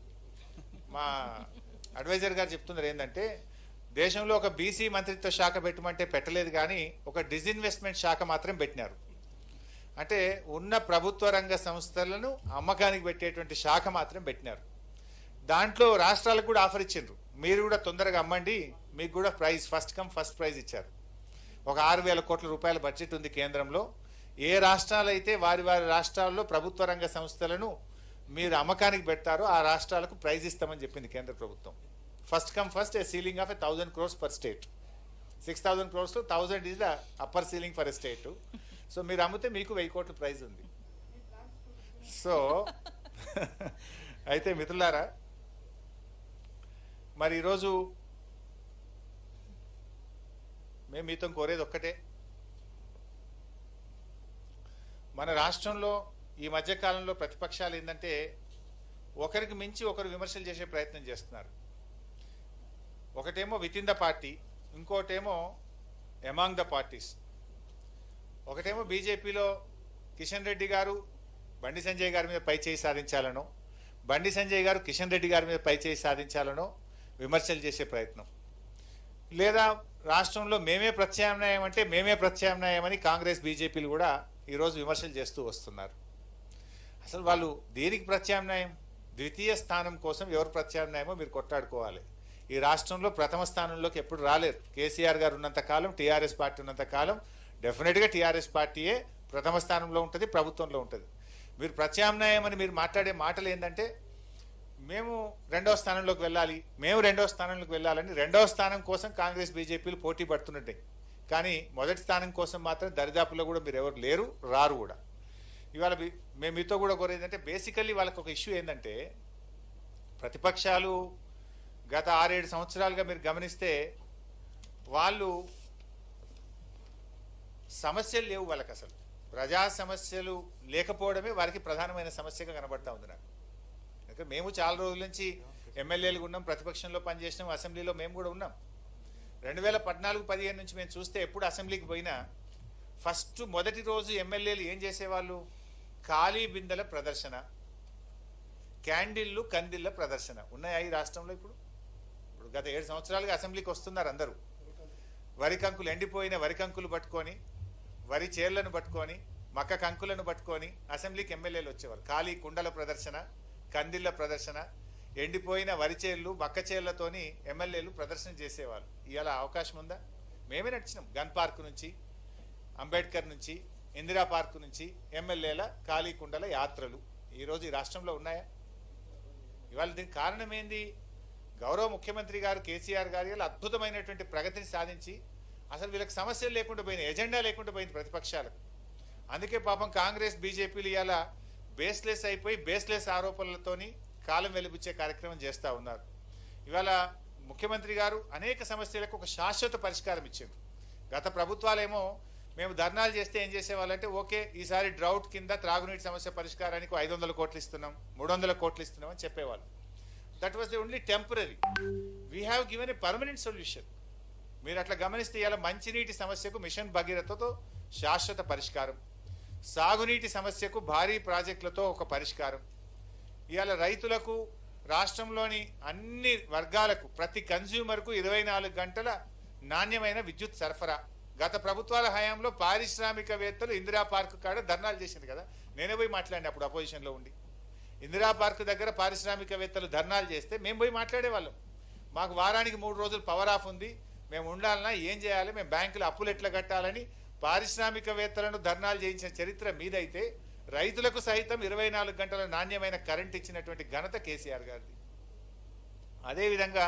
మా అడ్వైజర్ గారు చెప్తున్నారు ఏంటంటే దేశంలో ఒక బీసీ మంత్రిత్వ శాఖ పెట్టమంటే పెట్టలేదు, కానీ ఒక డిస్ఇన్వెస్ట్మెంట్ శాఖ మాత్రం పెట్టినారు. అంటే ఉన్న ప్రభుత్వ రంగ సంస్థలను అమ్మకానికి పెట్టేటువంటి శాఖ మాత్రం పెట్టినారు. దాంట్లో రాష్ట్రాలకు కూడా ఆఫర్ ఇచ్చిండ్రు, మీరు కూడా తొందరగా అమ్మండి, మీకు కూడా prize, first come first prize ఇచ్చారు. ఒక 6,000 కోట్ల రూపాయల బడ్జెట్ ఉంది కేంద్రంలో. ఏ రాష్ట్రాలు అయితే వారి వారి రాష్ట్రాల్లో ప్రభుత్వ రంగ సంస్థలను మీరు అమ్మకానికి పెడతారో ఆ రాష్ట్రాలకు ప్రైజ్ ఇస్తామని చెప్పింది కేంద్ర ప్రభుత్వం. First come first A ceiling of 1,000 crores per state. 6,000 crores 1,000 is the upper ceiling for a state. So మీరు అమ్మితే మీకు 1,000 కోట్ల ప్రైజ్ ఉంది. సో అయితే మిత్రులారా, మరి ఈరోజు మేము మీతో కోరేది ఒక్కటే, మన రాష్ట్రంలో ఈ మధ్యకాలంలో ప్రతిపక్షాలు ఏంటంటే ఒకరికి మించి ఒకరు విమర్శలు చేసే ప్రయత్నం చేస్తున్నారు. ఒకటేమో విత్ ఇన్ ద పార్టీ, ఇంకోటేమో అమాంగ్ ద పార్టీస్. ఒకటేమో బీజేపీలో కిషన్ రెడ్డి గారు బండి సంజయ్ గారి మీద పై చేయి సాధించాలనో, బండి సంజయ్ గారు కిషన్ రెడ్డి గారి మీద పై చేయి సాధించాలనో విమర్శలు చేసే ప్రయత్నం, లేదా రాష్ట్రంలో మేమే ప్రత్యామ్నాయం అంటే మేమే ప్రత్యామ్నాయం అని కాంగ్రెస్ బీజేపీలు కూడా ఈరోజు విమర్శలు చేస్తూ వస్తున్నారు. అసలు వాళ్ళు దేనికి ప్రత్యామ్నాయం? ద్వితీయ స్థానం కోసం ఎవరు ప్రత్యామ్నాయమో మీరు కొట్లాడుకోవాలి. ఈ రాష్ట్రంలో ప్రథమ స్థానంలోకి ఎప్పుడు రాలేరు. కేసీఆర్ గారు ఉన్నంత కాలం, టీఆర్ఎస్ పార్టీ ఉన్నంత కాలం డెఫినెట్గా టీఆర్ఎస్ పార్టీయే ప్రథమ స్థానంలో ఉంటుంది, ప్రభుత్వంలో ఉంటుంది. మీరు ప్రత్యామ్నాయం అని మీరు మాట్లాడే మాటలు ఏంటంటే మేము రెండవ స్థానంలోకి వెళ్ళాలి, మేము రెండవ స్థానంలోకి వెళ్ళాలని రెండవ స్థానం కోసం కాంగ్రెస్ బీజేపీలు పోటీ పడుతున్నట్టే. కానీ మొదటి స్థానం కోసం మాత్రం దరిదాపులో కూడా మీరు ఎవరు లేరు, రారు కూడా. ఇవాళ మేము మీతో కూడా కోరేది ఏంటంటే బేసికల్లీ వాళ్ళకి ఒక ఇష్యూ ఏంటంటే ప్రతిపక్షాలు గత 6-7 సంవత్సరాలుగా మీరు గమనిస్తే వాళ్ళు సమస్యలు లేవు వాళ్ళకి. అసలు ప్రజా సమస్యలు లేకపోవడమే వారికి ప్రధానమైన సమస్యగా కనబడతా ఉంది నాకు. ఎందుకంటే మేము చాలా రోజుల నుంచి ఎమ్మెల్యేలుగా ఉన్నాం, ప్రతిపక్షంలో పనిచేసినాం, అసెంబ్లీలో మేము కూడా ఉన్నాం. 2014-15 నుంచి మేము చూస్తే ఎప్పుడు అసెంబ్లీకి పోయినా ఫస్ట్ మొదటి రోజు ఎమ్మెల్యేలు ఏం చేసేవాళ్ళు? ఖాళీ బిందెల ప్రదర్శన, క్యాండిల్లు కందిళ్ళ ప్రదర్శన ఉన్నాయా ఈ రాష్ట్రంలో? ఇప్పుడు గత 7 సంవత్సరాలుగా అసెంబ్లీకి వస్తున్నారు అందరూ. వరి కంకులు, ఎండిపోయిన వరి కంకులు పట్టుకొని, వరి చేర్లను పట్టుకొని, మక్క కంకులను పట్టుకొని అసెంబ్లీకి ఎమ్మెల్యేలు వచ్చేవారు. ఖాళీ కుండల ప్రదర్శన, కందిళ్ళ ప్రదర్శన, ఎండిపోయిన వరి చేర్లు, మక్క చేర్లతోని ఎమ్మెల్యేలు ప్రదర్శన చేసేవాళ్ళు. ఇవాళ అవకాశం ఉందా? మేమే నడిచినాం. గన్ పార్క్ నుంచి, అంబేద్కర్ నుంచి, ఇందిరా పార్క్ నుంచి ఎమ్మెల్యేల ఖాళీ కుండల యాత్రలు ఈరోజు ఈ రాష్ట్రంలో ఉన్నాయా? ఇవాళ దీనికి కారణం ఏంది? గౌరవ ముఖ్యమంత్రి గారు కేసీఆర్ గారు ఇలా అద్భుతమైనటువంటి ప్రగతిని సాధించి అసలు వీళ్ళకి సమస్యలు లేకుండా పోయినాయి, ఎజెండా లేకుండా పోయింది ప్రతిపక్షాలకు. అందుకే పాపం కాంగ్రెస్ బీజేపీలు ఇలా బేస్లెస్ అయిపోయి బేస్లెస్ ఆరోపణలతోని కాలం వెలిబుచ్చే కార్యక్రమం చేస్తూ ఉన్నారు. ఇవాళ ముఖ్యమంత్రి గారు అనేక సమస్యలకు ఒక శాశ్వత పరిష్కారం ఇచ్చారు. గత ప్రభుత్వాలేమో మేము ధర్నాలు చేస్తే ఏం చేసేవాళ్ళంటే ఓకే ఈసారి డ్రౌట్ కింద త్రాగునీటి సమస్య పరిష్కారానికి 500 కోట్లు ఇస్తున్నాం, 300 కోట్లు ఇస్తున్నాం అని చెప్పేవాళ్ళు. That was the only temporary. We have given a permanent solution. మీరు అట్లా గమనిస్తే ఇలా మంచినీటి సమస్యకు మిషన్ భగీరథతో శాశ్వత పరిష్కారం, సాగునీటి సమస్యకు భారీ ప్రాజెక్టులతో ఒక పరిష్కారం, ఇవాళ రైతులకు, రాష్ట్రంలోని అన్ని వర్గాలకు, ప్రతి కన్స్యూమర్కు 24 గంటల నాణ్యమైన విద్యుత్ సరఫరా. గత ప్రభుత్వాల హయాంలో పారిశ్రామికవేత్తలు ఇందిరా పార్క్ కాడ ధర్నాలు చేసింది కదా, నేనే పోయి మాట్లాడిన అప్పుడు అపోజిషన్లో ఉండి. ఇందిరా పార్క్ దగ్గర పారిశ్రామికవేత్తలు ధర్నాలు చేస్తే మేము పోయి మాట్లాడేవాళ్ళం. మాకు వారానికి 3 రోజులు పవర్ ఆఫ్ ఉంది, మేము ఉండాలన్నా ఏం చేయాలి, మేము బ్యాంకులో అప్పులు ఎట్లా కట్టాలని పారిశ్రామికవేత్తలను ధర్నాలు చేయించిన చరిత్ర మీదైతే రైతులకు సైతం 24 గంటల నాణ్యమైన కరెంట్ ఇచ్చినటువంటి ఘనత కేసీఆర్ గారిది. అదేవిధంగా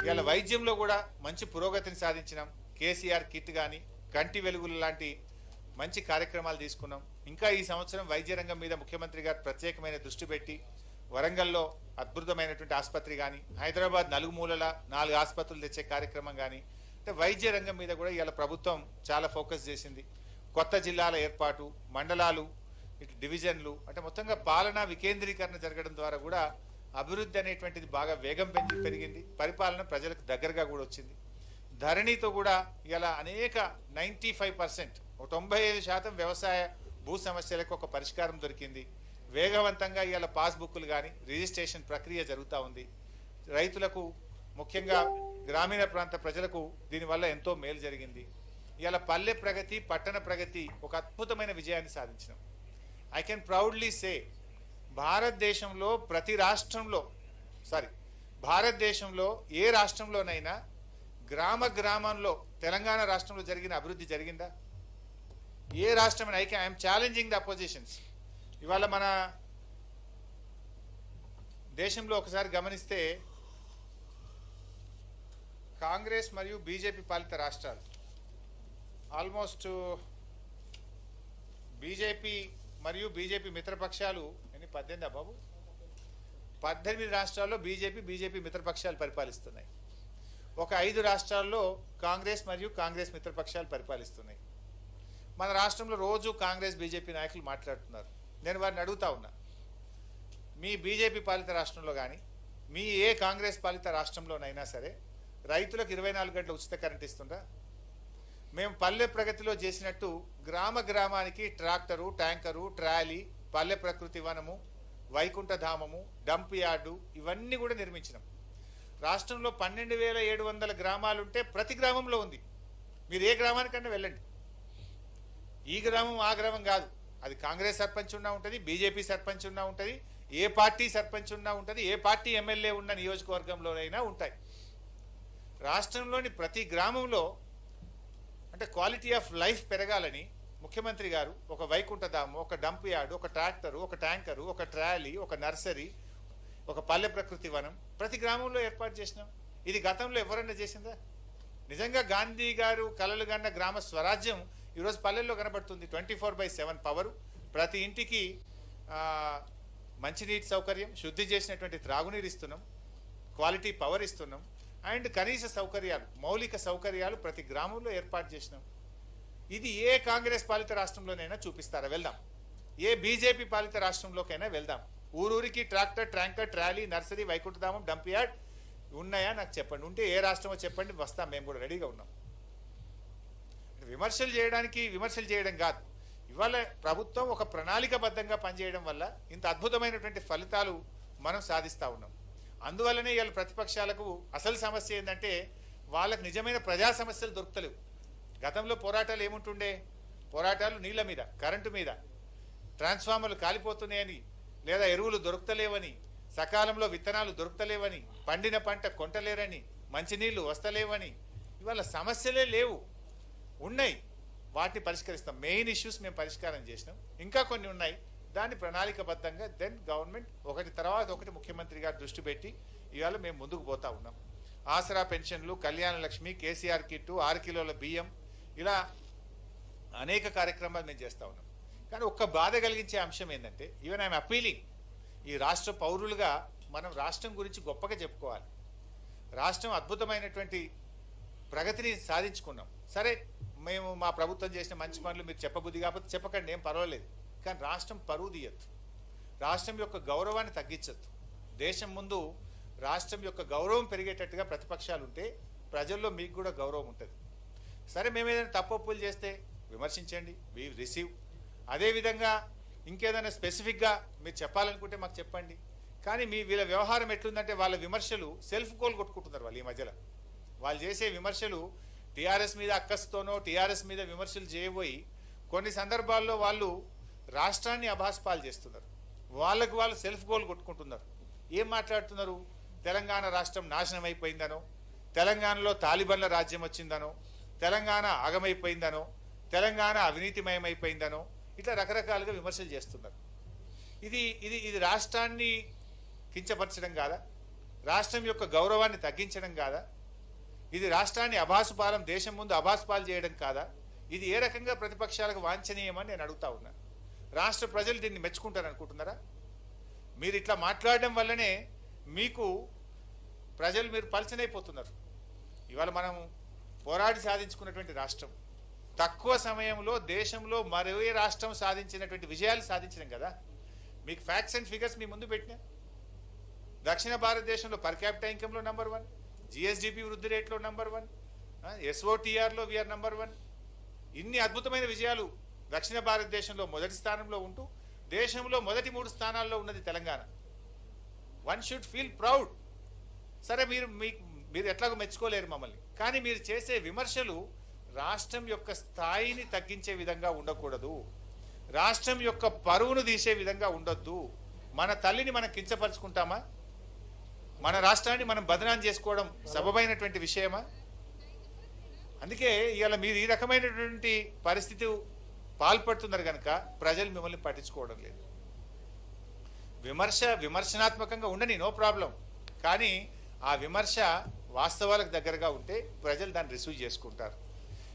ఇవాళ వైద్యంలో కూడా మంచి పురోగతిని సాధించినాం. కేసీఆర్ కిట్ కానీ, కంటి వెలుగులు లాంటి మంచి కార్యక్రమాలు తీసుకున్నాం. ఇంకా ఈ సంవత్సరం వైద్య రంగం మీద ముఖ్యమంత్రి గారు ప్రత్యేకమైన దృష్టి పెట్టి వరంగల్లో అద్భుతమైనటువంటి ఆసుపత్రి కానీ, హైదరాబాద్ నలుగుమూలల 4 ఆసుపత్రులు తెచ్చే కార్యక్రమం కానీ, అంటే వైద్య రంగం మీద కూడా ఇవాళ ప్రభుత్వం చాలా ఫోకస్ చేసింది. కొత్త జిల్లాల ఏర్పాటు, మండలాలు, ఇటు డివిజన్లు, అంటే మొత్తంగా పాలనా వికేంద్రీకరణ జరగడం ద్వారా కూడా అభివృద్ధి అనేటువంటిది బాగా వేగం పెరిగింది. పరిపాలన ప్రజలకు దగ్గరగా కూడా వచ్చింది. ధరణితో కూడా ఇలా అనేక 95%, 95% వ్యవసాయ భూ సమస్యలకు ఒక పరిష్కారం దొరికింది. వేగవంతంగా ఇవాళ పాస్బుక్లు కానీ రిజిస్ట్రేషన్ ప్రక్రియ జరుగుతూ ఉంది. రైతులకు, ముఖ్యంగా గ్రామీణ ప్రాంత ప్రజలకు దీనివల్ల ఎంతో మేలు జరిగింది. ఇవాళ పల్లె ప్రగతి, పట్టణ ప్రగతి ఒక అద్భుతమైన విజయాన్ని సాధించినాం. ఐ కెన్ ప్రౌడ్లీ సే భారతదేశంలో ప్రతి రాష్ట్రంలో, భారతదేశంలో ఏ రాష్ట్రంలోనైనా గ్రామంలో తెలంగాణ రాష్ట్రంలో జరిగిన అభివృద్ధి జరిగిందా? ఏ రాష్ట్రమైన ఐఎమ్ ఛాలెంజింగ్ ద అపోజిషన్స్. ఇవాళ మన దేశంలో ఒకసారి గమనిస్తే కాంగ్రెస్ మరియు బీజేపీ పాలిత రాష్ట్రాలు ఆల్మోస్ట్ బీజేపీ మరియు బీజేపీ మిత్రపక్షాలు 18 బాబు 18 రాష్ట్రాల్లో బీజేపీ మిత్రపక్షాలు పరిపాలిస్తున్నాయి. ఒక 5 రాష్ట్రాల్లో కాంగ్రెస్ మరియు కాంగ్రెస్ మిత్రపక్షాలు పరిపాలిస్తున్నాయి. మన రాష్ట్రంలో రోజు కాంగ్రెస్ బీజేపీ నాయకులు మాట్లాడుతున్నారు. నేను వారిని అడుగుతా ఉన్నా, మీ బీజేపీ పాలిత రాష్ట్రంలో కానీ మీ ఏ కాంగ్రెస్ పాలిత రాష్ట్రంలోనైనా సరే రైతులకు 24 గంటల ఉచిత కరెంట్ ఇస్తుందా? మేము పల్లె ప్రగతిలో చేసినట్టు గ్రామానికి ట్రాక్టరు, ట్యాంకరు, ట్రాలీ, పల్లె ప్రకృతి వనము, వైకుంఠధామము, డంప్ యార్డు ఇవన్నీ కూడా నిర్మించినాం. రాష్ట్రంలో 12,700 గ్రామాలుంటే ప్రతి గ్రామంలో ఉంది. మీరు ఏ గ్రామానికన్నా వెళ్ళండి. ఈ గ్రామం ఆ గ్రామం కాదు, అది కాంగ్రెస్ సర్పంచ్ ఉన్నా ఉంటుంది, బీజేపీ సర్పంచ్ ఉన్నా ఉంటుంది, ఏ పార్టీ సర్పంచ్ ఉన్నా ఉంటుంది, ఏ పార్టీ ఎమ్మెల్యే ఉన్న నియోజకవర్గంలోనైనా ఉంటాయి. రాష్ట్రంలోని ప్రతి గ్రామంలో అంటే క్వాలిటీ ఆఫ్ లైఫ్ పెరగాలని ముఖ్యమంత్రి గారు ఒక వైకుంఠధామం, ఒక డంప్ యార్డు, ఒక ట్రాక్టరు, ఒక ట్యాంకరు, ఒక ట్రాలీ, ఒక నర్సరీ, ఒక పల్లె ప్రకృతి వనం ప్రతి గ్రామంలో ఏర్పాటు చేసినాం. ఇది గతంలో ఎవరన్నా చేసిందా? నిజంగా గాంధీ గారు కలలు కన్న గ్రామ స్వరాజ్యం ఈరోజు పల్లెల్లో కనబడుతుంది. 24/7 పవరు, ప్రతి ఇంటికి మంచినీటి సౌకర్యం, శుద్ధి చేసినటువంటి త్రాగునీరు ఇస్తున్నాం, క్వాలిటీ పవర్ ఇస్తున్నాం, అండ్ కనీస సౌకర్యాలు, మౌలిక సౌకర్యాలు ప్రతి గ్రామంలో ఏర్పాటు చేసినాం. ఇది ఏ కాంగ్రెస్ పాలిత రాష్ట్రంలోనైనా చూపిస్తారా? వెళ్దాం. ఏ బీజేపీ పాలిత రాష్ట్రంలోకైనా వెళ్దాం. ఊరూరికి ట్రాక్టర్, ట్యాంకర్, ట్రాలీ, నర్సరీ, వైకుంఠధామం, డంప్ యార్డ్ ఉన్నాయా నాకు చెప్పండి. ఉంటే ఏ రాష్ట్రమో చెప్పండి, వస్తాం, మేము కూడా రెడీగా ఉన్నాం. విమర్శలు చేయడం కాదు. ఇవాళ ప్రభుత్వం ఒక ప్రణాళికబద్ధంగా పనిచేయడం వల్ల ఇంత అద్భుతమైనటువంటి ఫలితాలు మనం సాధిస్తూ ఉన్నాం. అందువల్లనే ఇవాళ ప్రతిపక్షాలకు అసలు సమస్య ఏంటంటే వాళ్ళకు నిజమైన ప్రజా సమస్యలు దొరుకుతలేవు. గతంలో పోరాటాలు ఏముంటుండే? పోరాటాలు నీళ్ల మీద, కరెంటు మీద, ట్రాన్స్ఫార్మర్లు కాలిపోతున్నాయని, లేదా ఎరువులు దొరుకుతలేవని, సకాలంలో విత్తనాలు దొరుకుతలేవని, పండిన పంట కొంటలేరని, మంచినీళ్లు వస్తలేవని. ఇవాళ సమస్యలే లేవు, ఉన్నాయి. వాటిని పరిష్కరిస్తాం. మెయిన్ ఇష్యూస్ మేము పరిష్కారం చేసినాం. ఇంకా కొన్ని ఉన్నాయి, దాన్ని ప్రణాళికబద్ధంగా దెన్ గవర్నమెంట్ ఒకటి తర్వాత ఒకటి ముఖ్యమంత్రి గారు దృష్టి పెట్టి ఇవాళ మేము ముందుకు పోతా ఉన్నాం. ఆసరా పెన్షన్లు, కళ్యాణ లక్ష్మి, కేసీఆర్ కిట్టు, 6 కిలోల బియ్యం, ఇలా అనేక కార్యక్రమాలు మేము చేస్తూ ఉన్నాం. కానీ ఒక్క బాధ కలిగించే అంశం ఏంటంటే, ఈవెన్ ఐఎమ్ అపీలింగ్, ఈ రాష్ట్ర పౌరులుగా మనం రాష్ట్రం గురించి గొప్పగా చెప్పుకోవాలి. రాష్ట్రం అద్భుతమైనటువంటి ప్రగతిని సాధించుకున్నాం. సరే, మేము మా ప్రభుత్వం చేసిన మంచి పనులు మీరు చెప్పబుద్ధి కాకపోతే చెప్పకండి, ఏం పర్వాలేదు. కానీ రాష్ట్రం పరువు తీయద్దు, రాష్ట్రం యొక్క గౌరవాన్ని తగ్గించద్దు. దేశం ముందు రాష్ట్రం యొక్క గౌరవం పెరిగేటట్టుగా ప్రతిపక్షాలు ఉంటే ప్రజల్లో మీకు కూడా గౌరవం ఉంటుంది. సరే, మేము ఏదైనా తప్పులు చేస్తే విమర్శించండి, వి రిసీవ్. అదేవిధంగా ఇంకేదైనా స్పెసిఫిక్గా మీరు చెప్పాలనుకుంటే మాకు చెప్పండి. కానీ వీళ్ళ వ్యవహారం ఎట్లుందంటే, వాళ్ళ విమర్శలు సెల్ఫ్ గోల్ కొట్టుకుంటున్నారు. వాళ్ళు ఈ మధ్యలో వాళ్ళు చేసే విమర్శలు టీఆర్ఎస్ మీద అక్కస్తోనో టీఆర్ఎస్ మీద విమర్శలు చేయబోయి కొన్ని సందర్భాల్లో వాళ్ళు రాష్ట్రాన్ని అభాస్పాలు చేస్తున్నారు. వాళ్ళకు వాళ్ళు సెల్ఫ్ గోల్ కొట్టుకుంటున్నారు. ఏం మాట్లాడుతున్నారు? తెలంగాణ రాష్ట్రం నాశనం అయిపోయిందనో, తెలంగాణలో తాలిబన్ల రాజ్యం వచ్చిందనో, తెలంగాణ ఆగమైపోయిందనో, తెలంగాణ అవినీతిమయమైపోయిందనో, ఇట్లా రకరకాలుగా విమర్శలు చేస్తున్నారు. ఇది రాష్ట్రాన్ని కించపరచడం కాదా? రాష్ట్రం యొక్క గౌరవాన్ని తగ్గించడం కాదా? ఇది రాష్ట్రాన్ని అభాసుపాలం, దేశం ముందు అభాసుపాలు చేయడం కాదా? ఇది ఏ రకంగా ప్రతిపక్షాలకు వాంఛనీయమని నేను అడుగుతా ఉన్నా. రాష్ట్ర ప్రజలు దీన్ని మెచ్చుకుంటారు అనుకుంటున్నారా? మీరు ఇట్లా మాట్లాడడం వల్లనే మీకు ప్రజలు మీరు పలచనైపోతున్నారు. ఇవాళ మనం పోరాడి సాధించుకున్నటువంటి రాష్ట్రం, తక్కువ సమయంలో దేశంలో మరో రాష్ట్రం సాధించినటువంటి విజయాలు సాధించడం కదా. మీకు ఫ్యాక్ట్స్ అండ్ ఫిగర్స్ మీ ముందు పెట్టినా. దక్షిణ భారతదేశంలో పర్ క్యాపిటల్ ఇన్కంలో నంబర్ 1, జిఎస్డిపి వృద్ధి రేట్లో నంబర్ 1, ఎస్ఓటీఆర్లో వీఆర్ నంబర్ 1. ఇన్ని అద్భుతమైన విజయాలు దక్షిణ భారతదేశంలో మొదటి స్థానంలో ఉంటూ దేశంలో మొదటి 3 స్థానాల్లో ఉన్నది Telangana. One should feel proud. సరే, మీరు ఎట్లాగో మెచ్చుకోలేరు మమ్మల్ని, కానీ మీరు చేసే విమర్శలు రాష్ట్రం యొక్క స్థాయిని తగ్గించే విధంగా ఉండకూడదు, రాష్ట్రం యొక్క పరువును తీసే విధంగా ఉండొద్దు. మన తల్లిని మనం కించపరుచుకుంటామా? మన రాష్ట్రాన్ని మనం బదనాం చేసుకోవడం సబబైనటువంటి విషయమా? అందుకే ఇవాళ మీరు ఈ రకమైనటువంటి పరిస్థితి పాల్పడుతున్నారు కనుక ప్రజలు మిమ్మల్ని పట్టించుకోవడం లేదు. విమర్శనాత్మకంగా ఉండని, నో ప్రాబ్లం, కానీ ఆ విమర్శ వాస్తవాలకు దగ్గరగా ఉంటే ప్రజలు దాన్ని రిసీవ్ చేసుకుంటారు.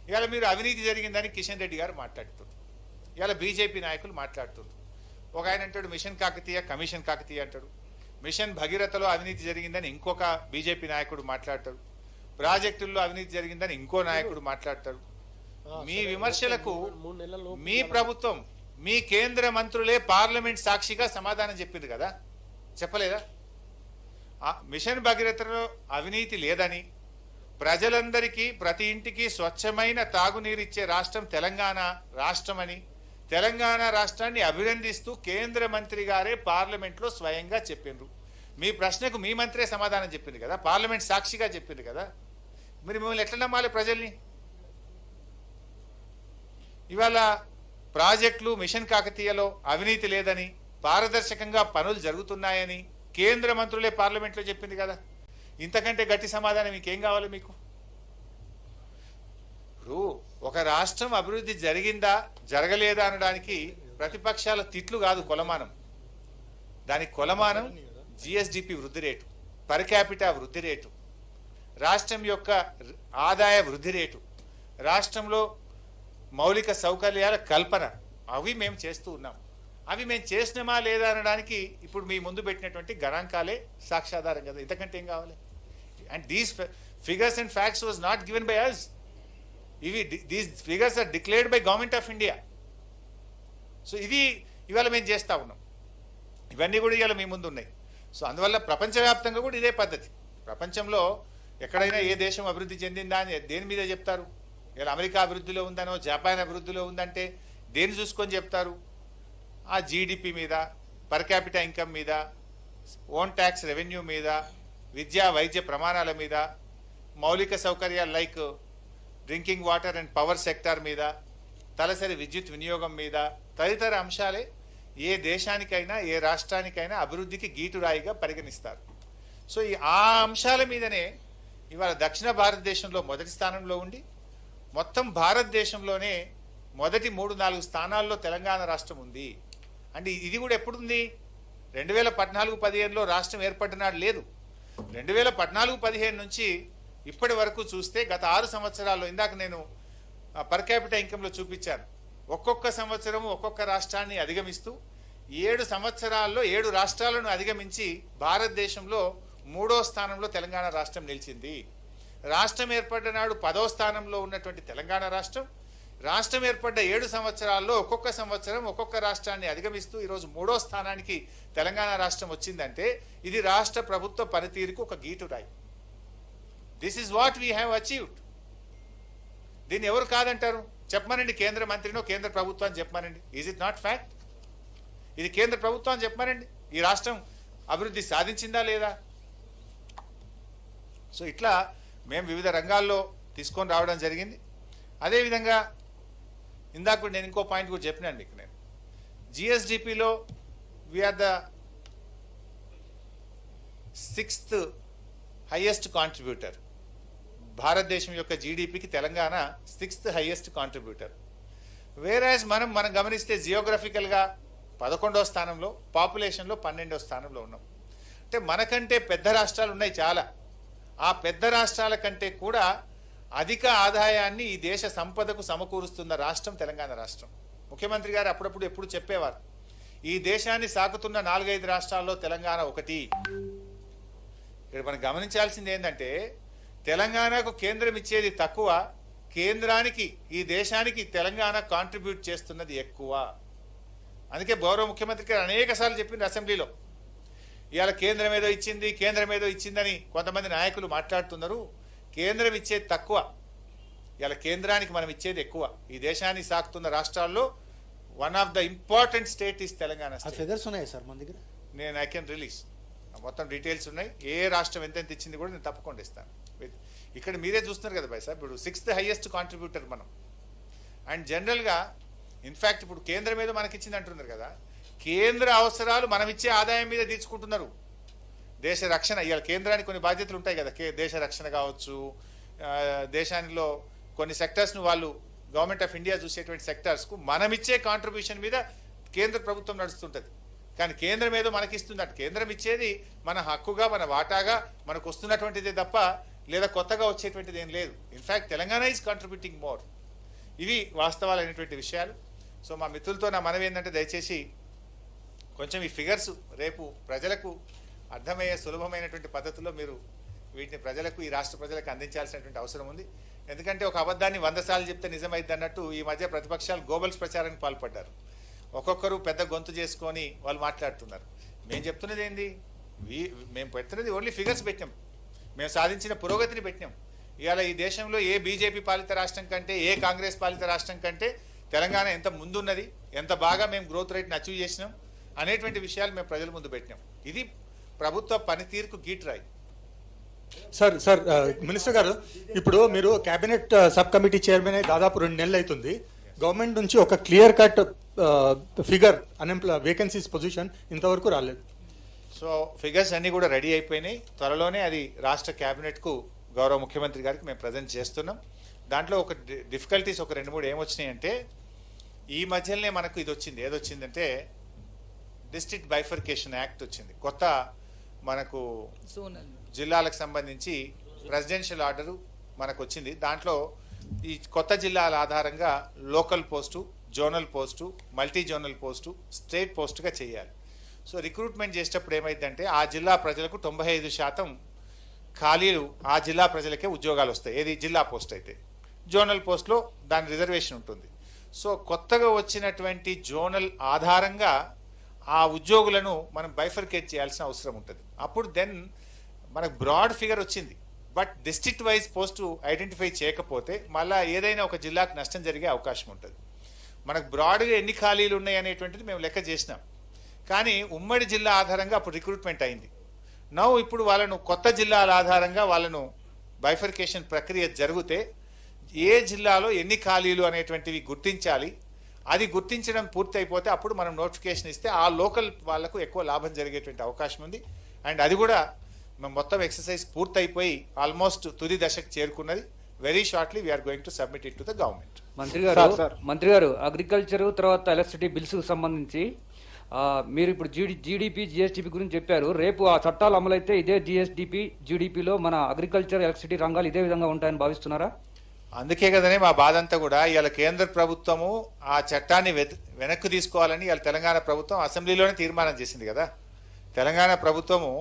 ఇవాళ మీరు అవినీతి జరిగిందని కిషన్ రెడ్డి గారు మాట్లాడుతున్నారు, ఇవాళ బీజేపీ నాయకులు మాట్లాడుతున్నారు. ఒక ఆయన అంటాడు మిషన్ కాకతీయ కమిషన్ కాకతీయ అంటాడు, మిషన్ భగీరథలో అవినీతి జరిగిందని ఇంకొక బీజేపీ నాయకుడు మాట్లాడతాడు, ప్రాజెక్టుల్లో అవినీతి జరిగిందని ఇంకో నాయకుడు మాట్లాడతాడు. మీ విమర్శలకు మీ ప్రభుత్వం, మీ కేంద్ర మంత్రులే పార్లమెంట్ సాక్షిగా సమాధానం చెప్పింది కదా, చెప్పలేదా? మిషన్ భగీరథలో అవినీతి లేదని, ప్రజలందరికీ ప్రతి ఇంటికి స్వచ్ఛమైన తాగునీరు ఇచ్చే రాష్ట్రం తెలంగాణ రాష్ట్రమని, తెలంగాణ రాష్ట్రాన్ని అభినందిస్తూ కేంద్ర మంత్రి గారే పార్లమెంట్లో స్వయంగా చెప్పిండ్రు. మీ ప్రశ్నకు మీ మంత్రే సమాధానం చెప్పింది కదా, పార్లమెంట్ సాక్షిగా చెప్పింది కదా. మరి మిమ్మల్ని ఎట్లా నమ్మాలి ప్రజల్ని? ఇవాళ ప్రాజెక్టులు మిషన్ కాకతీయలో అవినీతి లేదని, పారదర్శకంగా పనులు జరుగుతున్నాయని కేంద్ర మంత్రులే పార్లమెంట్లో చెప్పింది కదా. ఇంతకంటే గట్టి సమాధానం మీకేం కావాలి? మీకు ఇప్పుడు ఒక రాష్ట్రం అభివృద్ధి జరిగిందా జరగలేదా అనడానికి ప్రతిపక్షాల తిట్లు కాదు కొలమానం. దానికి కొలమానం జిఎస్డిపి వృద్ధి రేటు, పర్ క్యాపిటా వృద్ధి రేటు, రాష్ట్రం యొక్క ఆదాయ వృద్ధి రేటు, రాష్ట్రంలో మౌలిక సౌకర్యాల కల్పన, అవి మేము చేస్తూ ఉన్నాం. అవి మేము చేసినామా లేదా అనడానికి ఇప్పుడు మీ ముందు పెట్టినటువంటి గణాంకాలే సాక్ష్యాధారం కదా. ఇంతకంటే ఏం కావాలి? And these figures and facts was not given by us. These figures are declared by government of India. So ఇది ఇవాళ మేము చేస్తూ ఉన్నాం. ఇవన్నీ కూడా ఇవాళ మీ ముందు ఉన్నాయి. సో అందువల్ల ప్రపంచవ్యాప్తంగా కూడా ఇదే పద్ధతి. ప్రపంచంలో ఎక్కడైనా ఏ దేశం అభివృద్ధి చెందిందా అని దేని మీద చెప్తారు? ఇలా అమెరికా అభివృద్ధిలో ఉందనో జపాన్ అభివృద్ధిలో ఉందంటే దేన్ని చూసుకొని చెప్తారు? ఆ జీడిపి మీద, పర్ క్యాపిటా ఇన్కమ్ మీద, ఓన్ ట్యాక్స్ రెవెన్యూ మీద, విద్యా వైద్య ప్రమాణాల మీద, మౌలిక సౌకర్యాలు like drinking water and power sector మీద, తలసరి విద్యుత్ వినియోగం మీద, తదితర అంశాలే ఏ దేశానికైనా ఏ రాష్ట్రానికైనా అభివృద్ధికి గీటురాయిగా పరిగణిస్తారు. సో ఆ అంశాల మీదనే ఇవాళ దక్షిణ భారతదేశంలో మొదటి స్థానంలో ఉండి మొత్తం భారతదేశంలోనే మొదటి 3-4 స్థానాల్లో తెలంగాణ రాష్ట్రం ఉంది. అంటే ఇది కూడా ఎప్పుడుంది? 2014-15లో రాష్ట్రం ఏర్పడినాడు లేదు. 2014-15 నుంచి ఇప్పటి వరకు చూస్తే గత 6 సంవత్సరాల్లో, ఇందాక నేను పర్ క్యాపిటా ఇన్కంలో చూపించాను, ఒక్కొక్క సంవత్సరము ఒక్కొక్క రాష్ట్రాన్ని అధిగమిస్తూ 7 సంవత్సరాల్లో 7 రాష్ట్రాలను అధిగమించి భారతదేశంలో 3వ స్థానంలో తెలంగాణ రాష్ట్రం నిలిచింది. రాష్ట్రం ఏర్పడ్డ నాడు 10వ స్థానంలో ఉన్నటువంటి తెలంగాణ రాష్ట్రం రాష్ట్రం ఏర్పడ్డ 7 సంవత్సరాల్లో ఒక్కొక్క సంవత్సరం ఒక్కొక్క రాష్ట్రాన్ని అధిగమిస్తూ ఈరోజు 3వ స్థానానికి తెలంగాణ రాష్ట్రం వచ్చిందంటే ఇది రాష్ట్ర ప్రభుత్వ పనితీరుకు ఒక గీటురాయి. This is what we have achieved. దీన్ని ఎవరు కాదంటారు? చెప్పమనండి, కేంద్ర మంత్రినో కేంద్ర ప్రభుత్వాన్ని చెప్పమనండి. Is it not fact? ఇది కేంద్ర ప్రభుత్వాన్ని చెప్పమనండి. ఈ రాష్ట్రం అభివృద్ధి సాధించిందా లేదా? సో ఇట్లా మేము వివిధ రంగాల్లో తీసుకొని రావడం జరిగింది. అదేవిధంగా ఇందాక నేను ఇంకో పాయింట్ కూడా చెప్పినాను మీకు. నేను జిఎస్డిపిలో we are the 6th highest contributor. భారతదేశం యొక్క జీడిపికి Telangana 6th highest contributor. Whereas మనం గమనిస్తే జియోగ్రఫికల్గా 11వ స్థానంలో, పాపులేషన్లో 12వ స్థానంలో ఉన్నాం. అంటే మనకంటే పెద్ద రాష్ట్రాలు ఉన్నాయి చాలా. ఆ పెద్ద రాష్ట్రాల కంటే కూడా అధిక ఆదాయాన్ని ఈ దేశ సంపదకు సమకూరుస్తున్న రాష్ట్రం తెలంగాణ రాష్ట్రం. ముఖ్యమంత్రి గారు అప్పుడప్పుడు ఎప్పుడు చెప్పేవారు, ఈ దేశాన్ని సాకుతున్న 4-5 రాష్ట్రాల్లో తెలంగాణ ఒకటి. ఇక్కడ మనం గమనించాల్సింది ఏంటంటే తెలంగాణకు కేంద్రం ఇచ్చేది తక్కువ, కేంద్రానికి ఈ దేశానికి తెలంగాణ కాంట్రిబ్యూట్ చేస్తున్నది ఎక్కువ. అందుకే గౌరవ ముఖ్యమంత్రి గారు అనేక సార్లు చెప్పింది అసెంబ్లీలో, ఇవాళ కేంద్రం ఏదో ఇచ్చింది కేంద్రం ఏదో ఇచ్చిందని కొంతమంది నాయకులు మాట్లాడుతున్నారు. కేంద్రం ఇచ్చేది తక్కువ, ఇలా కేంద్రానికి మనం ఇచ్చేది ఎక్కువ. ఈ దేశాన్ని సాకుతున్న రాష్ట్రాల్లో one of the important state is Telangana. Figures ఉన్నాయి సార్ మన దగ్గర, నేను ఐ కెన్ రిలీజ్, మొత్తం డీటెయిల్స్ ఉన్నాయి. ఏ రాష్ట్రం ఎంతెంత ఇచ్చింది కూడా నేను తప్పకుండా ఇస్తాను. ఇక్కడ మీరే చూస్తున్నారు కదా భాయ్ సార్, ఇప్పుడు 6th హైయెస్ట్ కాంట్రిబ్యూటర్ మనం. అండ్ జనరల్గా ఇన్ఫ్యాక్ట్ ఇప్పుడు కేంద్రం ఏదో మనకి ఇచ్చింది అంటున్నారు కదా, కేంద్ర అవసరాలు మనం ఇచ్చే ఆదాయం మీద తీర్చుకుంటున్నారు. దేశ రక్షణ, ఇవాళ కేంద్రానికి కొన్ని బాధ్యతలు ఉంటాయి కదా, దేశ రక్షణ కావచ్చు, దేశానిలో కొన్ని సెక్టర్స్ను వాళ్ళు గవర్నమెంట్ ఆఫ్ ఇండియా చూసేటువంటి సెక్టార్స్కు మనమిచ్చే కాంట్రిబ్యూషన్ మీద కేంద్ర ప్రభుత్వం నడుస్తుంటుంది. కానీ కేంద్రం ఏదో మనకిస్తుందంట. కేంద్రం ఇచ్చేది మన హక్కుగా, మన వాటాగా మనకు వస్తున్నటువంటిదే తప్ప లేదా కొత్తగా వచ్చేటువంటిది ఏం లేదు. In fact Telangana is contributing more. ఇవి వాస్తవాలైనటువంటి విషయాలు. సో మా మిత్రులతో నా మనవి ఏంటంటే దయచేసి కొంచెం ఈ ఫిగర్స్ రేపు ప్రజలకు అర్థమయ్యే సులభమైనటువంటి పద్ధతిలో మీరు వీటిని ప్రజలకు, ఈ రాష్ట్ర ప్రజలకు అందించాల్సినటువంటి అవసరం ఉంది. ఎందుకంటే ఒక అబద్ధాన్ని 100 సార్లు చెప్తే నిజమైంది అన్నట్టు ఈ మధ్య ప్రతిపక్షాలు గోబల్స్ ప్రచారానికి పాల్పడ్డారు. ఒక్కొక్కరు పెద్ద గొంతు చేసుకొని వాళ్ళు మాట్లాడుతున్నారు. మేము చెప్తున్నది ఏంది? మేము పెడుతున్నది ఓన్లీ ఫిగర్స్ పెట్టినాం, మేము సాధించిన పురోగతిని పెట్టినాం. ఇవాళ ఈ దేశంలో ఏ బీజేపీ పాలిత రాష్ట్రం కంటే, ఏ కాంగ్రెస్ పాలిత రాష్ట్రం కంటే తెలంగాణ ఎంత ముందున్నది, ఎంత బాగా మేము గ్రోత్ రేట్ని అచీవ్ చేసినాం అనేటువంటి విషయాలు మేము ప్రజల ముందు పెట్టినాం. ఇది ప్రభుత్వ పనితీరుకు గీట్రాయి. సార్ మినిస్టర్ గారు, ఇప్పుడు మీరు కేబినెట్ సబ్ కమిటీ చైర్మన్ అయి దాదాపు 2 నెలలు అవుతుంది. గవర్నమెంట్ నుంచి ఒక clear cut figure vacancies position ఇంతవరకు రాలేదు. సో ఫిగర్స్ అన్నీ కూడా రెడీ అయిపోయినాయి. త్వరలోనే అది రాష్ట్ర క్యాబినెట్కు గౌరవ ముఖ్యమంత్రి గారికి మేము ప్రజెంట్ చేస్తున్నాం. దాంట్లో ఒక డిఫికల్టీస్ ఒక 2-3 ఏమొచ్చినాయి అంటే, ఈ మధ్యలోనే మనకు ఇది వచ్చింది. ఏదొచ్చిందంటే డిస్ట్రిక్ట్ బైఫర్కేషన్ యాక్ట్ వచ్చింది. కొత్త మనకు జిల్లాలకు సంబంధించి ప్రెసిడెన్షియల్ ఆర్డరు మనకు వచ్చింది. దాంట్లో ఈ కొత్త జిల్లాల ఆధారంగా local post, zonal post, multi zonal post, state పోస్టుగా చేయాలి. సో రిక్రూట్మెంట్ చేసేటప్పుడు ఏమైందంటే ఆ జిల్లా ప్రజలకు 95% ఖాళీలు ఆ జిల్లా ప్రజలకే ఉద్యోగాలు వస్తాయి. ఏది జిల్లా పోస్ట్ అయితే. జోనల్ పోస్ట్లో దాని రిజర్వేషన్ ఉంటుంది. సో కొత్తగా వచ్చినటువంటి జోనల్ ఆధారంగా ఆ ఉద్యోగులను మనం బైఫర్కేట్ చేయాల్సిన అవసరం ఉంటుంది. అప్పుడు దెన్ మనకు బ్రాడ్ ఫిగర్ వచ్చింది. But district wise post identify చేయకపోతే మళ్ళీ ఏదైనా ఒక జిల్లాకు నష్టం జరిగే అవకాశం ఉంటుంది. మనకు బ్రాడ్గా ఎన్ని ఖాళీలు ఉన్నాయి అనేటువంటిది మేము లెక్క చేసినాం. కానీ ఉమ్మడి జిల్లా ఆధారంగా అప్పుడు రిక్రూట్మెంట్ అయింది. ఇప్పుడు వాళ్ళను కొత్త జిల్లాల ఆధారంగా వాళ్ళను బైఫర్కేషన్ ప్రక్రియ జరిగితే ఏ జిల్లాలో ఎన్ని ఖాళీలు అనేటువంటివి గుర్తించాలి. అది గుర్తించడం పూర్తి అయిపోతే అప్పుడు మనం నోటిఫికేషన్ ఇస్తే ఆ లోకల్ వాళ్లకు ఎక్కువ లాభం జరిగేటువంటి అవకాశం ఉంది. అండ్ అది కూడా మొత్తం ఎక్సర్సైజ్ పూర్తయిపోయి ఆల్మోస్ట్ తుది దశకు చేరుకున్నది. Very shortly we are going to submit it to the government. మంత్రి గారు అగ్రికల్చర్ తర్వాత ఎలక్ట్రిసిటీ బిల్స్ కు సంబంధించి మీరు ఇప్పుడు జీడిపి జిఎస్డిపి గురించి చెప్పారు. రేపు ఆ చట్టాలు అమలైతే ఇదే జిఎస్డిపి జీడిపిలో మన అగ్రికల్చర్ ఎలక్ట్రిసిటీ రంగాలు ఇదే విధంగా ఉంటాయని భావిస్తున్నారా? అందుకే కదనే మా బాధ అంతా కూడా. ఇవాళ కేంద్ర ప్రభుత్వము ఆ చట్టాన్ని వెనక్కి తీసుకోవాలని ఇవాళ తెలంగాణ ప్రభుత్వం అసెంబ్లీలోనే తీర్మానం చేసింది కదా. తెలంగాణ ప్రభుత్వము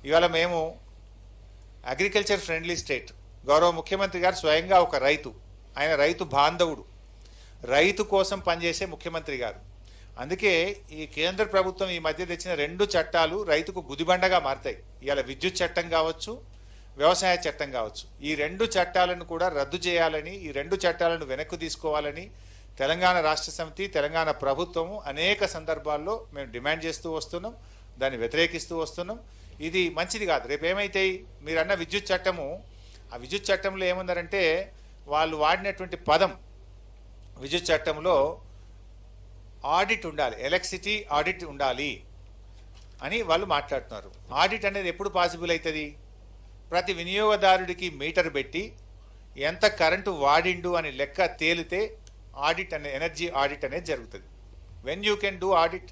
ఇవాళ మేము అగ్రికల్చర్ ఫ్రెండ్లీ స్టేట్. గౌరవ ముఖ్యమంత్రి గారు స్వయంగా ఒక రైతు, ఆయన రైతు బాంధవుడు, రైతు కోసం పనిచేసే ముఖ్యమంత్రి గారు. అందుకే ఈ కేంద్ర ప్రభుత్వం ఈ మధ్య తెచ్చిన 2 చట్టాలు రైతుకు గుదిబండగా మారుతాయి. ఇవాళ విద్యుత్ చట్టం కావచ్చు, వ్యవసాయ చట్టం కావచ్చు. ఈ 2 చట్టాలను కూడా రద్దు చేయాలని, ఈ 2 చట్టాలను వెనక్కు తీసుకోవాలని తెలంగాణ రాష్ట్ర సమితి, తెలంగాణ ప్రభుత్వము అనేక సందర్భాల్లో మేము డిమాండ్ చేస్తూ వస్తున్నాం, దాన్ని వ్యతిరేకిస్తూ వస్తున్నాం. ఇది మంచిది కాదు. రేపు ఏమైతాయి? మీరు అన్న విద్యుత్ చట్టము, ఆ విద్యుత్ చట్టంలో ఏముందంటే వాళ్ళు వాడినటువంటి పదం, విద్యుత్ చట్టంలో ఆడిట్ ఉండాలి, ఎలక్ట్రిసిటీ ఆడిట్ ఉండాలి అని వాళ్ళు మాట్లాడుతున్నారు. ఆడిట్ అనేది ఎప్పుడు పాసిబుల్ అవుతుంది? ప్రతి వినియోగదారుడికి మీటర్ పెట్టి ఎంత కరెంటు వాడిండు అని లెక్క తేలితే ఆడిట్ అనే ఎనర్జీ ఆడిట్ అనేది జరుగుతుంది. When you can do audit.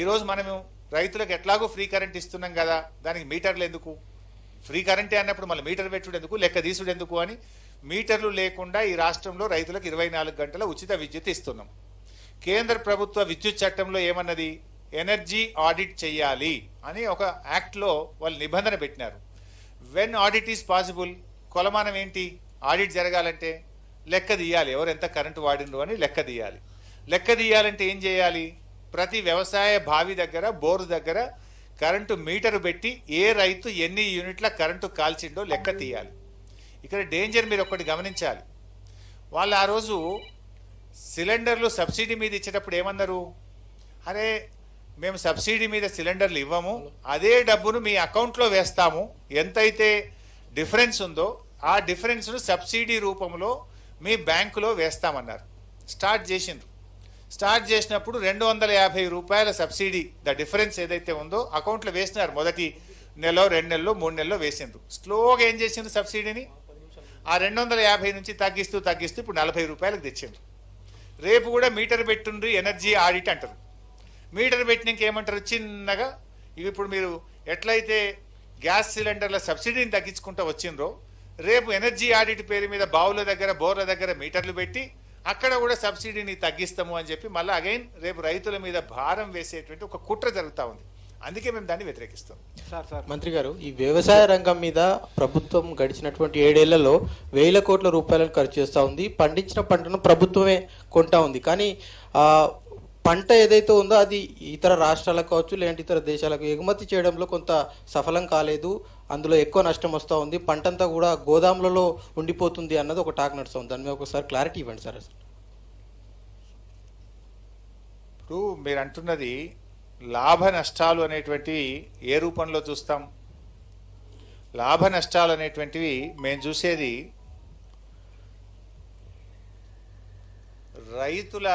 ఈరోజు మనము రైతులకు ఎట్లాగో ఫ్రీ కరెంట్ ఇస్తున్నాం కదా, దానికి మీటర్లు ఎందుకు? ఫ్రీ కరెంటే అన్నప్పుడు మళ్ళీ మీటర్ పెట్టుడు ఎందుకు, లెక్క తీసుడు ఎందుకు అని మీటర్లు లేకుండా ఈ రాష్ట్రంలో రైతులకు 24 గంటల ఉచిత విద్యుత్ ఇస్తున్నాం. కేంద్ర ప్రభుత్వ విద్యుత్ చట్టంలో ఏమన్నది? ఎనర్జీ ఆడిట్ చెయ్యాలి అని ఒక యాక్ట్లో వాళ్ళు నిబంధన పెట్టినారు. వెన్ ఆడిట్ ఈజ్ పాసిబుల్, కొలమానం ఏంటి? ఆడిట్ జరగాలంటే లెక్క తీయాలి, ఎవరు ఎంత కరెంటు వాడిండ్రు అని లెక్క తీయాలి. లెక్క తీయాలంటే ఏం చేయాలి? ప్రతి వ్యవసాయ బావి దగ్గర, బోరు దగ్గర కరెంటు మీటరు పెట్టి ఏ రైతు ఎన్ని యూనిట్ల కరెంటు కాల్చిండో లెక్క తీయాలి. ఇక్కడ డేంజర్ మీరు ఒకటి గమనించాలి. వాళ్ళు ఆ రోజు సిలిండర్లు సబ్సిడీ మీద ఇచ్చేటప్పుడు ఏమన్నారు? అరే మేము సబ్సిడీ మీద సిలిండర్లు ఇవ్వము, అదే డబ్బును మీ అకౌంట్లో వేస్తాము, ఎంతైతే డిఫరెన్స్ ఉందో ఆ డిఫరెన్స్ను సబ్సిడీ రూపంలో మీ బ్యాంకులో వేస్తామన్నారు. స్టార్ట్ చేసిండ్రు. స్టార్ట్ చేసినప్పుడు 250 రూపాయల సబ్సిడీ, ద డిఫరెన్స్ ఏదైతే ఉందో అకౌంట్లో వేసినారు. మొదటి నెలలో, 2 నెలలో, 3 నెలలో వేసిండ్రు. స్లోగా ఏం చేసిండ్రు? సబ్సిడీని ఆ 250 నుంచి తగ్గిస్తూ ఇప్పుడు 40 రూపాయలకు తెచ్చిండ్రు. రేపు కూడా మీటర్ పెట్టుండ్రి ఎనర్జీ ఆడిట్ అంటారు. మీటర్ పెట్టినాక ఏమంటారు, చిన్నగా ఇవి ఇప్పుడు మీరు ఎట్లయితే గ్యాస్ సిలిండర్ల సబ్సిడీని తగ్గించుకుంటూ వచ్చిండ్రో, రేపు ఎనర్జీ ఆడిట్ పేరు మీద బావుల దగ్గర బోర్ల దగ్గర మీటర్లు పెట్టి అక్కడ కూడా సబ్సిడీని తగ్గిస్తాము అని చెప్పి మళ్ళీ అగైన్ రేపు రైతుల మీద భారం వేసేటువంటి ఒక కుట్ర జరుగుతూ ఉంది. అందుకే మేము దాన్ని వ్యతిరేకిస్తాం. మంత్రి గారు, ఈ వ్యవసాయ రంగం మీద ప్రభుత్వం గడిచినటువంటి 7 ఏళ్లలో వేల కోట్ల రూపాయలను ఖర్చు చేస్తూ ఉంది. పండించిన పంటను ప్రభుత్వమే కొంటా ఉంది. కానీ పంట ఏదైతే ఉందో అది ఇతర రాష్ట్రాలకు కావచ్చు, లేదంటే ఇతర దేశాలకు ఎగుమతి చేయడంలో కొంత సఫలం కాలేదు. అందులో ఎక్కువ నష్టం వస్తూ ఉంది. పంటంతా కూడా గోదాములలో ఉండిపోతుంది అన్నది ఒక టాక్ నడుస్తుంది. దాని మీద ఒకసారి క్లారిటీ ఇవ్వండి సార్. ఇప్పుడు మీరు అంటున్నది లాభ నష్టాలు అనేటువంటివి ఏ రూపంలో చూస్తాం? లాభ నష్టాలు అనేటువంటివి మేము చూసేది రైతుల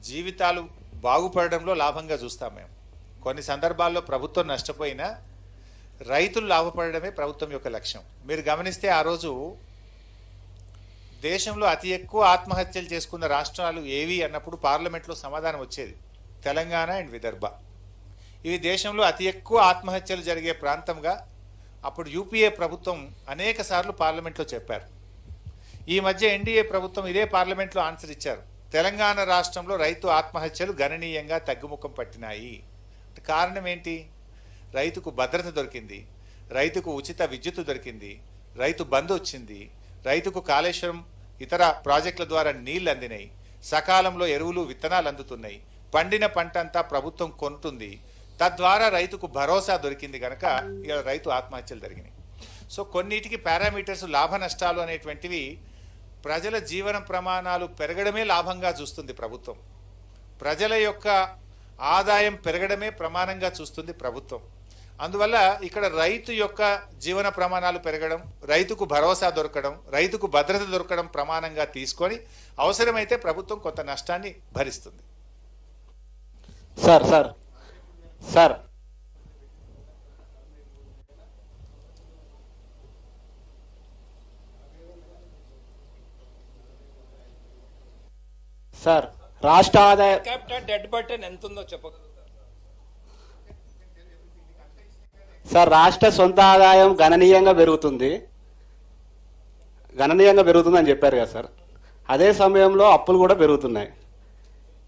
జీవితాలు బాగుపడడంలో లాభంగా చూస్తాం. మేము కొన్ని సందర్భాల్లో ప్రభుత్వం నష్టపోయినా రైతులు లాభపడడమే ప్రభుత్వం యొక్క లక్ష్యం. మీరు గమనిస్తే ఆ రోజు దేశంలో అతి ఎక్కువ ఆత్మహత్యలు చేసుకున్న రాష్ట్రాలు ఏవి అన్నప్పుడు పార్లమెంట్లో సమాధానం వచ్చేది తెలంగాణ అండ్ విదర్భ. ఇవి దేశంలో అతి ఎక్కువ ఆత్మహత్యలు జరిగే ప్రాంతంగా అప్పుడు యూపీఏ ప్రభుత్వం అనేక సార్లు పార్లమెంట్లో చెప్పారు. ఈ మధ్య ఎన్డీఏ ప్రభుత్వం ఇదే పార్లమెంట్లో ఆన్సర్ ఇచ్చారు. తెలంగాణ రాష్ట్రంలో రైతు ఆత్మహత్యలు గణనీయంగా తగ్గుముఖం పట్టినాయి. కారణం ఏంటి? రైతుకు భద్రత దొరికింది, రైతుకు ఉచిత విద్యుత్ దొరికింది, రైతు బంధు వచ్చింది, రైతుకు కాళేశ్వరం ఇతర ప్రాజెక్టుల ద్వారా నీళ్లు అందినాయి, సకాలంలో ఎరువులు విత్తనాలు అందుతున్నాయి, పండిన పంట అంతా ప్రభుత్వం కొంటుంది, తద్వారా రైతుకు భరోసా దొరికింది కనుక ఇలా రైతు ఆత్మహత్యలు జరిగినాయి. సో కొన్నిటికి పారామీటర్స్ లాభ నష్టాలు అనేటువంటివి ప్రజల జీవన ప్రమాణాలు పెరగడమే లాభంగా చూస్తుంది ప్రభుత్వం. ప్రజల యొక్క ఆదాయం పెరగడమే ప్రమాణంగా చూస్తుంది ప్రభుత్వం. అందువల్ల ఇక్కడ రైతు యొక్క జీవన ప్రమాణాలు పెరగడం, రైతుకు భరోసా దొరకడం, రైతుకు భద్రత దొరకడం ప్రమాణంగా తీసుకొని అవసరమైతే ప్రభుత్వం కొంత నష్టాన్ని భరిస్తుంది. సార్ సార్ సార్ సార్ రాష్ట్ర ఆదాయ డెడ్ బటన్ ఎంత ఉందో చెప్పగలరు సార్? రాష్ట్ర సొంత ఆదాయం గణనీయంగా పెరుగుతుంది అని చెప్పారు కదా సార్. అదే సమయంలో అప్పులు కూడా పెరుగుతున్నాయి.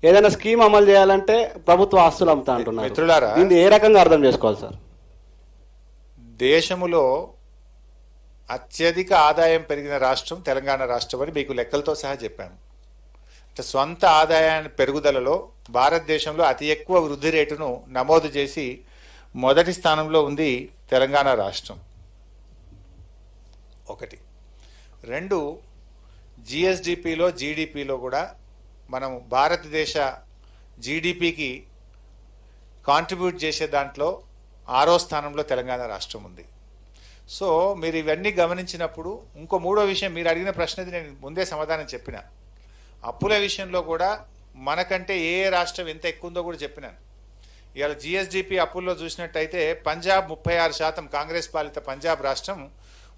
ఏదైనా స్కీమ్ అమలు చేయాలంటే ప్రభుత్వ ఆస్తులు అమ్ముతా అంటున్నారు. మిత్రులారా, దీన్ని ఏ రకంగా అర్థం చేసుకోవాలి సార్? దేశములో అత్యధిక ఆదాయం పెరిగిన రాష్ట్రం తెలంగాణ రాష్ట్రం అని మీకు లెక్కలతో సహా చెప్పాము. అంటే స్వంత ఆదాయాన్ని పెరుగుదలలో భారతదేశంలో అతి ఎక్కువ వృద్ధి రేటును నమోదు చేసి మొదటి స్థానంలో ఉంది తెలంగాణ రాష్ట్రం. 1. 2, జిఎస్డిపిలో జీడిపిలో కూడా మనం భారతదేశ జీడిపికి కాంట్రిబ్యూట్ చేసే దాంట్లో 6వ స్థానంలో తెలంగాణ రాష్ట్రం ఉంది. సో మీరు ఇవన్నీ గమనించినప్పుడు ఇంకో 3వ విషయం, మీరు అడిగిన ప్రశ్నది నేను ముందే సమాధానం చెప్పిన. అప్పుల విషయంలో కూడా మనకంటే ఏ రాష్ట్రం ఎంత ఎక్కువ ఉందో కూడా చెప్పినాను. ఇవాళ జిఎస్డిపి అప్పుల్లో చూసినట్టయితే పంజాబ్ 36%, కాంగ్రెస్ పాలిత పంజాబ్ రాష్ట్రం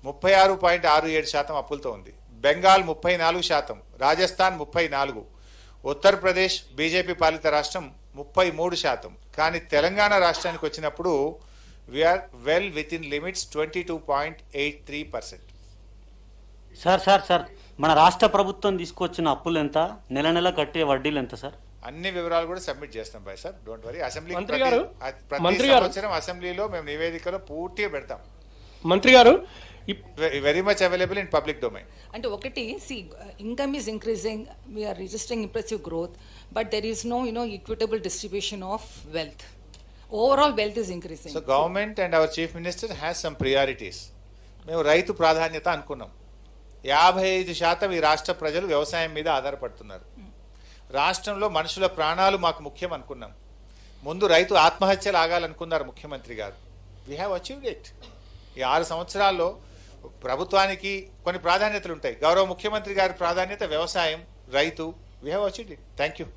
36.67% అప్పులతో ఉంది. బెంగాల్ 34%, రాజస్థాన్ 34%, ఉత్తరప్రదేశ్ బీజేపీ పాలిత రాష్ట్రం 33%. కానీ తెలంగాణ రాష్ట్రానికి వచ్చినప్పుడు we are well within limits 22.83%. Sir మన రాష్ట్ర ప్రభుత్వం తీసుకొచ్చిన అప్పులు ఎంత, నెల నెల కట్టే వడ్డీలు ఎంత సార్? అన్ని వివరాలు కూడా సబ్మిట్ చేస్తాం బాయ్ సార్, డోంట్ వరీ. అసెంబ్లీ మంత్రి గారు అసెంబ్లీలో మేము నివేదికలో పూర్తిగా పెడతాం. మంత్రి గారు, very much available in public domain. అంటే ఒకటి, income is increasing, we are registering impressive growth, but there is no equitable distribution of wealth. Overall wealth is increasing. So government and our chief minister has some priorities. మేము రైతు ప్రాధాన్యత అనుకున్నాం. 55% ఈ రాష్ట్ర ప్రజలు వ్యవసాయం మీద ఆధారపడుతున్నారు. రాష్ట్రంలో మనుషుల ప్రాణాలు మాకు ముఖ్యం అనుకున్నాం. ముందు రైతు ఆత్మహత్యలు ఆగాలనుకున్నారు ముఖ్యమంత్రి గారు. We have achieved it. ఈ 6 సంవత్సరాల్లో ప్రభుత్వానికి కొన్ని ప్రాధాన్యతలు ఉంటాయి. గౌరవ ముఖ్యమంత్రి గారి ప్రాధాన్యత వ్యవసాయం, రైతు. We have achieved it. Thank you.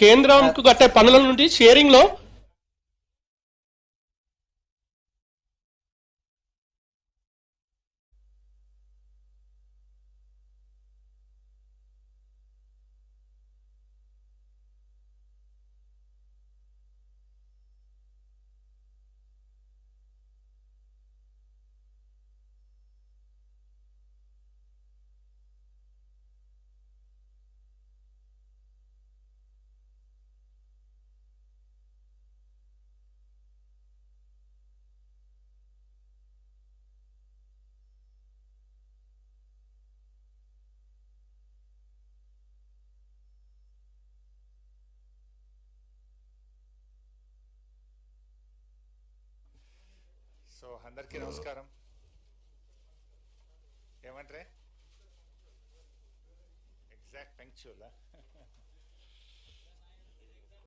కేంద్రంకు కట్టే పన్నుల నుండి షేరింగ్ లో సో అందరికీ నమస్కారం. ఏమంటారే ఎగ్జాక్ట్ పంక్చువల్